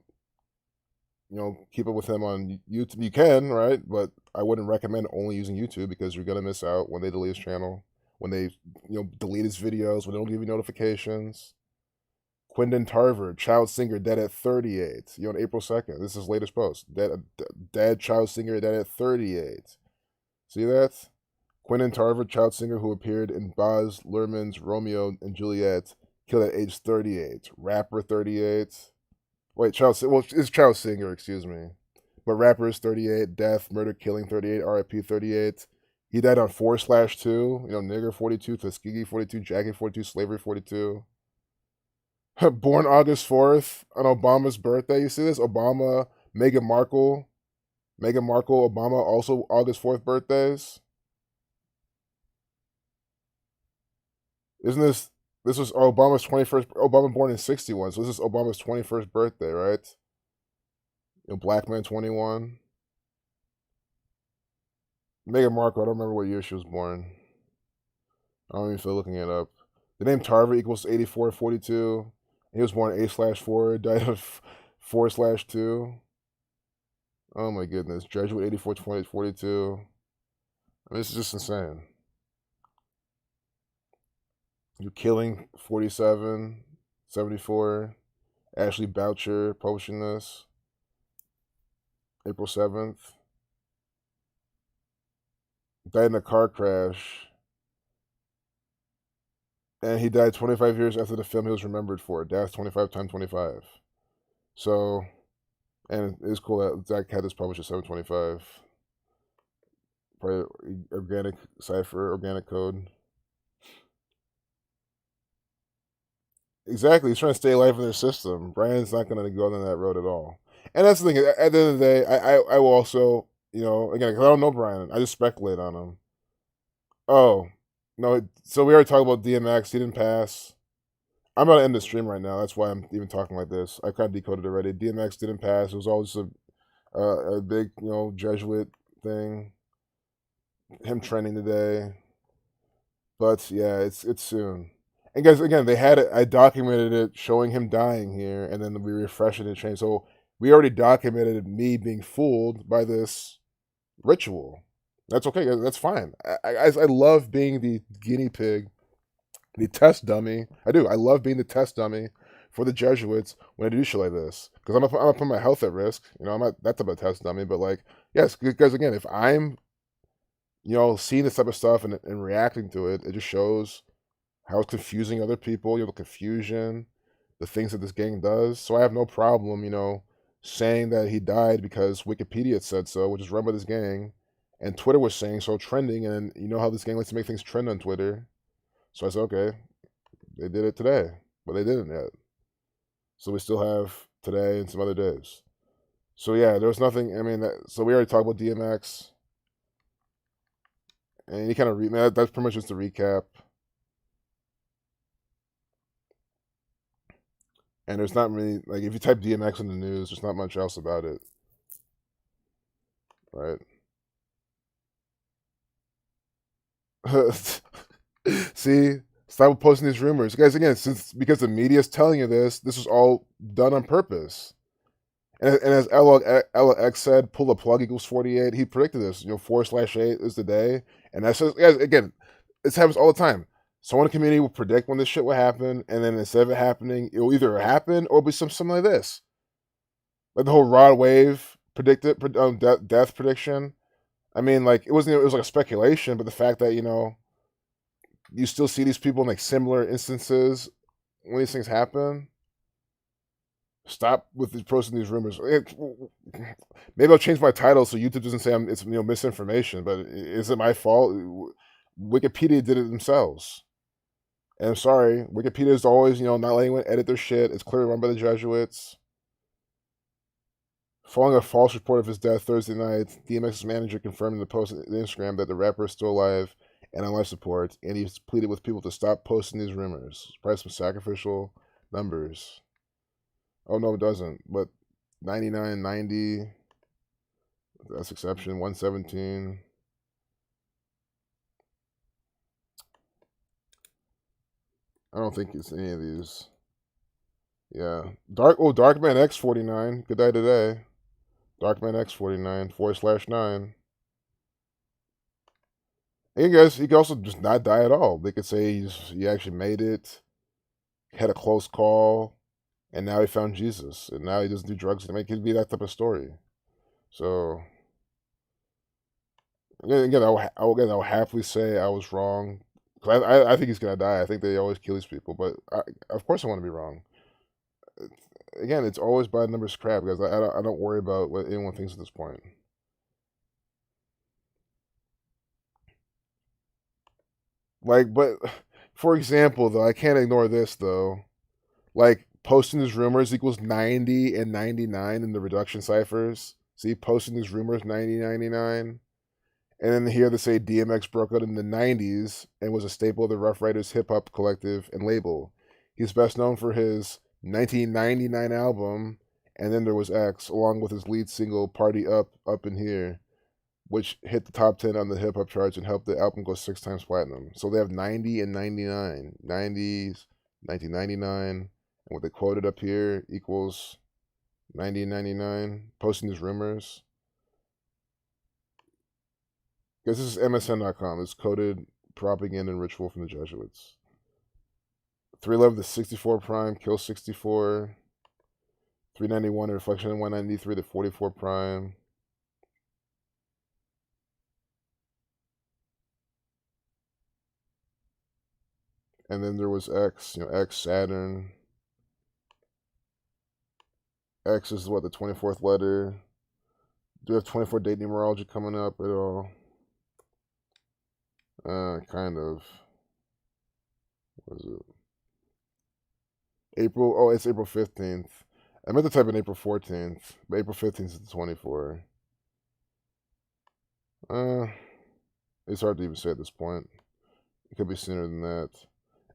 keep up with him on YouTube. You can, right? But I wouldn't recommend only using YouTube because you're going to miss out when they delete his channel, when they, delete his videos, when they don't give you notifications. Quentin Tarver, child singer, dead at 38. On April 2nd. This is his latest post. Dead child singer, dead at 38. See that? Quentin Tarver, child singer who appeared in Baz Luhrmann's Romeo and Juliet, killed at age 38. Rapper, 38. Wait, it's child singer, excuse me. But rapper is 38. Death, murder, killing, 38. RIP, 38. He died on 4/2. Nigger, 42. Tuskegee, 42. Jackie, 42. Slavery, 42. Born August 4th on Obama's birthday. You see this? Obama, Meghan Markle, Obama, also August 4th birthdays. Isn't this was Obama's 21st, Obama born in 61, so this is Obama's 21st birthday, right? Black man 21. Meghan Markle, I don't remember what year she was born. I don't even feel looking it up. The name Tarver equals 84/42. He was born 8/4, died of 4/2. Oh my goodness. Jesuit 84/42. I mean, this is just insane. You're killing 47/74. Ashley Boucher publishing this. April 7th. Died in a car crash. And he died 25 years after the film he was remembered for. Death 25 times 25. So, and it's cool that Zach had this published at 725. Probably organic cipher, organic code. Exactly, he's trying to stay alive in their system. Brian's not going to go down that road at all. And that's the thing. At the end of the day, I will also, again, because I don't know Brian, I just speculate on him. Oh, no. So we already talked about DMX. He didn't pass. I'm about to end the stream right now. That's why I'm even talking like this. I kind of decoded already. DMX didn't pass. It was all just a big, Jesuit thing. Him trending today. But yeah, it's soon. And guys, again, they had it. I documented it, showing him dying here, and then we refreshed it and changed. So we already documented me being fooled by this ritual. That's okay. That's fine. I love being the guinea pig, the test dummy. I do. I love being the test dummy for the Jesuits when I do shit like this, because I'm gonna put my health at risk. I'm not that type of test dummy, but yes, because again, if I'm, seeing this type of stuff and reacting to it, it just shows how it's confusing other people, the confusion, the things that this gang does. So I have no problem, saying that he died because Wikipedia said so, which is run by this gang, and Twitter was saying so, trending, and you know how this gang likes to make things trend on Twitter. So I said, okay, they did it today, but they didn't yet. So we still have today and some other days. So yeah, there was nothing, so we already talked about DMX, and you kind of that's pretty much just a recap. And there's not really, if you type DMX in the news, there's not much else about it. Right? See? Stop posting these rumors. Guys, again, because the media is telling you this is all done on purpose. And as LX said, pull the plug equals 48. He predicted this. 4/8 is the day. And that's just, guys, again, this happens all the time. Someone in the community will predict when this shit will happen, and then instead of it happening, it will either happen or be something like this. Like the whole Rod Wave death prediction. It wasn't. It was like a speculation, but the fact that you still see these people in similar instances when these things happen. Stop with these posting these rumors. Maybe I'll change my title so YouTube doesn't say it's misinformation. But is it my fault? Wikipedia did it themselves. And I'm sorry, Wikipedia is always, not letting anyone edit their shit. It's clearly run by the Jesuits. Following a false report of his death Thursday night, DMX's manager confirmed in the post on Instagram that the rapper is still alive and on life support, and he's pleaded with people to stop posting these rumors. Probably some sacrificial numbers. Oh, no, it doesn't. But 99, 90, that's exception, 117. I don't think it's any of these. Yeah. Darkman X49. Good day today. Darkman X49. 4/9. Hey guys, he could also just not die at all. They could say he actually made it. Had a close call. and now he found Jesus, and now he doesn't do drugs anymore. It could be that type of story. So again, I'll happily say I was wrong. 'Cause I think he's gonna die. I think they always kill these people, but of course I want to be wrong. Again, it's always by numbers crap because I don't worry about what anyone thinks at this point. Like, but for example, though, I can't ignore this though. Like, posting these rumors equals 90 and 99 in the reduction ciphers. See, posting these rumors 90, 99. And then here they say DMX broke out in the 90s and was a staple of the Rough Riders hip hop collective and label. He's best known for his 1999 album, and then there was X, along with his lead single Party Up, Up in Here, which hit the top 10 on the hip hop charts and helped the album go 6 times platinum. So they have 90 and 99. 90s, 1999, and what they quoted up here equals 90 and 99. Posting these rumors. Because this is MSN.com. It's coded propaganda and ritual from the Jesuits. 311 to 64 prime, kill 64. 391 reflection in 193 to 44 prime. And then there was X, X Saturn. X is what, the 24th letter. Do we have 24 date numerology coming up at all? Kind of. What is it? April. Oh, it's April 15th. I meant to type in April 14th, but April 15th is the 24. It's hard to even say at this point. It could be sooner than that.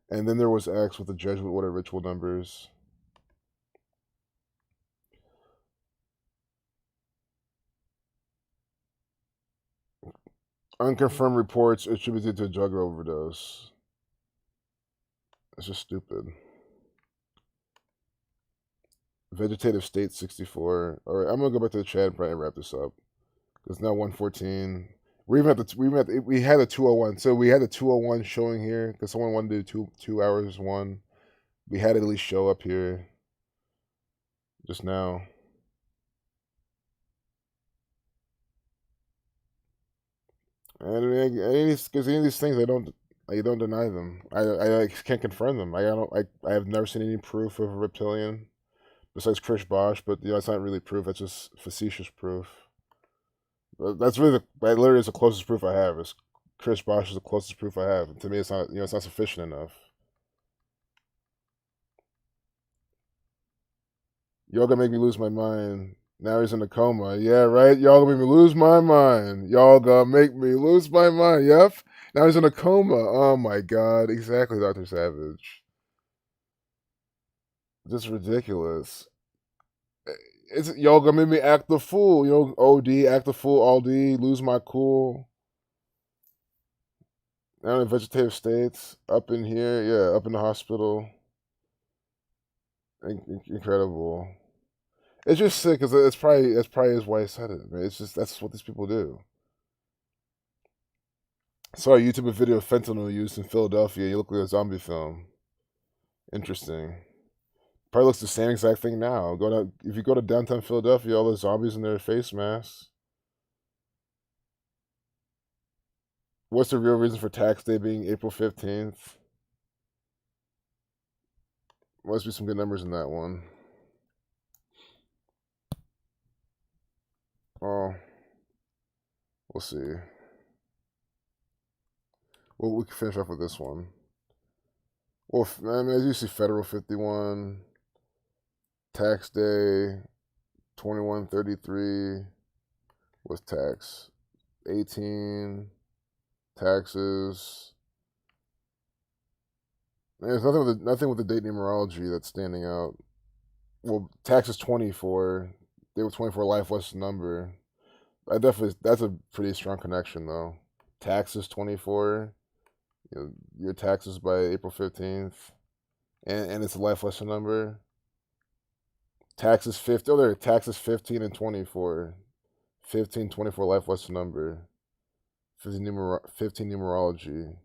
And then there was X with the Jesuit order ritual numbers. Unconfirmed reports attributed to a drug overdose. It's just stupid. Vegetative state 64. All right, I'm gonna go back to the chat and probably wrap this up. It's now 1:14. We had a 201. So we had a 201 showing here because someone wanted to do 2 hours one. We had it at least show up here just now. And any of these things, I don't deny them. I can't confirm them. I have never seen any proof of a reptilian besides Chris Bosch, but it's not really proof. That's just facetious proof. That's really that literally is the closest proof I have. Is Chris Bosch is the closest proof I have. To me, it's not it's not sufficient enough. Y'all gonna make me lose my mind. Now he's in a coma. Yeah, right? Y'all gonna make me lose my mind. Y'all gonna make me lose my mind. Yep. Now he's in a coma. Oh my god. Exactly, Dr. Savage. Just ridiculous. Y'all gonna make me act the fool. OD, act the fool, all D, lose my cool. Now in vegetative states. Up in here. Yeah, up in the hospital. Incredible. It's just sick because that's probably his why he said it. Man. It's just that's what these people do. Saw a YouTube video of fentanyl used in Philadelphia. You look like a zombie film. Interesting. Probably looks the same exact thing now. If you go to downtown Philadelphia, all the zombies in their face masks. What's the real reason for tax day being April 15th? Must be some good numbers in that one. Oh, we'll see. Well, we can finish off with this one. Well, I mean, as you see, federal 51, tax day 2133 was tax 18, taxes. There's nothing with the date numerology that's standing out. Well, taxes 24. They were 24 life less number. That's a pretty strong connection though. Taxes 24. Your taxes by April 15th. And it's a life lesson number. Taxes 50. Oh, there. Taxes 15 and 24. 15, 24 life lesson number. 15 numerology.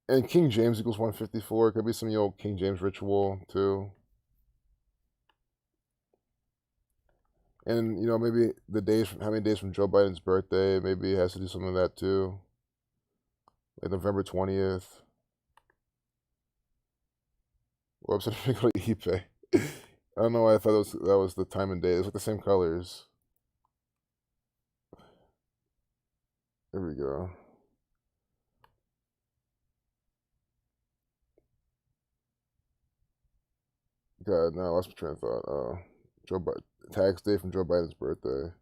And King James equals 154. Could be some old King James ritual too. And maybe the days from how many days from Joe Biden's birthday, maybe it has to do some of that too. Like November 20th. Whoops, I didn't go to eBay. I don't know why I thought that was the time and date. It's like the same colors. There we go. God, now I lost my train of thought. Joe Biden, tax day from Joe Biden's birthday.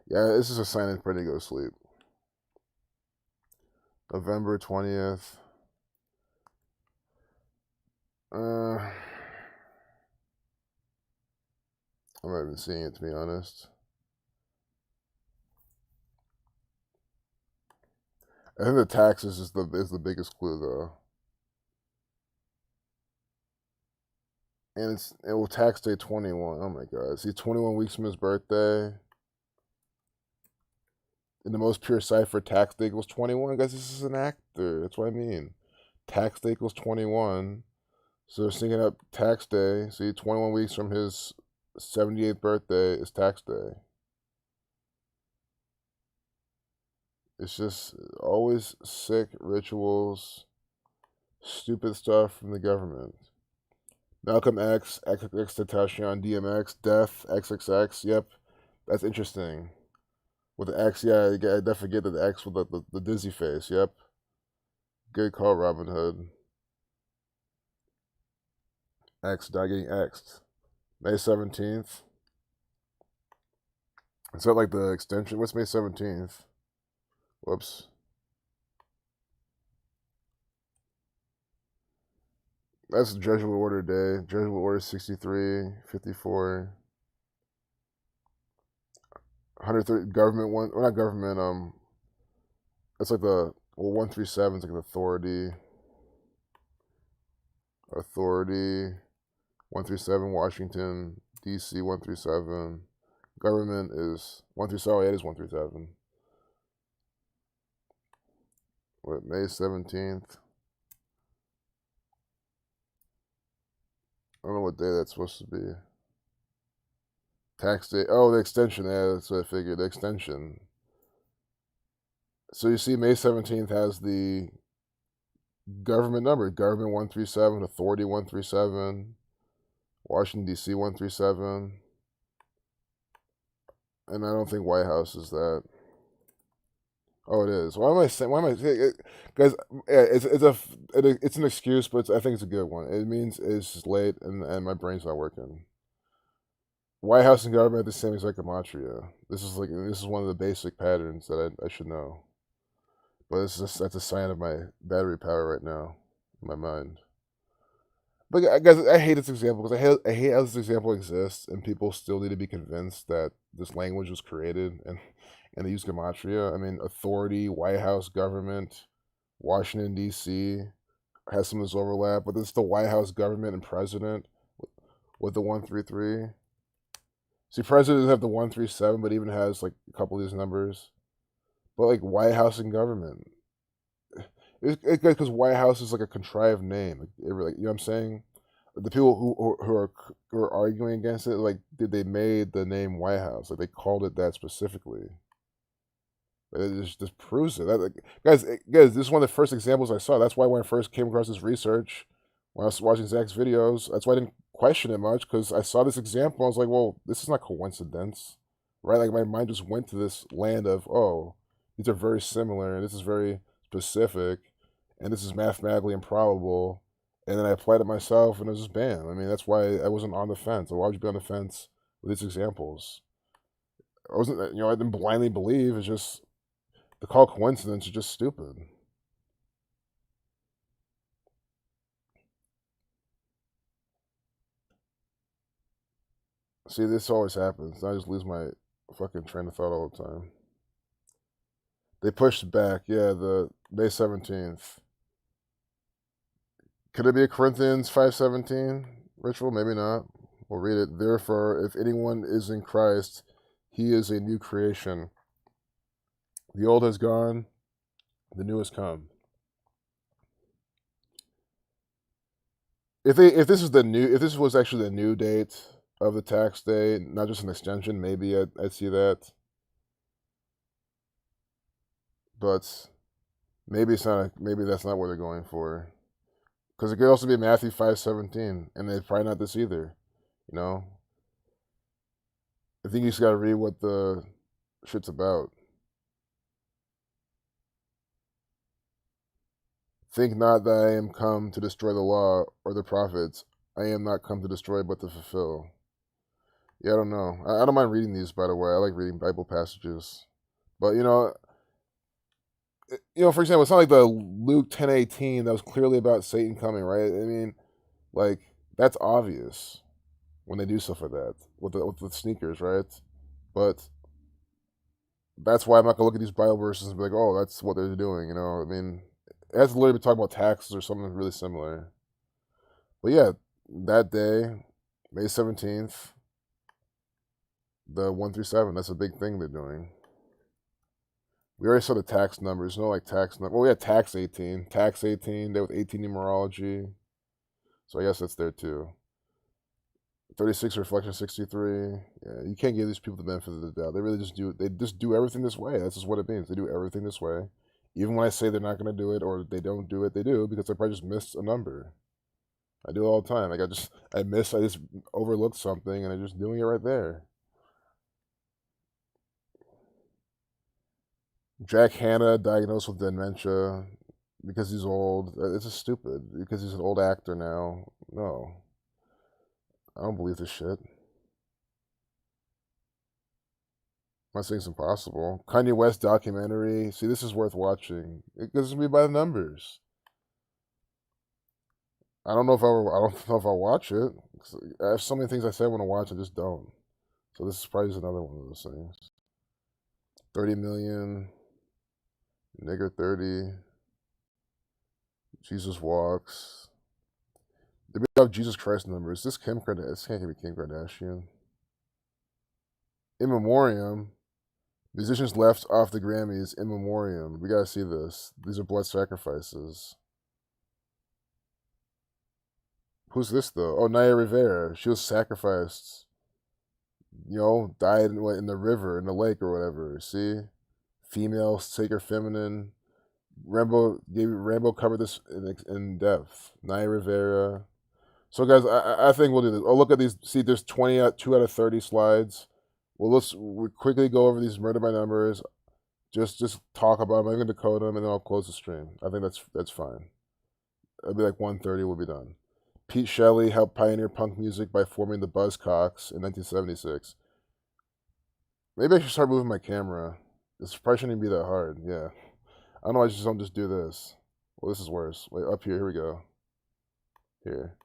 Yeah, this is a sign I'm ready to go to sleep. November 20th. I'm not even seeing it, to be honest. I think the taxes is the biggest clue though. And it will tax day 21. Oh my god. See, 21 weeks from his birthday. In the most pure cipher, tax day equals 21. Guys, this is an actor. That's what I mean. Tax day equals 21. So they're syncing up tax day. See, 21 weeks from his 78th birthday is tax day. It's just always sick rituals, stupid stuff from the government. Malcolm X, XX Tentacion, DMX, Death, XXX. Yep, that's interesting. With the X, yeah, I definitely get the X with the dizzy face. Yep. Good call, Robin Hood. X, not getting X'd. May 17th. Is that like the extension? What's May 17th? Whoops. That's Jesuit Order Day. Jesuit Order 63, 54. 130 government one, or not government, it's like the 137 is like the authority 137 Washington DC 137. Government is 137. Oh, yeah, it is 137. What, May 17th? I don't know what day that's supposed to be. Tax day. Oh, the extension. Yeah, that's what I figured. The extension. So you see, May 17th has the government number. Government 137, authority 137, Washington, D.C. 137. And I don't think White House is that. Oh, it is. Why am I saying? Why am I saying? Guys, yeah, it's an excuse, but I think it's a good one. It means it's just late and my brain's not working. White House and government the same exact Gematria. This is one of the basic patterns that I should know. But that's a sign of my battery power right now in my mind. But guys, I hate this example because I hate how this example exists and people still need to be convinced that this language was created and they use Gematria. I mean, authority, White House, government, Washington D.C. has some of this overlap, but it's the White House government and president with the 133. See, president doesn't have the 137, but even has like a couple of these numbers. But like White House and government, it's because White House is like a contrived name. Like, you know what I'm saying? The people who are arguing against it, like, they made the name White House? Like, they called it that specifically. It just proves it. Guys, this is one of the first examples I saw. That's why when I first came across this research, when I was watching Zach's videos, that's why I didn't question it much, because I saw this example. I was like, well, this is not coincidence, right? Like, my mind just went to this land of, oh, these are very similar, and this is very specific, and this is mathematically improbable. And then I applied it myself, and it was just bam. I mean, that's why I wasn't on the fence. Why would you be on the fence with these examples? I wasn't, I didn't blindly believe. It's just, the call coincidence is just stupid. See, this always happens. I just lose my fucking train of thought all the time. They pushed back, yeah, the May 17th. Could it be a Corinthians 5:17 ritual? Maybe not. We'll read it. Therefore, if anyone is in Christ, he is a new creation. The old has gone, the new has come. If this was actually the new date of the tax day, not just an extension. Maybe I'd see that, but maybe it's not. Maybe that's not what they're going for. Because it could also be Matthew 5:17, and it's probably not this either. You know, I think you just got to read what the shit's about. Think not that I am come to destroy the law or the prophets. I am not come to destroy, but to fulfill. Yeah, I don't know. I don't mind reading these, by the way. I like reading Bible passages. But, for example, it's not like the Luke 10:18 that was clearly about Satan coming, right? I mean, like, that's obvious when they do stuff like that with the sneakers, right? But that's why I'm not going to look at these Bible verses and be like, oh, that's what they're doing, I mean, it has to literally be talking about taxes or something really similar. But yeah, that day, May 17th, the 1 through 7, that's a big thing they're doing. We already saw the tax numbers. No, like tax number. Well, we had tax 18. Tax 18, there with 18 numerology. So I guess that's there too. 36 reflection 63. Yeah, you can't give these people the benefit of the doubt. They just do everything this way. That's just what it means. They do everything this way. Even when I say they're not going to do it or they don't do it, they do, because I probably just missed a number. I do it all the time. Like I just overlooked something and I'm just doing it right there. Jack Hanna diagnosed with dementia because he's old. It's just stupid. Because he's an old actor now. No. I don't believe this shit. I'm not saying it's impossible. Kanye West documentary. See, this is worth watching. It goes to me by the numbers. I don't know if I'll watch it. I have so many things I say I want to watch, I just don't. So this is probably just another one of those things. 30 million. Nigger 30. Jesus walks. They have Jesus Christ numbers. Is this Kim Kardashian? This can't be Kim Kardashian. In memoriam. Musicians left off the Grammys in memoriam. We gotta see this. These are blood sacrifices. Who's this though? Oh, Naya Rivera. She was sacrificed. Died in the river, in the lake or whatever. See? Female, sacred, feminine. Rambo covered this in depth. Naya Rivera. So guys, I think we'll do this. Oh, look at these. See, there's 2 out of 30 slides. Well, we'll quickly go over these murder by numbers. Just talk about them. I'm going to decode them, and then I'll close the stream. I think that's fine. It'll be like 1:30. We'll be done. Pete Shelley helped pioneer punk music by forming the Buzzcocks in 1976. Maybe I should start moving my camera. This probably shouldn't even be that hard. Yeah. I don't know. I just don't just do this. Well, this is worse. Wait, up here. Here we go. Here.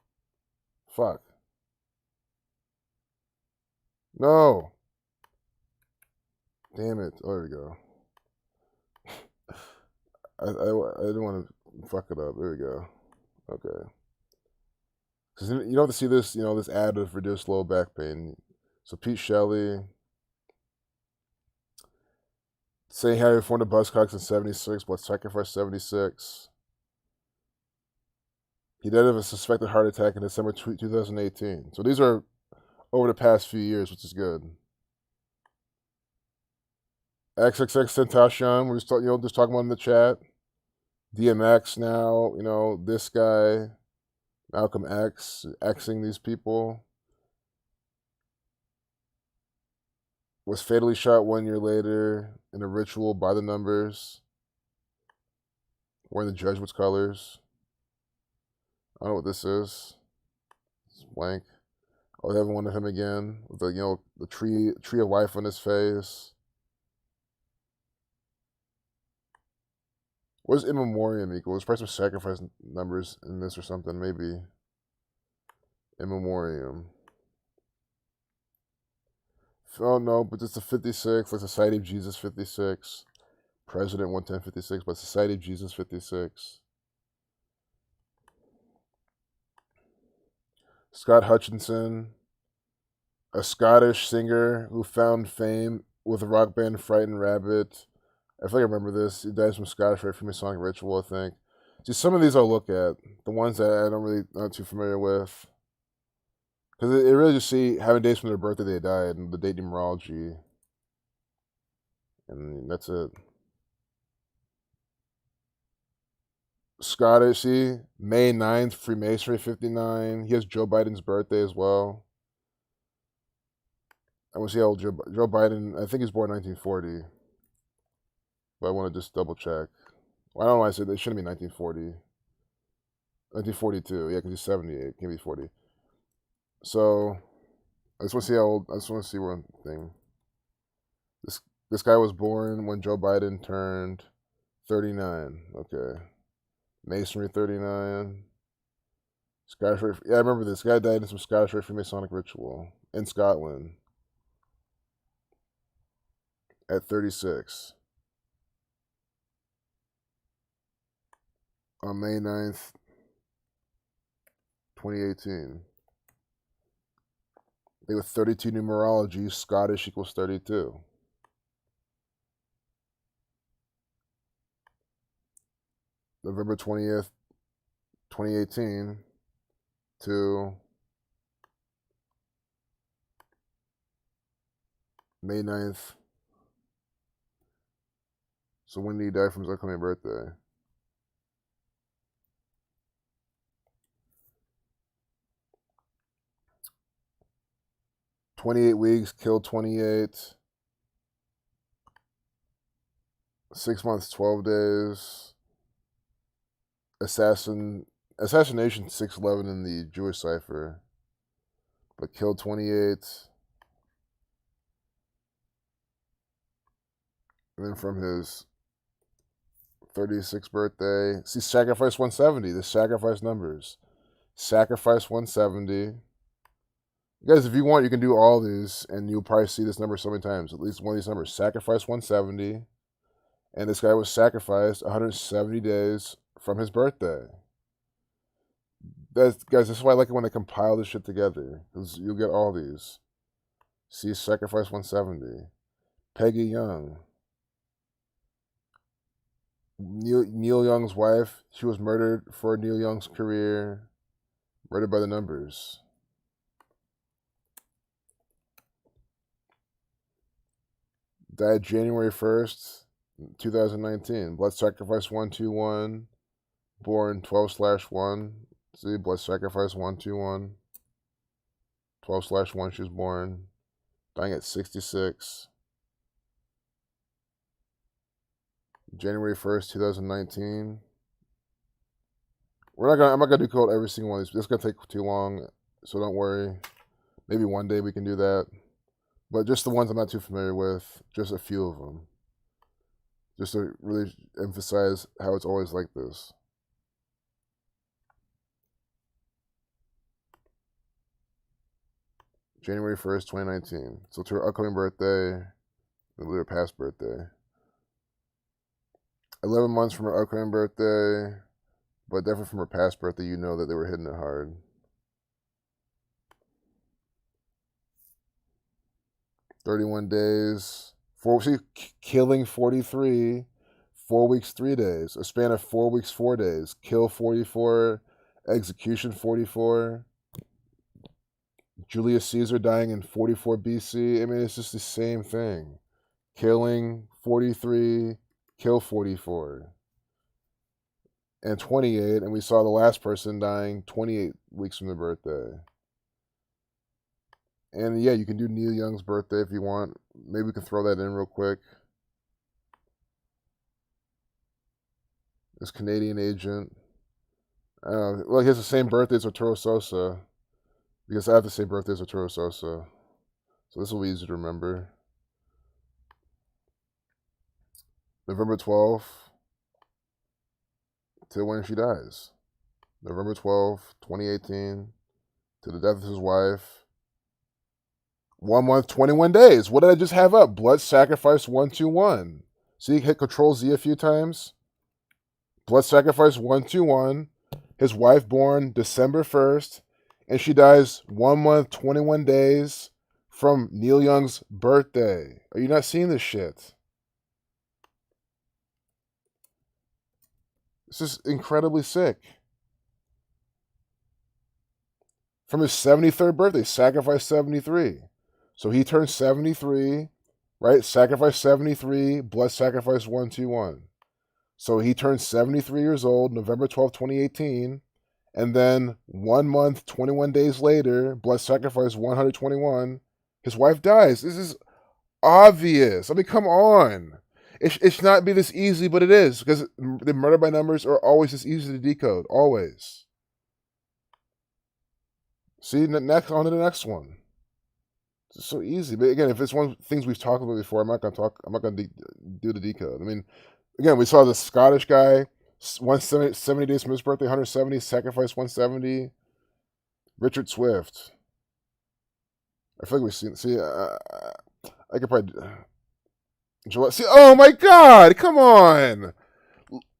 Fuck. No. Damn it. Oh, there we go. I didn't want to fuck it up. There we go. Okay. Because you don't have to see this, this ad of reduced low back pain. So Pete Shelley saying how he formed the Buzzcocks in 76, but sacrificed 76. He died of a suspected heart attack in December 2018. So these are over the past few years, which is good. XXX Tentacion, we're just talking about in the chat. DMX now, this guy, Malcolm X, Xing these people. Was fatally shot 1 year later in a ritual by the numbers, wearing the Jesuits colors. I don't know what this is. It's blank. Oh, they have one of him again with the tree of life on his face. What does in memoriam equal? There's probably some sacrifice numbers in this or something, maybe. In memoriam. Oh no, but it's a 56, like Society of Jesus 56. President 11056, but Society of Jesus 56. Scott Hutchinson, a Scottish singer who found fame with the rock band Frightened Rabbit. I feel like I remember this. He died from Scottish right from his song Ritual, I think. See, some of these I'll look at. The ones that not too familiar with. Because it really just see having dates from their birthday they died and the date numerology. And that's it. Scottish, see? May 9th, Freemasonry 59. He has Joe Biden's birthday as well. I want to see how old Joe Biden, I think he's born 1940. But I want to just double check. Well, I don't know why I said it shouldn't be 1940. 1942, yeah, because he's 78. Can't be 40. So, I just want to see how old, I just want to see one thing. This guy was born when Joe Biden turned 39. Okay. Masonry 39. Scottish Rite. Yeah, I remember this. Guy died in some Scottish Rite Freemasonic ritual in Scotland at 36 on May 9th, 2018. They were 32 numerology. Scottish equals 32. November 20th, 2018 to May 9th. So when did he die from his upcoming birthday? "28 weeks, killed 28. 6 months, 12 days. Assassination 611 in the Jewish cipher. But killed 28. And then from his 36th birthday, see, sacrifice 170, the sacrifice numbers. Sacrifice 170. Guys, if you want, you can do all these, and you'll probably see this number so many times. At least one of these numbers. Sacrifice 170. And this guy was sacrificed 170 days from his birthday. Guys, this is why I like it when they compile this shit together. Because you'll get all these. See, sacrifice 170. Peggy Young. Neil Young's wife. She was murdered for Neil Young's career. Murdered by the numbers. Died January 1st, 2019. Blood sacrifice 121. Born 12/1. See, blood sacrifice 121. 12/1 she was born. Dying at 66. January 1st, 2019. I'm not gonna do code every single one of these. It's gonna take too long, so don't worry. Maybe one day we can do that. But just the ones I'm not too familiar with, just a few of them. Just to really emphasize how it's always like this. January 1st, 2019. So to her upcoming birthday, and her past birthday. 11 months from her upcoming birthday, but definitely from her past birthday, you know that they were hitting it hard. 31 days. Killing 43. 4 weeks, 3 days. A span of 4 weeks, 4 days. Kill 44. Execution 44. Julius Caesar dying in 44 BC. I mean, it's just the same thing. Killing 43. Kill 44. And 28. And we saw the last person dying 28 weeks from their birthday. And yeah, you can do Neil Young's birthday if you want. Maybe we can throw that in real quick. This Canadian agent. Well, he has the same birthday as Arturo Sosa. Because I have the same birthday as Arturo Sosa. So this will be easy to remember. November 12th to when she dies. November 12th, 2018 to the death of his wife. 1 month, 21 days. What did I just have up? Blood sacrifice 121. See, hit Control Z a few times. Blood sacrifice 121. His wife born December 1st. And she dies 1 month, 21 days from Neil Young's birthday. Are you not seeing this shit? This is incredibly sick. from his 73rd birthday, sacrifice 73. So he turned 73, right? Sacrifice 73, blood sacrifice 121. So he turned 73 years old, November 12th, 2018. And then 1 month, 21 days later, blood sacrifice 121, his wife dies. This is obvious. I mean, come on. It should not be this easy, but it is, because the murder by numbers are always this easy to decode. Always. See, next on to the next one. It's so easy. But again, if it's one of the things we've talked about before, I'm not gonna do the decode. I mean, again, we saw the Scottish guy, 170 days from his birthday, 170, sacrifice 170. Richard Swift. I feel like we've seen. See, I could probably. See, oh my God! Come on.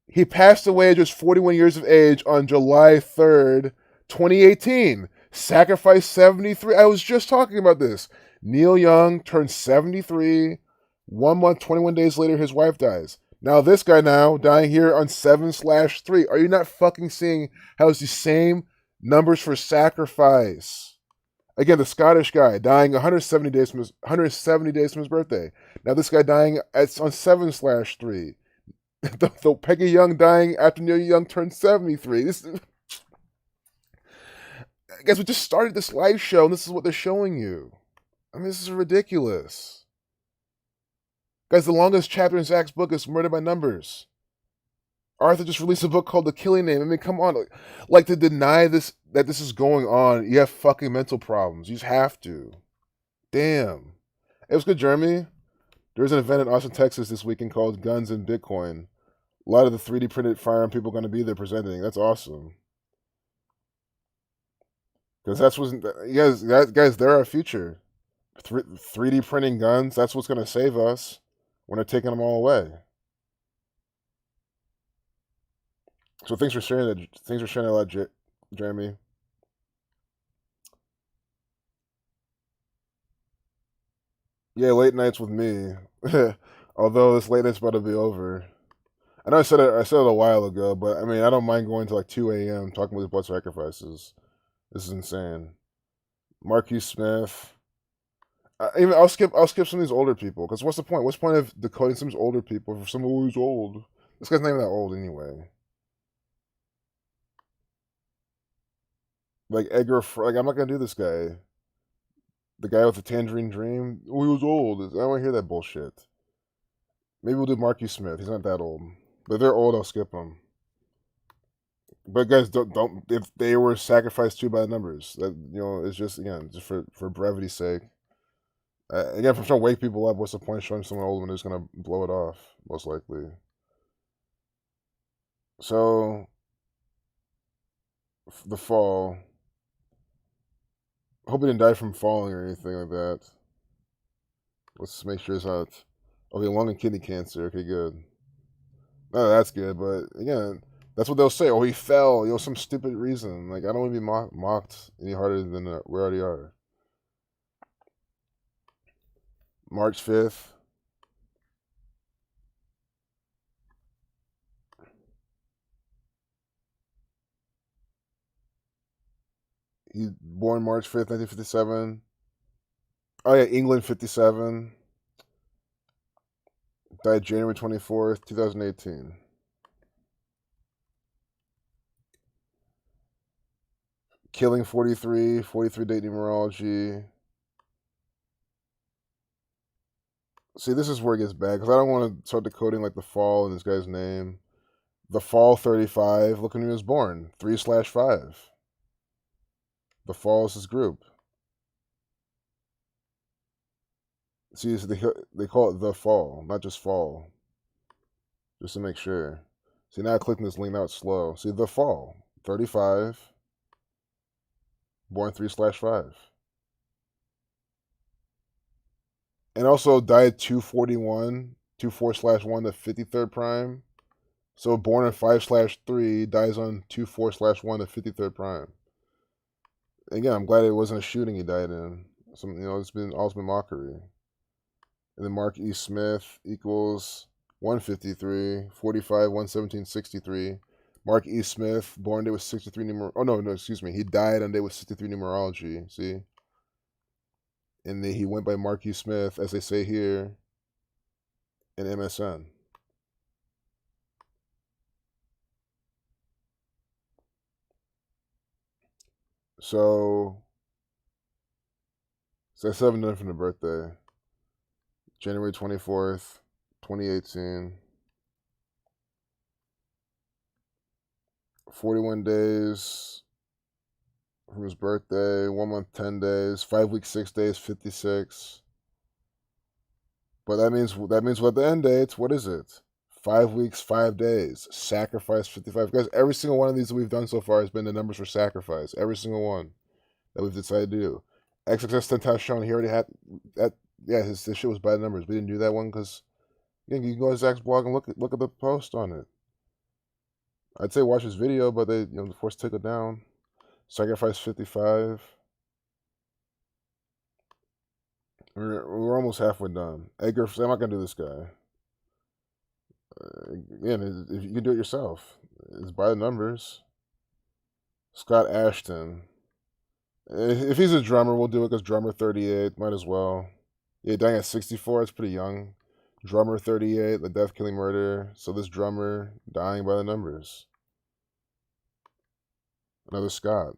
He passed away at just 41 years of age on July 3rd, 2018. Sacrifice 73. I was just talking about this. Neil Young turned 73. 1 month, 21 days later, his wife dies. Now this guy dying here on 7/3. Are you not fucking seeing how it's the same numbers for sacrifice? Again, the Scottish guy dying 170 days from his birthday. Now this guy dying on 7/3. The Peggy Young dying after Neil Young turned 73. Guys, we just started this live show, and this is what they're showing you. I mean, this is ridiculous. Guys, the longest chapter in Zach's book is Murder by Numbers. Arthur just released a book called The Killing Name. I mean, come on. Like to deny that this is going on, you have fucking mental problems. You just have to. Damn. It was good, Jeremy. There's an event in Austin, Texas this weekend called Guns and Bitcoin. A lot of the 3D printed firearm people are going to be there presenting. That's awesome. Because that's what, guys, they're our future. 3D printing guns, that's what's going to save us when they're taking them all away. So thanks for sharing that. Thanks for sharing a lot, Jeremy. Yeah, late nights with me. Although this late night's about to be over. I know I said it a while ago, but I mean, I don't mind going to like 2 a.m. talking with blood sacrifices. This is insane. Marquis Smith. I'll skip some of these older people, because what's the point? What's the point of decoding some of these older people for someone who's old? This guy's not even that old anyway. Like Edgar, like I'm not gonna do this guy. The guy with the tangerine dream. Oh, he was old. I don't want to hear that bullshit. Maybe we'll do Marquis Smith. He's not that old. But if they're old, I'll skip them. But guys, don't if they were sacrificed too by the numbers. That it's just just for brevity's sake. Again, if I'm trying to wake people up, what's the point of showing someone old when they're just gonna blow it off? Most likely. So the fall. I hope he didn't die from falling or anything like that. Let's make sure it's not. Okay, lung and kidney cancer. Okay, good. No, that's good. But again, that's what they'll say. Oh, he fell. Some stupid reason. Like, I don't want to be mocked any harder than we already are. March 5th. He born March 5th, 1957. Oh yeah, England 57. Died January 24th, 2018. Killing 43 date numerology. See, this is where it gets bad, because I don't want to start decoding like the fall in this guy's name. The fall 35, look when he was born, 3/5. The fall is his group. See, they call it the fall, not just fall. Just to make sure. See, now I click this link, now it's slow. See, the fall, 35, born 3/5. And also died 2/41, 24/1, the 53rd prime. So born in 5/3, dies on 24/1, the 53rd prime. Again, I'm glad it wasn't a shooting he died in. It's been mockery. And then Mark E. Smith equals 153, 45, 117, 63. Mark E. Smith, born day with 63 oh no, excuse me. He died on day with 63 numerology. See? And he went by Mark E. Smith, as they say here, in MSN. So I still haven't done it from the birthday. January 24th, 2018. 41 days from his birthday, 1 month, 10 days, 5 weeks, 6 days, 56. But that means what the end dates, what is it? 5 weeks, 5 days, sacrifice 55. Guys, every single one of these that we've done so far has been the numbers for sacrifice. Every single one that we've decided to do. XXS Tentacion, he already had that. Yeah, his shit was by the numbers. We didn't do that one because you can go to Zach's blog and look at the post on it. I'd say watch his video, but they the force took it down. Sacrifice 55. We're almost halfway done. Edgar, I'm not gonna do this guy. Again, if you can do it yourself, it's by the numbers. Scott Ashton. If he's a drummer, we'll do it because drummer 38. Might as well. Yeah, dying at 64. That's pretty young. Drummer 38. The death, killing, murder. So this drummer dying by the numbers. Another Scott.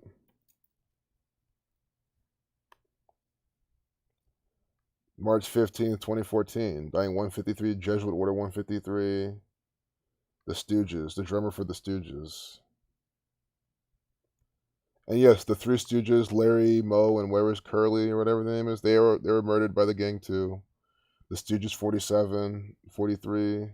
March 15th, 2014. Dying 153. Jesuit Order 153. The Stooges. The drummer for the Stooges. And yes, the Three Stooges, Larry, Moe, and where is Curly, or whatever the name is, they were murdered by the gang too. The Stooges 47, 43.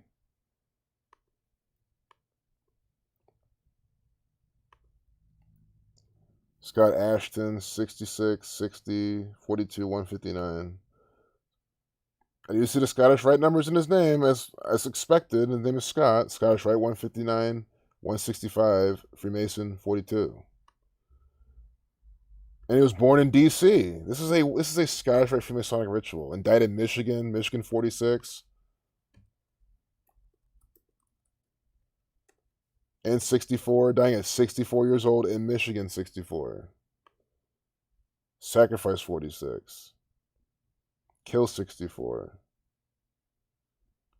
Scott Ashton, 66, 60, 42, 159. And you see the Scottish Rite numbers in his name as expected. His name is Scott. Scottish Rite 159, 165, Freemason 42. And he was born in D.C. This is a Scottish Rite Freemasonic ritual, and died in Michigan, 46, and 64, dying at 64 years old in Michigan, 64. Sacrifice 46. Kill 64.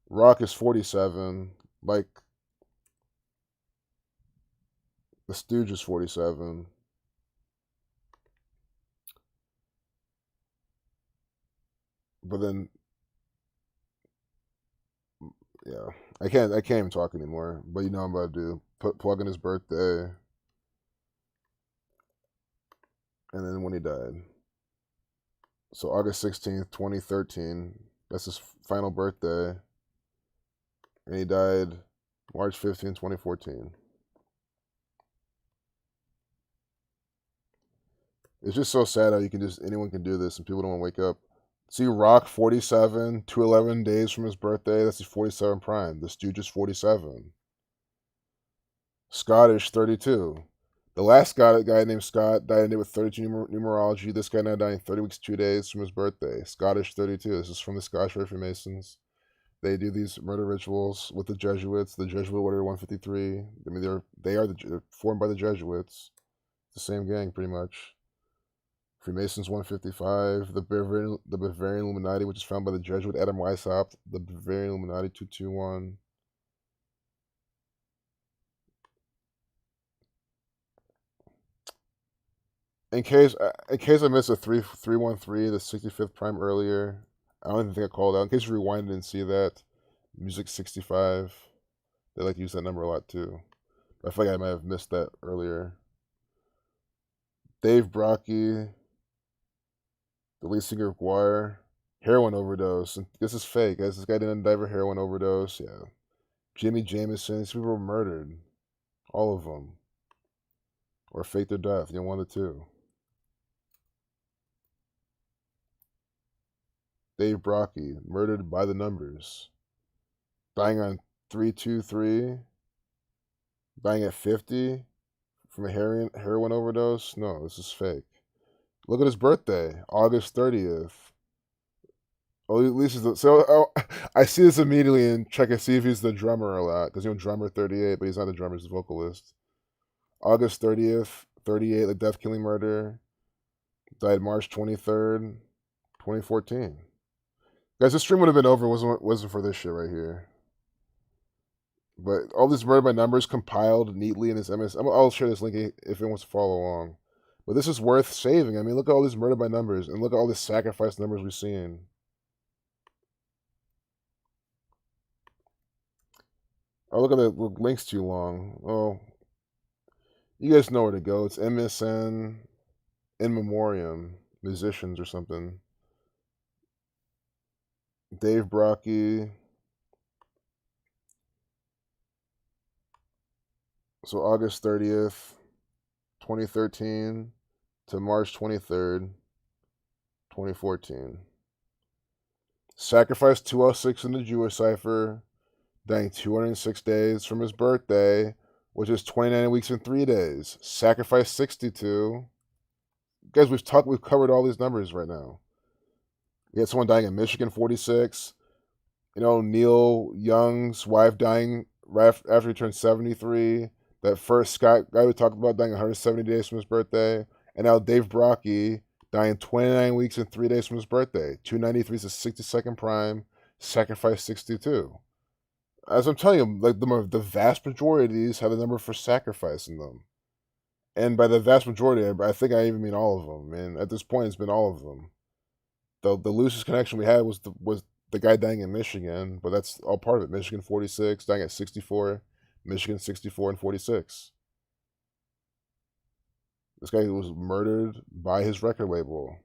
Rock is 47, like the Stooge is 47. But then, yeah, I can't even talk anymore. But you know what I'm about to do. Plug in his birthday, and then when he died. So August 16th, 2013. That's his final birthday. And he died March 15th, 2014. It's just so sad how anyone can do this and people don't want to wake up. See, Rock 47, 211 days from his birthday. That's his 47 prime. The Stooges 47. Scottish 32. The last guy named Scott died with 32 numerology. This guy now dying 30 weeks, 2 days from his birthday. Scottish 32. This is from the Scottish Rite Freemasons. They do these murder rituals with the Jesuits. The Jesuit Order 153. I mean, they're formed by the Jesuits. It's the same gang, pretty much. Freemasons 155, the Bavarian Illuminati, which is found by the Jesuit Adam Weishaupt, the Bavarian Illuminati 221. In case I missed a 313, the 65th prime earlier, I don't even think I called out. In case you rewind and see that, Music 65, they like to use that number a lot too. But I feel like I might have missed that earlier. Dave Brocky, the lead singer of Guar, heroin overdose. And this is fake, guys. This guy didn't die of a heroin overdose. Yeah. Jimmy Jameson. These people were murdered. All of them. Or faked their death. One of the two. Dave Brocky, murdered by the numbers. Dying on 323. Dying at 50 from a heroin overdose. No, this is fake. Look at his birthday, August 30th. Oh, at least so. I see this immediately and check and see if he's the drummer a lot. Because drummer 38, but he's not the drummer; he's the vocalist. August 30th, 38, the death killing murder. Died March 23rd, 2014. Guys, this stream would have been over wasn't for this shit right here. But all this murder by numbers compiled neatly in this MS. I'll share this link if anyone wants to follow along. But this is worth saving. I mean, look at all these murder by numbers, and look at all these sacrifice numbers we're seeing. Oh, look at the link's too long. Oh, you guys know where to go. It's MSN in memoriam musicians or something. Dave Brocky. So August 30th, 2013 to March 23rd, 2014. Sacrificed 206 in the Jewish cipher, dying 206 days from his birthday, which is 29 weeks and 3 days. Sacrificed 62. Guys, we've covered all these numbers right now. We had someone dying in Michigan, 46. Neil Young's wife dying right after he turned 73. That first Scott guy we talked about dying 170 days from his birthday. And now Dave Brocky dying 29 weeks and 3 days from his birthday. 293 is the 62nd prime. Sacrifice 62. As I'm telling you, like the vast majority of these have the number for sacrifice in them. And by the vast majority, I think I even mean all of them. And at this point, it's been all of them. The loosest connection we had was the guy dying in Michigan, but that's all part of it. Michigan 46, dying at 64. Michigan 64 and 46. This guy was murdered by his record label.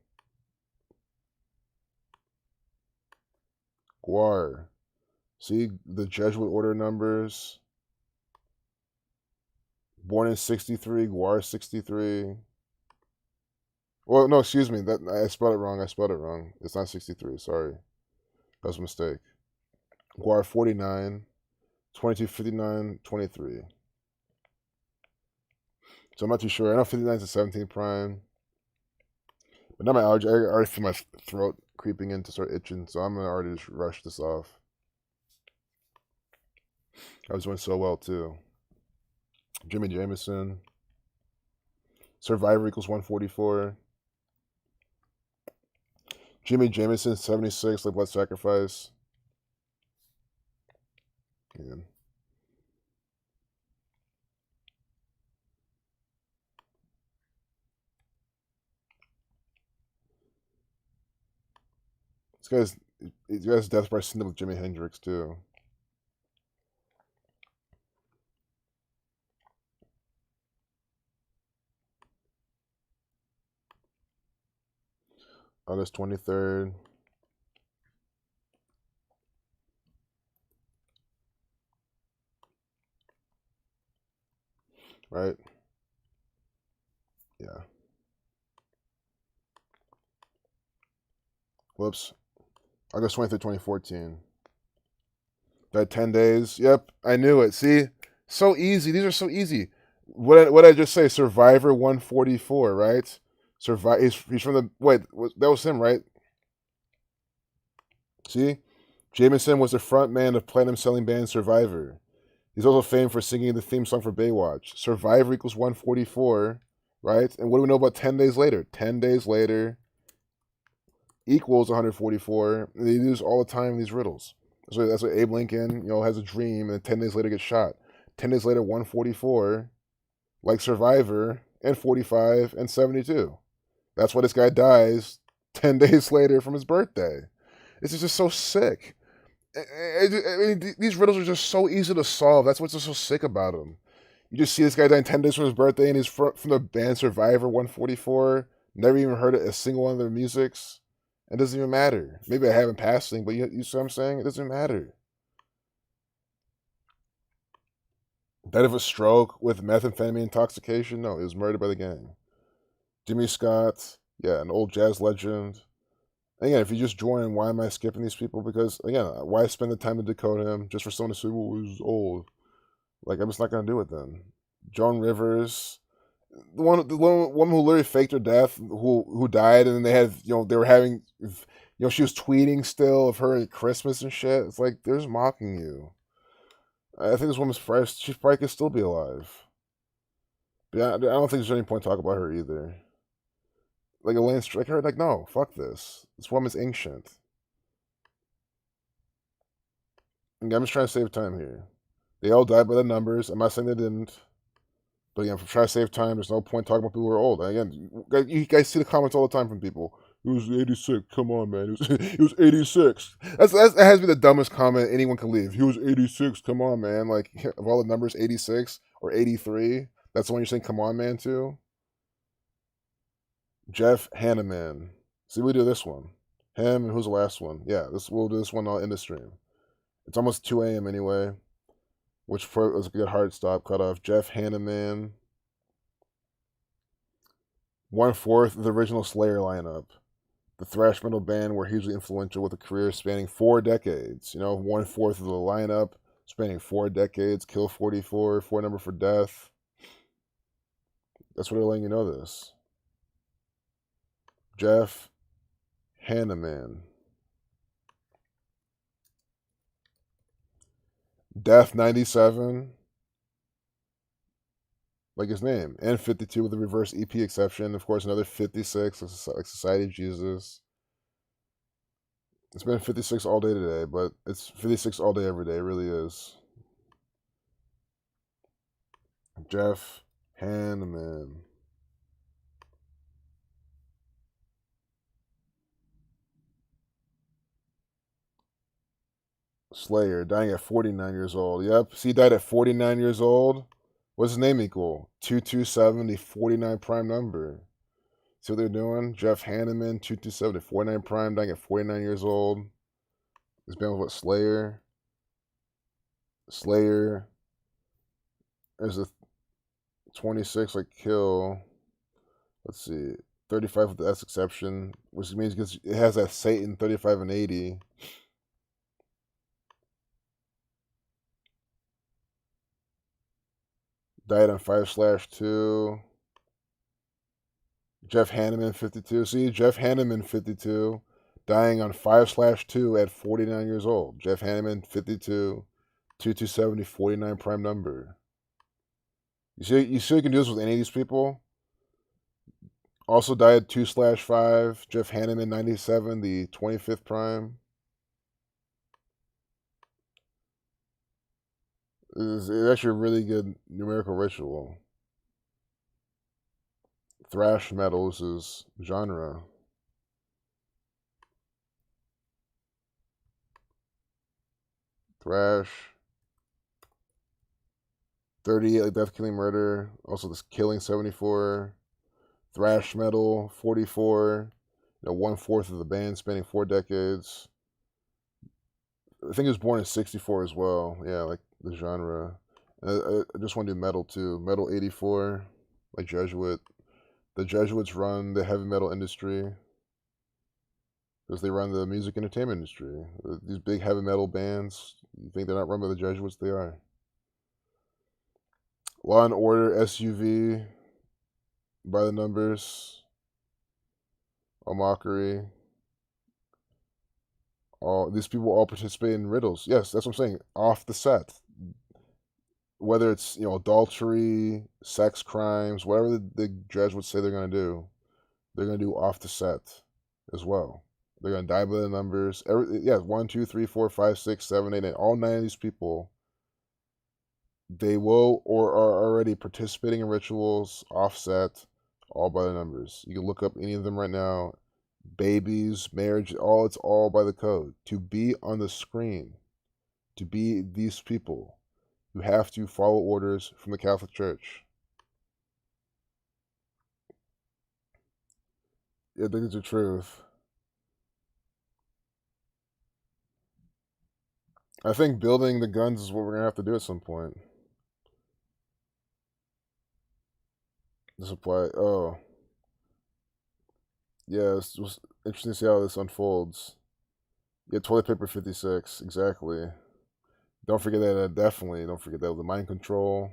Guar. See the Jesuit order numbers. Born in 63, Guar 63. Well, no, excuse me. I spelled it wrong. It's not 63. Sorry. That was a mistake. Guar 49. 2259, 23. So I'm not too sure. I know 59 is the 17th prime. But now my allergy, I already feel my throat creeping in to start itching, so I'm going to already just rush this off. I was doing so well, too. Jimmy Jameson. Survivor equals 144. Jimmy Jameson, 76, like blood sacrifice. Man. This guy's death by syndrome with Jimi Hendrix too. August 23rd. Right? Yeah. Whoops. August 23rd, 2014. That 10 days. Yep, I knew it. See? So easy. These are so easy. What I just say? Survivor 144, right? He's from the... Wait, that was him, right? See? Jameson was the front man of platinum-selling band Survivor. He's also famed for singing the theme song for Baywatch. Survivor equals 144, right? And what do we know about 10 days later? 10 days later equals 144. And they do this all the time in these riddles. So that's what Abe Lincoln, has a dream, and 10 days later gets shot. 10 days later, 144, like Survivor, and 45, and 72. That's why this guy dies 10 days later from his birthday. This is just so sick. I mean, these riddles are just so easy to solve. That's what's just so sick about them. You just see this guy dying 10 days from his birthday, and he's from the band Survivor 144. Never even heard a single one of their musics. It doesn't even matter. Maybe I haven't passing, but you see what I'm saying? It doesn't matter. Died of a stroke with methamphetamine intoxication? No, he was murdered by the gang. Jimmy Scott, yeah, an old jazz legend. Again, if you just join, why am I skipping these people? Because, again, why spend the time to decode him just for someone to say, well, he's old? Like, I'm just not going to do it then. Joan Rivers, the woman who literally faked her death, who died, and then they had, they were having, You know, she was tweeting still of her at Christmas and shit. It's like, they're just mocking you. I think this woman's probably, she probably could still be alive. But yeah, I don't think there's any point to talk about her either. Like Elaine Stricker, like, no, fuck this. This woman's ancient. And I'm just trying to save time here. They all died by the numbers. I'm not saying they didn't. But again, for trying to save time, there's no point talking about people who are old. And again, you guys see the comments all the time from people. It was 86. Come on, man. It was 86. That has been the dumbest comment anyone can leave. He was 86. Come on, man. Like, of all the numbers, 86 or 83. That's the one you're saying, come on, man, to? Jeff Hanneman. See, we do this one. Him, and who's the last one? Yeah, we'll do this one in the stream. It's almost 2 a.m. anyway, which was a good hard stop cut off. Jeff Hanneman. 1/4 of the original Slayer lineup. The thrash metal band were hugely influential with a career spanning 4 decades. You know, 1/4 of the lineup spanning 4 decades. Kill 44, 4 number for death. That's what they're letting you know this. Jeff Hanneman. Death 97. Like his name. And 52 with the reverse EP exception. Of course, another 56, like Society of Jesus. It's been 56 all day today, but it's 56 all day every day. It really is. Jeff Hanneman. Slayer, dying at 49 years old. Yep, see, he died at 49 years old. What's his name equal? 227, the 49 prime number. See what they're doing? Jeff Hanneman, 227, the 49 prime, dying at 49 years old. This band was what? Slayer. Slayer. There's a 26 like Kill. Let's see. 35 with the S exception, which means because it has that Satan 35 and 80. Died on 5/2. Jeff Hanneman, 52. See, Jeff Hanneman, 52. Dying on 5/2 at 49 years old. Jeff Hanneman, 52. 2270, 49 prime number. You see you can do this with any of these people? Also died 2/5. Jeff Hanneman, 97, the 25th prime. It's actually a really good numerical ritual. Thrash metal is his genre. Thrash. 38 like Death Killing Murder. Also this Killing 74. Thrash metal 44. You know, 1/4 of the band spanning 4 decades. I think he was born in 64 as well. Yeah, like the genre. I just want to do metal too. Metal 84, like Jesuit. The Jesuits run the heavy metal industry because they run the music entertainment industry. These big heavy metal bands, you think they're not run by the Jesuits? They are. Law and Order SUV, by the numbers. A mockery. All these people all participate in riddles. Yes, that's what I'm saying. Off the set. Whether it's, you know, adultery, sex crimes, whatever the Jesuits say they're gonna do, they're gonna do off the set as well. They're gonna die by the numbers. 1, 2, 3, 4, 5, 6, 7, 8, 9. All 9 of these people, they will or are already participating in rituals, offset, all by the numbers. You can look up any of them right now. Babies, marriage, it's all by the code. To be on the screen, to be these people, you have to follow orders from the Catholic Church. I think it's the truth. I think building the guns is what we're gonna have to do at some point. The supply. Oh, yeah. It's just interesting to see how this unfolds. Yeah, toilet paper 56. Exactly. Don't forget that. Definitely don't forget that. The mind control,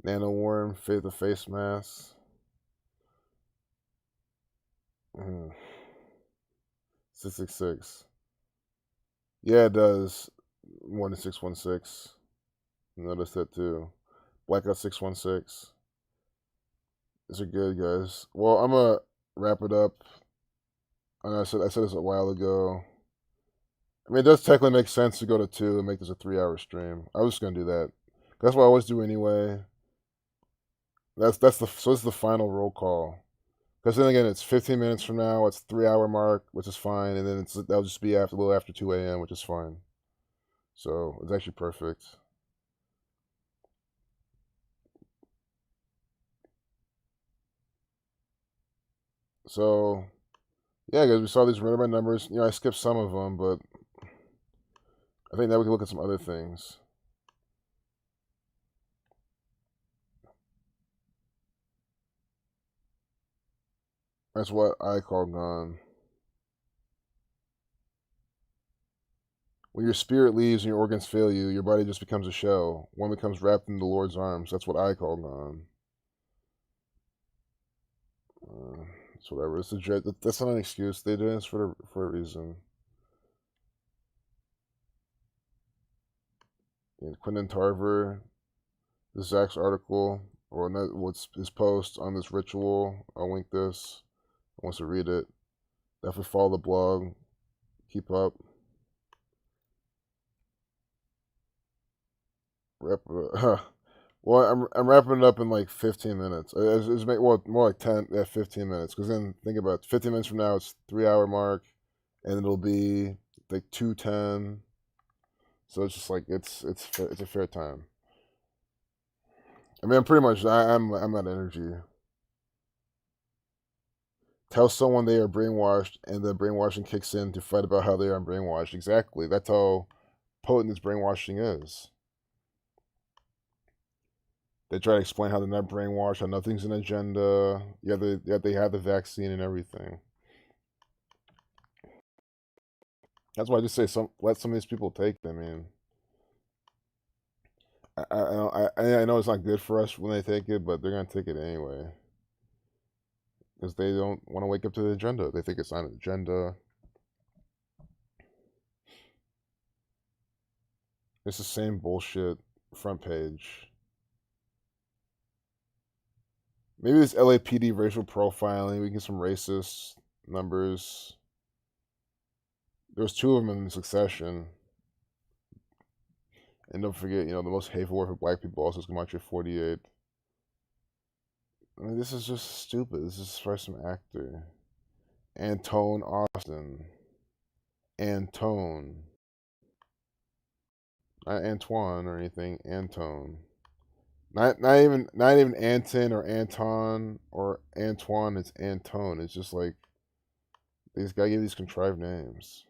nano worm, faith of face mask. 666. Yeah, it does. 1-616. Notice that too. Blackout 616. These are good, guys. Well, I'm gonna wrap it up. I know I said this a while ago. I mean, it does technically make sense to go to 2 and make this a 3-hour stream. I was just gonna do that. That's what I always do anyway. So this is the final roll call. Because then again, it's 15 minutes from now. It's 3-hour mark, which is fine, and then that'll just be a little after 2 a.m., which is fine. So it's actually perfect. So yeah, guys, we saw these random numbers. I skipped some of them, but I think now we can look at some other things. That's what I call gone. When your spirit leaves and your organs fail you, your body just becomes a shell. One becomes wrapped in the Lord's arms. That's what I call gone. It's whatever. That's not an excuse. They do this for a reason. And Quentin Tarver, this Zach's article, or what's his post on this ritual. I'll link this. I want to read it. Definitely follow the blog. Keep up. Well, I'm wrapping it up in like 15 minutes. Well, more like 15 minutes. Because then think about it, 15 minutes from now, it's 3-hour mark, and it'll be like 2:10. So it's just like it's a fair time. I mean, I'm pretty much I'm at energy. Tell someone they are brainwashed, and the brainwashing kicks in to fight about how they are brainwashed. Exactly. That's how potent this brainwashing is. They try to explain how they're not brainwashed, how nothing's an agenda. Yeah, they have the vaccine and everything. That's why I just say let some of these people take them. I mean, I know it's not good for us when they take it, but they're gonna take it anyway because they don't want to wake up to the agenda. They think it's not an agenda. It's the same bullshit front page. Maybe this LAPD racial profiling. We get some racist numbers. There's 2 of them in succession. And don't forget, the most hateful word for black people also is Gematria 48. I mean, this is just stupid. This is for some actor. Antone Austin. Antone. Not Antoine or anything. Antone. Not even Anton or Anton or Antoine. It's Antone. It's just like these guys give these contrived names.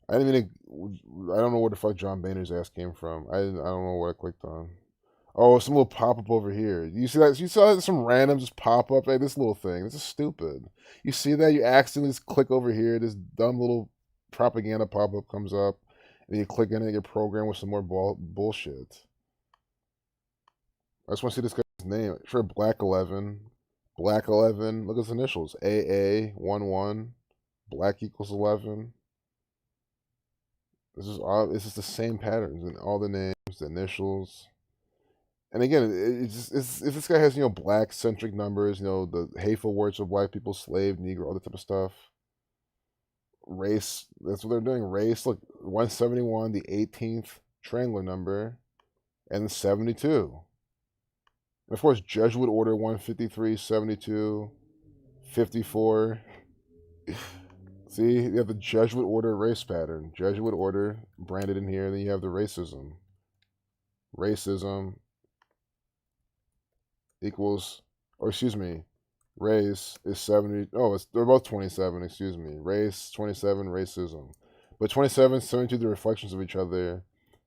I don't know where the fuck John Boehner's ass came from. I don't know what I clicked on. Oh, some little pop up over here. You see that? You saw some random just pop up. Hey, this little thing. This is stupid. You see that? You accidentally just click over here. This dumb little propaganda pop up comes up, and you click on it. You're programmed with some more bullshit. I just want to see this guy's name. Sure, Black 11. Black 11. Look at his initials. AA11. Black equals 11. This is the same patterns in all the names, the initials. And again, if this guy has, black centric numbers, the hateful words of black people, slave, Negro, all that type of stuff. Race, that's what they're doing. Race, look, 171, the 18th triangular number, and 72. And of course, Jesuit order 153, 72, 54. See, you have the Jesuit order race pattern. Jesuit order branded in here, and then you have the racism. Racism equals, or excuse me, race is 70. Oh, they're both 27, excuse me. Race, 27, racism. But 27, 72, the reflections of each other,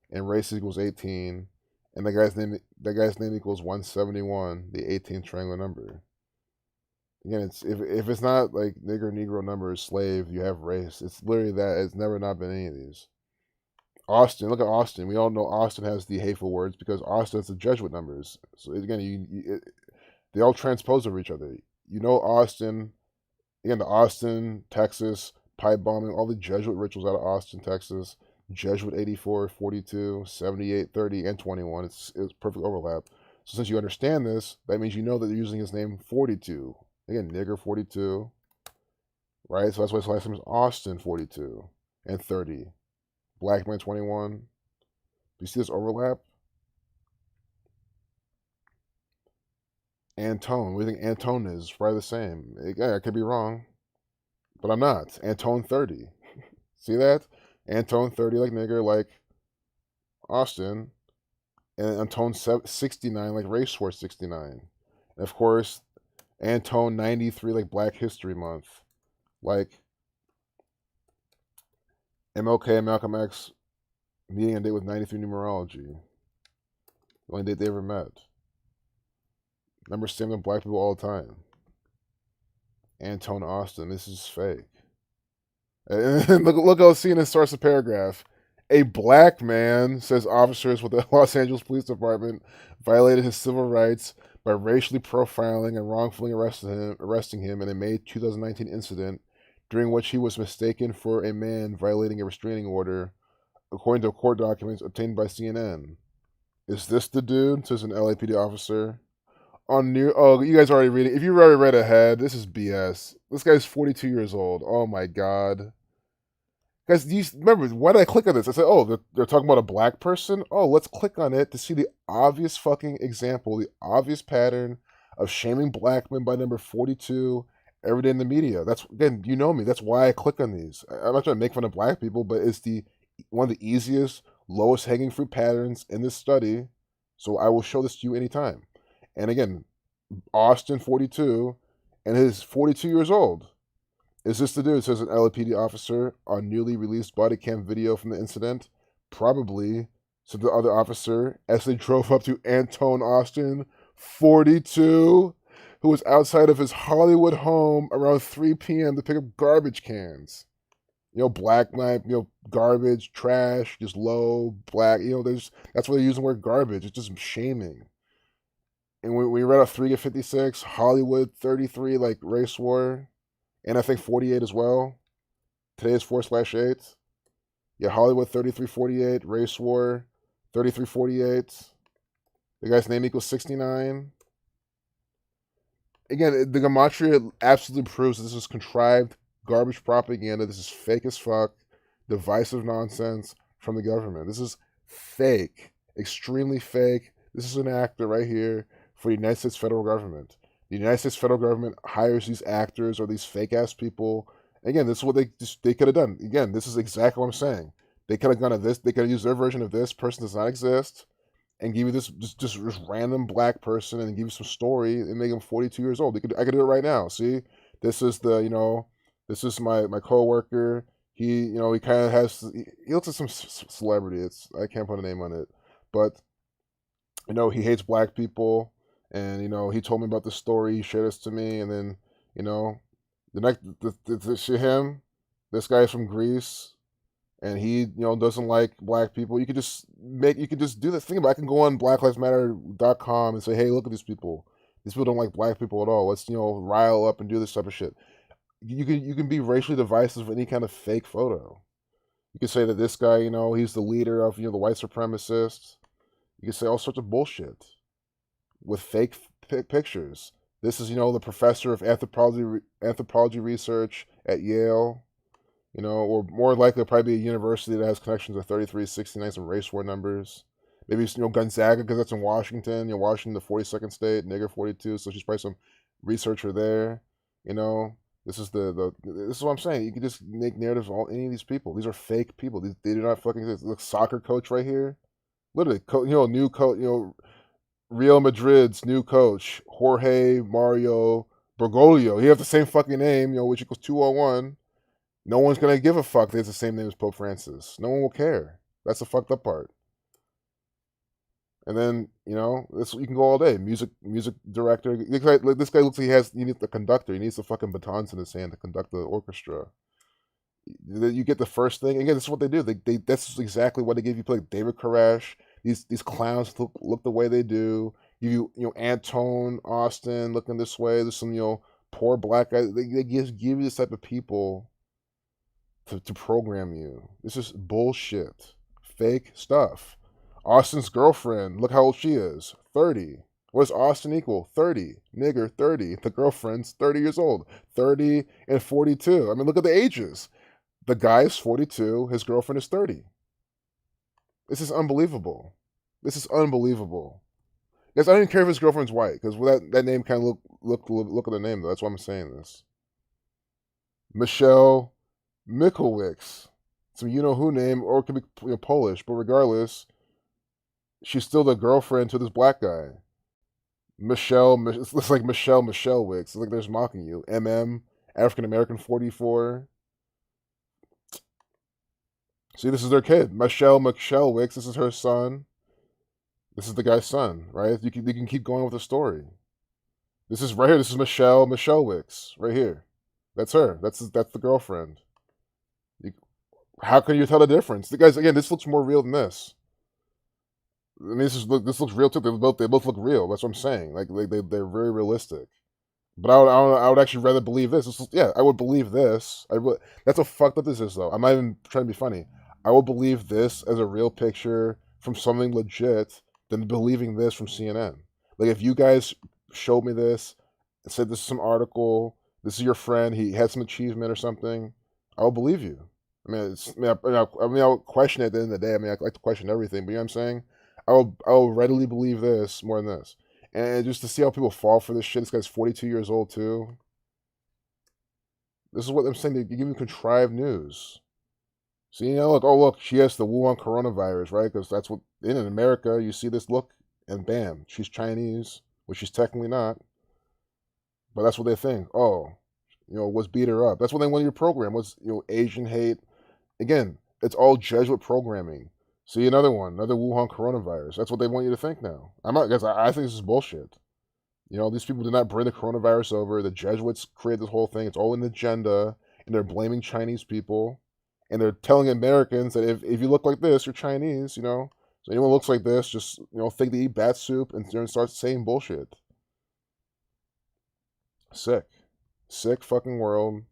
and race equals 18. And that guy's name equals 171, the 18th triangular number. Again, it's if it's not like Negro number, slave, you have race. It's literally that. It's never not been any of these. Austin, look at Austin. We all know Austin has the hateful words because Austin has the Jesuit numbers. So again, they all transpose over each other. Austin, again, the Austin, Texas, pipe bombing all the Jesuit rituals out of Austin, Texas. Jesuit 84, 42, 78, 30, and 21. It's perfect overlap. So since you understand this, that means you know that they're using his name 42. Again, nigger 42, right? So that's why his last name is Austin 42 and 30. Black man 21. Do you see this overlap? Antone. What do you think Antone is? It's probably the same. Yeah, I could be wrong, but I'm not. Antone 30. See that? Antone 30 like nigger, like Austin. And Antone 69 like Race War 69. And of course, Antone 93 like Black History Month. Like MLK and Malcolm X meeting a date with 93 numerology. The only date they ever met. Numbers stand with black people all the time. Antone Austin, this is fake. And look, I was seeing this source of paragraph. A black man, says officers with the Los Angeles Police Department, violated his civil rights by racially profiling and wrongfully arresting him in a May 2019 incident during which he was mistaken for a man violating a restraining order, according to court documents obtained by CNN. Is this the dude? Says an LAPD officer. Oh, you guys already read it. If you've already read ahead, this is BS. This guy's 42 years old. Oh my god. Guys, do you remember, why did I click on this? I said, oh, they're talking about a black person? Oh, let's click on it to see the obvious fucking example, the obvious pattern of shaming black men by number 42 every day in the media. That's, again, you know me. That's why I click on these. I'm not trying to make fun of black people, but it's one of the easiest, lowest hanging fruit patterns in this study. So I will show this to you anytime. And again, Austin 42, and he's 42 years old. Is this the dude? Says an LAPD officer on newly released body cam video from the incident. Probably, said the other officer as they drove up to Antone Austin, 42, who was outside of his Hollywood home around 3 p.m. to pick up garbage cans. You know, black knife, garbage, trash, just low, black, that's why they're using the word garbage. It's just shaming. And we read out 3 to 56, Hollywood 33, like race war, and I think 48 as well. Today is 4/8. Yeah, Hollywood 3348, race war 3348. The guy's name equals 69. Again, the Gematria absolutely proves that this is contrived garbage propaganda. This is fake as fuck, divisive nonsense from the government. This is fake, extremely fake. This is an actor right here for the United States federal government. The United States federal government hires these actors or these fake ass people. Again, this is what they could have done. Again, this is exactly what I'm saying. They could have gone to this. They could have used their version of this person does not exist, and give you this just random black person and give you some story and make him 42 years old. I could do it right now. See, this is this is my coworker. He kind of has he looks like some celebrity. I can't put a name on it, but he hates black people. And he told me about the story. He shared this to me, and then the next this guy is from Greece, and he doesn't like black people. You could just do this thing. But I can go on blacklivesmatter.com and say, hey, look at these people. These people don't like black people at all. Let's rile up and do this type of shit. You can be racially divisive with any kind of fake photo. You can say that this guy, he's the leader of the white supremacists. You can say all sorts of bullshit with fake pictures. This is, the professor of anthropology research at Yale, or more likely probably a university that has connections to 3369, some race war numbers. Maybe it's, Gonzaga, because that's in Washington. Washington, the 42nd state, nigger 42, so she's probably some researcher there. This is this is what I'm saying. You can just make narratives of any of these people. These are fake people. They do not fucking exist. Look, soccer coach right here, literally, new coach, Real Madrid's new coach, Jorge Mario Bergoglio. He has the same fucking name, which equals 201. No one's going to give a fuck that it's the same name as Pope Francis. No one will care. That's the fucked up part. And then, this you can go all day. Music director. This guy looks like he needs the conductor. He needs the fucking batons in his hand to conduct the orchestra. You get the first thing. Again, this is what they do. That's exactly what they give you. Like David Koresh. These clowns look the way they do. You Antone Austin looking this way. There's some poor black guys. They just give you this type of people to program you. This is bullshit. Fake stuff. Austin's girlfriend, look how old she is. 30. What does Austin equal? 30. Nigger, 30. The girlfriend's 30 years old. 30 and 42. I mean, look at the ages. The guy's 42. His girlfriend is 30. This is unbelievable. This is unbelievable. Guys, I don't even care if his girlfriend's white, because that name kind of look at the name, though. That's why I'm saying this. Michelle Michalwicz. Some you-know-who name, or it could be Polish, but regardless, she's still the girlfriend to this black guy. It's like Michelle Wicks. It's like they're just mocking you. African American 44. See, this is their kid. Michelle Wicks. This is her son. This is the guy's son, right? You can keep going with the story. This is right here. This is Michelle Wicks, right here. That's her. That's the girlfriend. How can you tell the difference? The guys, again, this looks more real than this. I mean, this looks real too. They both look real. That's what I'm saying. Like they're very realistic. But I would actually rather believe this. Yeah, I would believe this. That's how fucked up this is, though. I'm not even trying to be funny. I will believe this as a real picture from something legit than believing this from CNN. Like, if you guys showed me this and said this is some article, this is your friend, he had some achievement or something, I will believe you. I mean, I'll question it at the end of the day. I mean, I like to question everything, but you know what I'm saying? I will readily believe this more than this. And just to see how people fall for this shit, this guy's 42 years old too. This is what I'm saying, they give you contrived news. See, look, she has the Wuhan coronavirus, right? Because that's what, in America, you see this look, and bam, she's Chinese, which she's technically not. But that's what they think. Oh, let's beat her up. That's what they want your program. What's, Asian hate. Again, it's all Jesuit programming. See, another Wuhan coronavirus. That's what they want you to think now. I'm not, guys, I think this is bullshit. These people did not bring the coronavirus over. The Jesuits created this whole thing. It's all an agenda, and they're blaming Chinese people. And they're telling Americans that if you look like this, you're Chinese, So anyone looks like this, just, think they eat bat soup and start saying bullshit. Sick. Sick fucking world.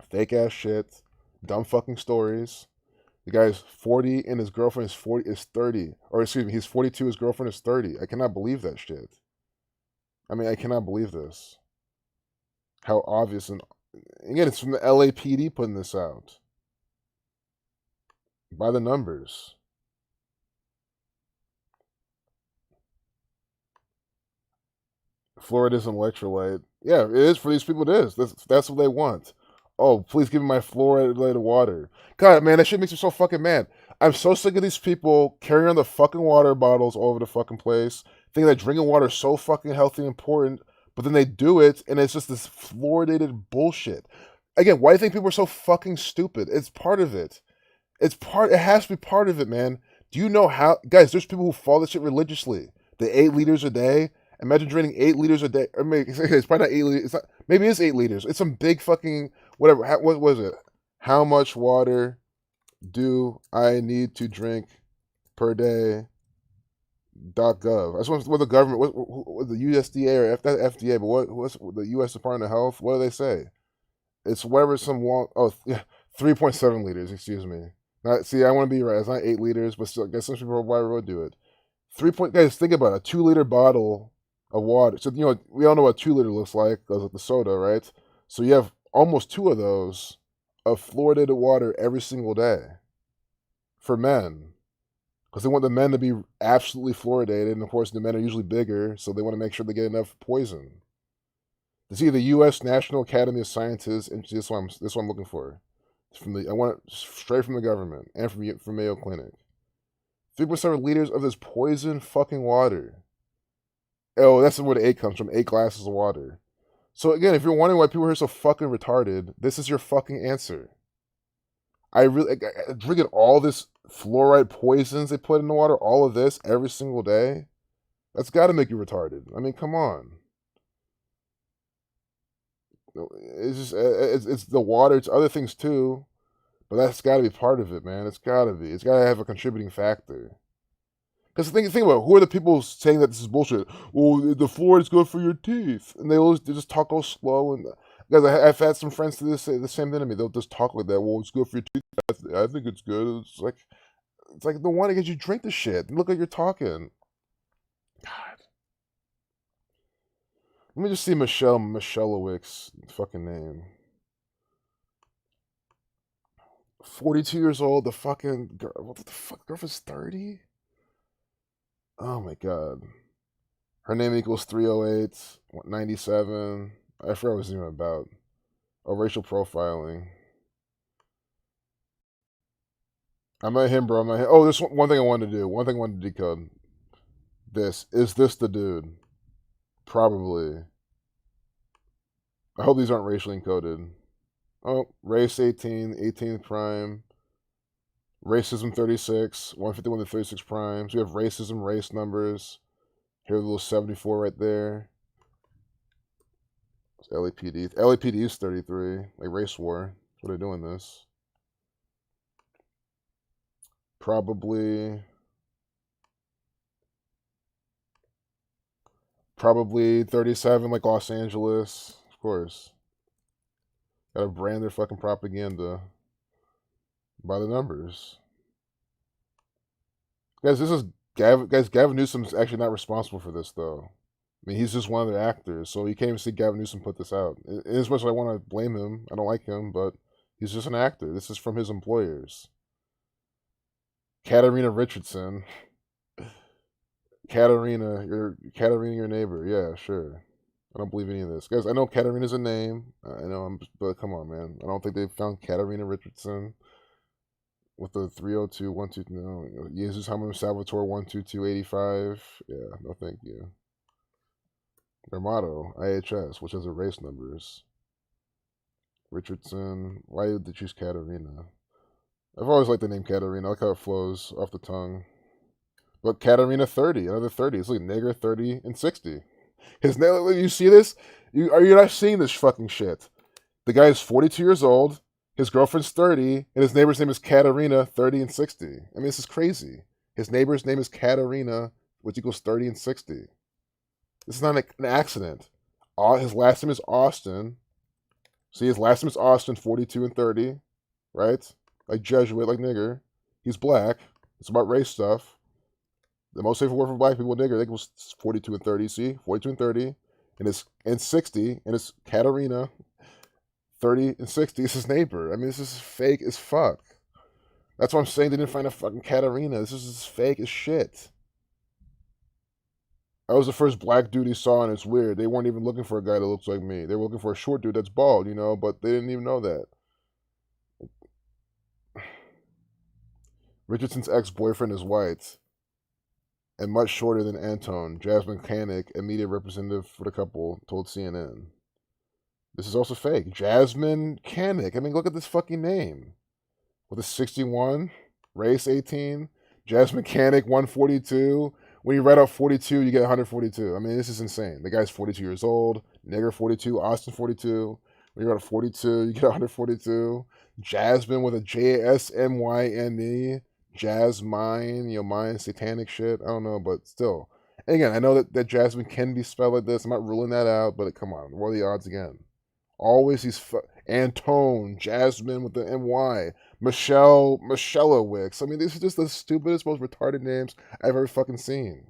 Fake ass shit. Dumb fucking stories. The guy's 40 and his girlfriend is 30. Or excuse me, he's 42, his girlfriend is 30. I cannot believe that shit. I mean, I cannot believe this. How obvious. And again, it's from the LAPD putting this out. By the numbers. Fluoridation electrolyte. Yeah, it is for these people. It is. That's what they want. Oh, please give me my fluoridated water. God, man, that shit makes me so fucking mad. I'm so sick of these people carrying around the fucking water bottles all over the fucking place, thinking that drinking water is so fucking healthy and important, but then they do it, and it's just this fluoridated bullshit. Again, why do you think people are so fucking stupid? It's part of it. It has to be part of it, man. Do you know how, guys, there's people who follow this shit religiously. The 8 liters a day. Imagine drinking 8 liters a day. I mean, it's probably not 8 liters. Maybe it's 8 liters. It's some big fucking, whatever. What was it? How much water do I need to drink per day? .gov. That's what the government, what the USDA or not FDA, but what's the U.S. Department of Health? What do they say? It's whatever 3.7 liters, excuse me. See, I want to be right. It's not 8 liters, but still, I guess some people would do it. Guys, think about it. A 2-liter bottle of water. So, we all know what 2 liter looks like, because of the soda, right? So you have almost 2 of those of fluoridated water every single day for men. Because they want the men to be absolutely fluoridated, and of course the men are usually bigger, so they want to make sure they get enough poison. To see the U.S. National Academy of Sciences, and this one I'm looking for. I want it straight from the government and from Mayo Clinic. 3.7 liters of this poison fucking water. Oh, that's where the 8 comes from. 8 glasses of water. So again, if you're wondering why people are so fucking retarded, this is your fucking answer. Drinking all this fluoride poisons they put in the water, all of this every single day, that's got to make you retarded. I mean, come on. It's the water, it's other things too, but that's got to be part of it, man. It's got to be. It's got to have a contributing factor. Because think about it, who are the people saying that this is bullshit? Well, the fluoride is good for your teeth, and they just talk all slow. And Guys, I've had some friends to this say the same thing to me. They'll just talk like that. Well, it's good for your teeth. I think it's good. It's like the one that gets you drink the shit. Look like you're talking. God. Let me just see Michellewick's fucking name. 42 years old. The fucking girl. What the fuck? Girlfriend's 30. Oh my god. Her name equals 308, 97. I forgot what it was even about. Oh, racial profiling. I'm not him, bro. I'm not him. Oh, there's one thing I wanted to do. One thing I wanted to decode. Is this the dude? Probably. I hope these aren't racially encoded. Oh, race 18, 18th prime. Racism 36, 151 to 36 primes. We have racism, race numbers. Here's a little 74 right there. It's LAPD. LAPD is 33. Like race war. That's what they're doing this. Probably 37, like Los Angeles. Of course. Gotta brand their fucking propaganda by the numbers. Guys, Gavin Newsom's actually not responsible for this, though. I mean, he's just one of their actors, so you can't even see Gavin Newsom put this out. As much as I want to blame him, I don't like him, but he's just an actor. This is from his employers. Katarina Richardson. Katarina, your neighbor. Yeah, sure. I don't believe any of this, guys. I know Katarina's a name. I know, but come on, man. I don't think they found Katarina Richardson with the 30212. No, Jesus Hammer Salvatore 12285. Yeah, no, thank you. Their motto, IHS, which has the race numbers. Richardson. Why did they choose Katarina? I've always liked the name Katarina. I like how it flows off the tongue. But Katarina 30, another 30. It's like nigger 30 and 60. His name, you see this? You're not seeing this fucking shit. The guy is 42 years old, his girlfriend's 30, and his neighbor's name is Katarina, 30 and 60. I mean, this is crazy. His neighbor's name is Katarina, which equals 30 and 60. This is not an accident. His last name is Austin. See, his last name is Austin, 42 and 30, right? Like Jesuit, like nigger. He's black. It's about race stuff. The most safe word for black people, nigger, I think it was 42 and 30. See? 42 and 30. And 60. And it's Katarina. 30 and 60 is his neighbor. I mean, this is fake as fuck. That's why I'm saying they didn't find a fucking Katarina. This is as fake as shit. I was the first black dude he saw, and it's weird. They weren't even looking for a guy that looks like me. They were looking for a short dude that's bald, you know, but they didn't even know that. Richardson's ex-boyfriend is white and much shorter than Antone. Jasmine Canick, a media representative for the couple, told CNN. This is also fake. Jasmine Canick. I mean, look at this fucking name. With a 61, race 18, Jasmine Canick 142. When you write out 42, you get 142. I mean, this is insane. The guy's 42 years old. Nigger 42. Austin 42. When you write out 42, you get 142. Jasmine with a Jasmyne. Jasmine, mine, satanic shit. I don't know, but still. And again, I know that Jasmine can be spelled like this. I'm not ruling that out, but come on. What are the odds again? Always these Antone, Jasmine with the MY, Michellewick's. I mean, these are just the stupidest, most retarded names I've ever fucking seen.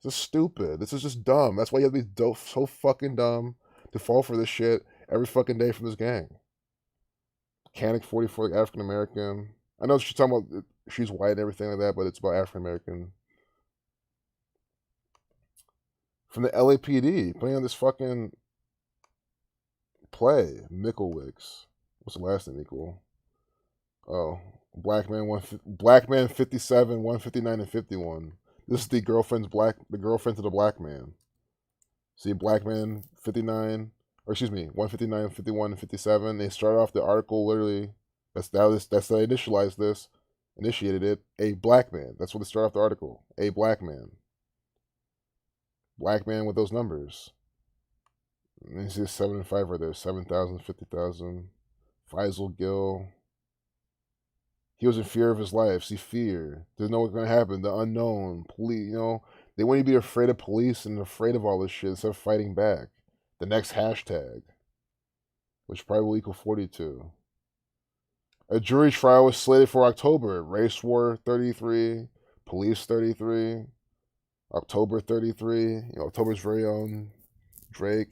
This is stupid. This is just dumb. That's why you have to be so fucking dumb to fall for this shit every fucking day from this gang. Mechanic 44, like African American. I know she's talking about she's white and everything like that, but it's about African American. From the LAPD, putting on this fucking play, Mickelwicks. What's the last name equal? Oh, black man 57, 159 and 51. This is the girlfriend to the black man. See, black man 59, or excuse me, 159, 51, and 57. They start off the article literally. That's how they initiated it. A black man. That's what they start off the article. A black man. Black man with those numbers. And you see 7 and 5 right there. 7,000, 50,000. Faisal Gill. He was in fear of his life. See, fear. There's no what's going to happen. The unknown. Police, they want you to be afraid of police and afraid of all this shit instead of fighting back. The next hashtag. which probably will equal 42. A jury trial was slated for October. Race War 33, Police 33, October 33, October's very own Drake.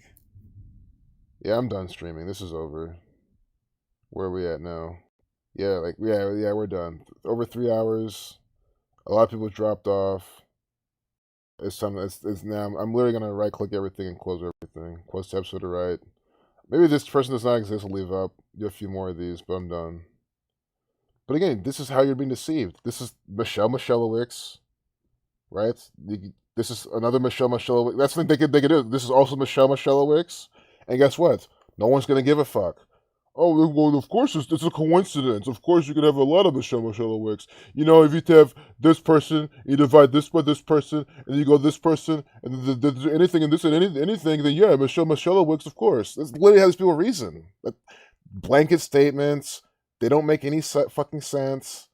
Yeah, I'm done streaming. This is over. Where are we at now? Yeah, we're done. Over 3 hours. A lot of people dropped off. It's time. It's now. I'm literally gonna right click everything and close everything. Close tabs to the right. Maybe this person does not exist. I'll leave up. Do a few more of these, but I'm done. But again, this is how you're being deceived. This is Michelle Michelowicz, right? This is another Michelle Michelowicz. That's the thing they could do. This is also Michelle Michelowicz, and guess what? No one's gonna give a fuck. Oh, well, of course, it's a coincidence. Of course, you could have a lot of Michelle Michelowicz. If you have this person, you divide this by this person, and you go this person, and there's anything in this and anything, then yeah, Michelle Michelowicz, of course. That's literally how these people reason. Blanket statements, they don't make any fucking sense.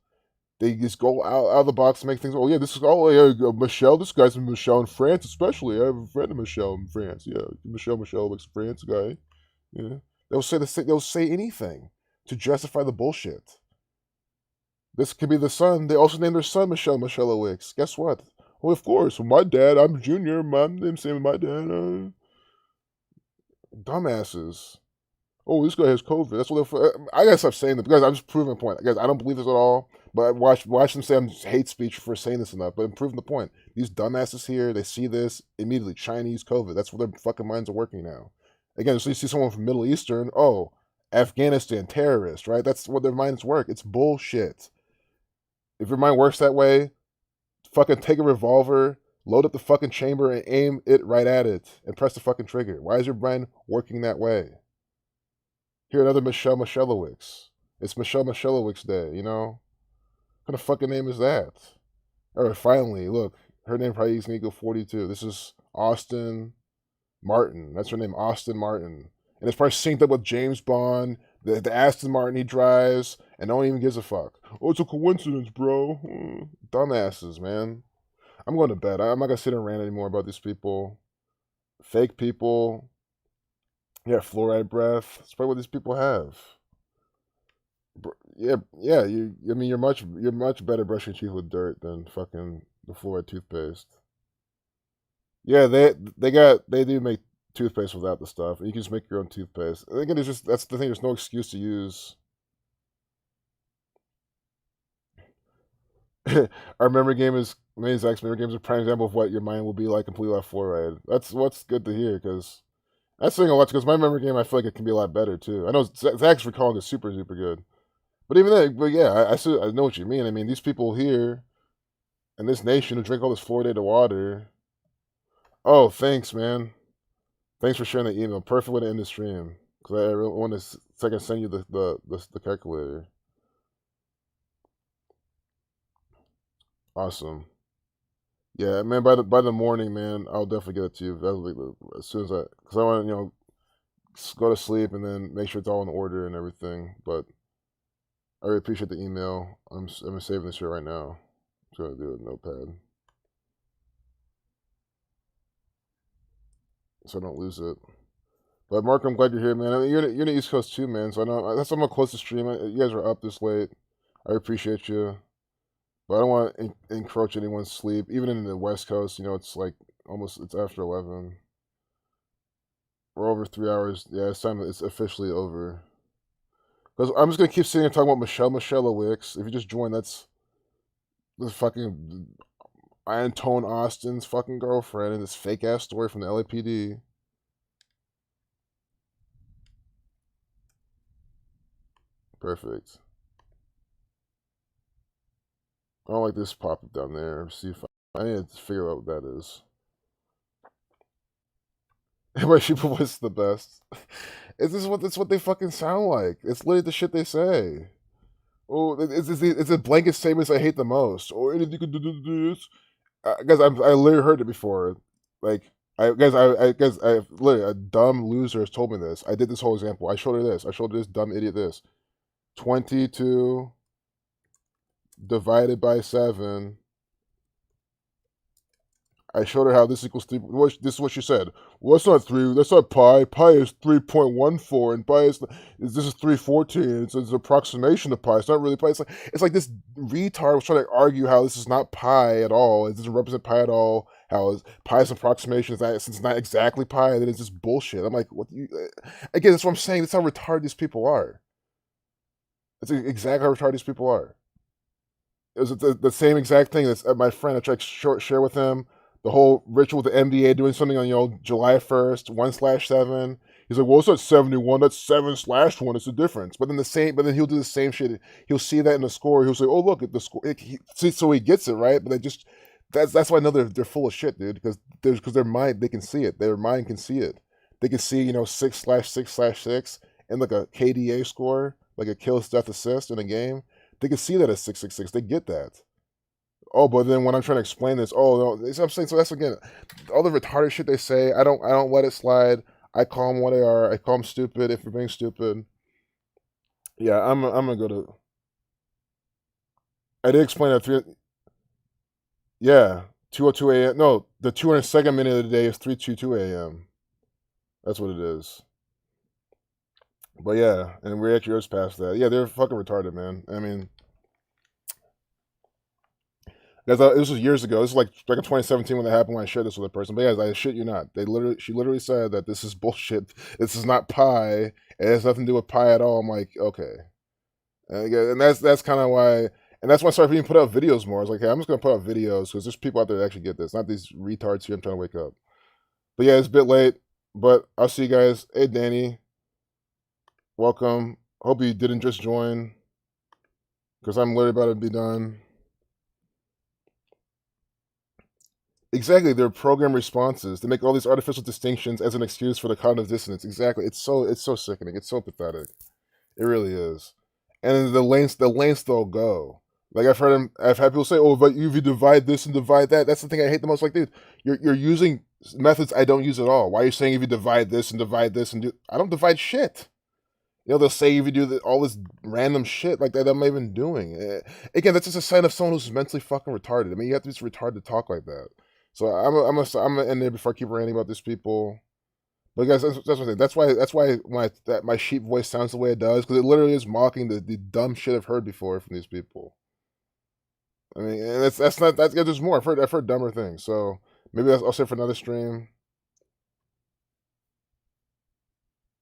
They just go out of the box and make things. Oh yeah, this is Michelle. This guy's from Michelle in France, especially. I have a friend of Michelle in France. Yeah, Michelowicz, France guy. Yeah. They'll say anything to justify the bullshit. This could be the son. They also named their son Michelle Michelowicz. Guess what? Well, of course. My dad, I'm Junior. My name's same as my dad. Dumbasses. Oh, this guy has COVID. That's what I gotta stop saying that because I'm just proving the point. Guys, I don't believe this at all. But watch them say I'm hate speech for saying this enough. But I'm proving the point. These dumbasses here, they see this immediately. Chinese COVID. That's where their fucking minds are working now. Again, so you see someone from Middle Eastern, oh, Afghanistan, terrorist, right? That's what their minds work. It's bullshit. If your mind works that way, fucking take a revolver, load up the fucking chamber, and aim it right at it, and press the fucking trigger. Why is your brain working that way? Here, another Michelle Michelowicz. It's Michelle Michelowicz Day, What kind of fucking name is that? Alright, finally, look. Her name probably is going to go 42. This is Austin Martin. That's her name, Austin Martin. And it's probably synced up with James Bond, the Aston Martin he drives, and no one even gives a fuck. Oh, it's a coincidence, bro. Dumbasses, man. I'm going to bed. I'm not going to sit and rant anymore about these people. Fake people. Yeah, fluoride breath. That's probably what these people have. Yeah. You're much better brushing teeth with dirt than fucking the fluoride toothpaste. Yeah, they do make toothpaste without the stuff. You can just make your own toothpaste. I think that's the thing. There's no excuse to use. Our memory game is Zach's memory game is a prime example of what your mind will be like completely off fluoride. That's what's good to hear because that's saying a lot. Because my memory game, I feel like it can be a lot better too. I know Zach's recalling is super good, but even then, I know what you mean. I mean, these people here in this nation who drink all this fluoridated water. Oh, thanks, man. Thanks for sharing the email. Perfect way to end the stream. Because I really want to so I can send you the calculator. Awesome. Yeah, man. By the morning, man, I'll definitely get it to you. As soon as because I want to go to sleep and then make sure it's all in order and everything. But I really appreciate the email. I'm saving this here right now. I'm just gonna do it with Notepad so I don't lose it. But Mark, I'm glad you're here, man. I mean, you're in the East Coast too, man. So I know that's why I'm close to stream. You guys are up this late. I appreciate you, but I don't want to encroach anyone's sleep. Even in the West Coast, it's like it's after 11. We're over 3 hours. Yeah, it's time. It's officially over. Because I'm just gonna keep sitting and talking about Michelle Michelowicz. If you just join, that's the fucking Antone Austin's fucking girlfriend and this fake ass story from the LAPD. Perfect. I don't like this pop up down there. See if I need to figure out what that is. My sheeple voice the best. It's what they fucking sound like. It's literally the shit they say. Oh, it's a blanket statements I hate the most. Or anything you could do this. Guys, I literally heard it before. Like, I literally a dumb loser has told me this. I did this whole example. I showed her this. I showed this dumb idiot this. 22 divided by 7. I showed her how this equals 3. This is what she said. Well, that's not 3. That's not pi. Pi is 3.14, and pi is this is 314. It's an approximation of pi. It's not really pi. It's like this retard was trying to argue how this is not pi at all. It doesn't represent pi at all. How pi's approximation is not, since it's not exactly pi, then it's just bullshit. I'm like, what? Again, that's what I'm saying. That's how retarded these people are. That's exactly how retarded these people are. It was the same exact thing that my friend, I tried to share with him, the whole ritual with the NBA doing something on, July 1st, 1/7. He's like, well, it's not 71, that's 7/1, it's the difference. But then he'll do the same shit. He'll see that in the score. He'll say, oh, look at the score. So he gets it, right? But that's why I know they're full of shit, dude, because their mind, they can see it. Their mind can see it. They can see, 6/6/6 and like a KDA score, like a kills, death, assist in a game. They can see that as 666. They get that. Oh, but then when I'm trying to explain this, oh no, I'm saying, so that's again, all the retarded shit they say. I don't let it slide. I call them what they are. I call them stupid if they're being stupid. Yeah, I'm gonna go to. I did explain that. Yeah, 2:02 a.m. No, the 202nd minute of the day is 3:22 a.m. That's what it is. But yeah, and we're actually yours past that. Yeah, they're fucking retarded, man. I mean, guys, this was years ago. This is like in 2017 when that happened when I shared this with a person. But guys, I shit you not. She literally said that this is bullshit. This is not pi. It has nothing to do with pi at all. I'm like, okay, and that's kind of why. And that's why I started being put out videos more. I was like, hey, I'm just gonna put out videos because there's people out there that actually get this, not these retards here. I'm trying to wake up. But yeah, it's a bit late. But I'll see you guys. Hey, Danny. Welcome. Hope you didn't just join, because I'm literally about to be done. Exactly, they're program responses. They make all these artificial distinctions as an excuse for the cognitive dissonance. Exactly, it's so sickening. It's so pathetic. It really is. And the lengths they'll go. Like I've had people say, "Oh, but if you divide this and divide that," that's the thing I hate the most. Like, dude, you're using methods I don't use at all. Why are you saying if you divide this and divide this and do? I don't divide shit. They'll say if you do all this random shit like that I'm not even doing. Again, that's just a sign of someone who's mentally fucking retarded. I mean, you have to be retarded to talk like that. So I'm gonna end there before I keep ranting about these people. But guys, that's what I'm saying. That's why my sheep voice sounds the way it does, because it literally is mocking the dumb shit I've heard before from these people. I mean, and that's not that. There's more. I've heard dumber things. So maybe I'll say for another stream.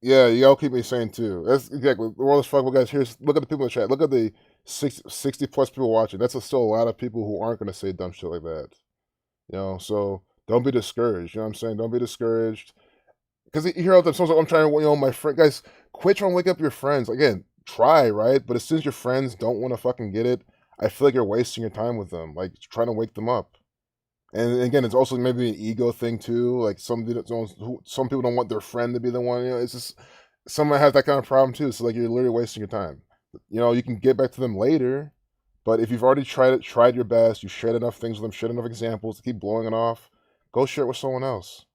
Yeah, y'all keep me sane too. That's exactly the world is fucked. Well, guys, look at the people in the chat. Look at the 60 plus people watching. That's still a lot of people who aren't going to say dumb shit like that. So don't be discouraged. You know what I'm saying? Don't be discouraged. Because you hear all the time, I'm trying to, my friend, guys, quit trying to wake up your friends. Again, try, right? But as soon as your friends don't want to fucking get it, I feel like you're wasting your time with them, like trying to wake them up. And again, it's also maybe an ego thing too. Like some people don't want their friend to be the one. It's just someone has that kind of problem too. So like you're literally wasting your time. You can get back to them later, but if you've already tried your best, you shared enough things with them, shared enough examples to keep blowing it off, go share it with someone else.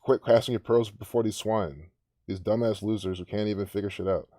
Quit casting your pearls before these swine, these dumbass losers who can't even figure shit out.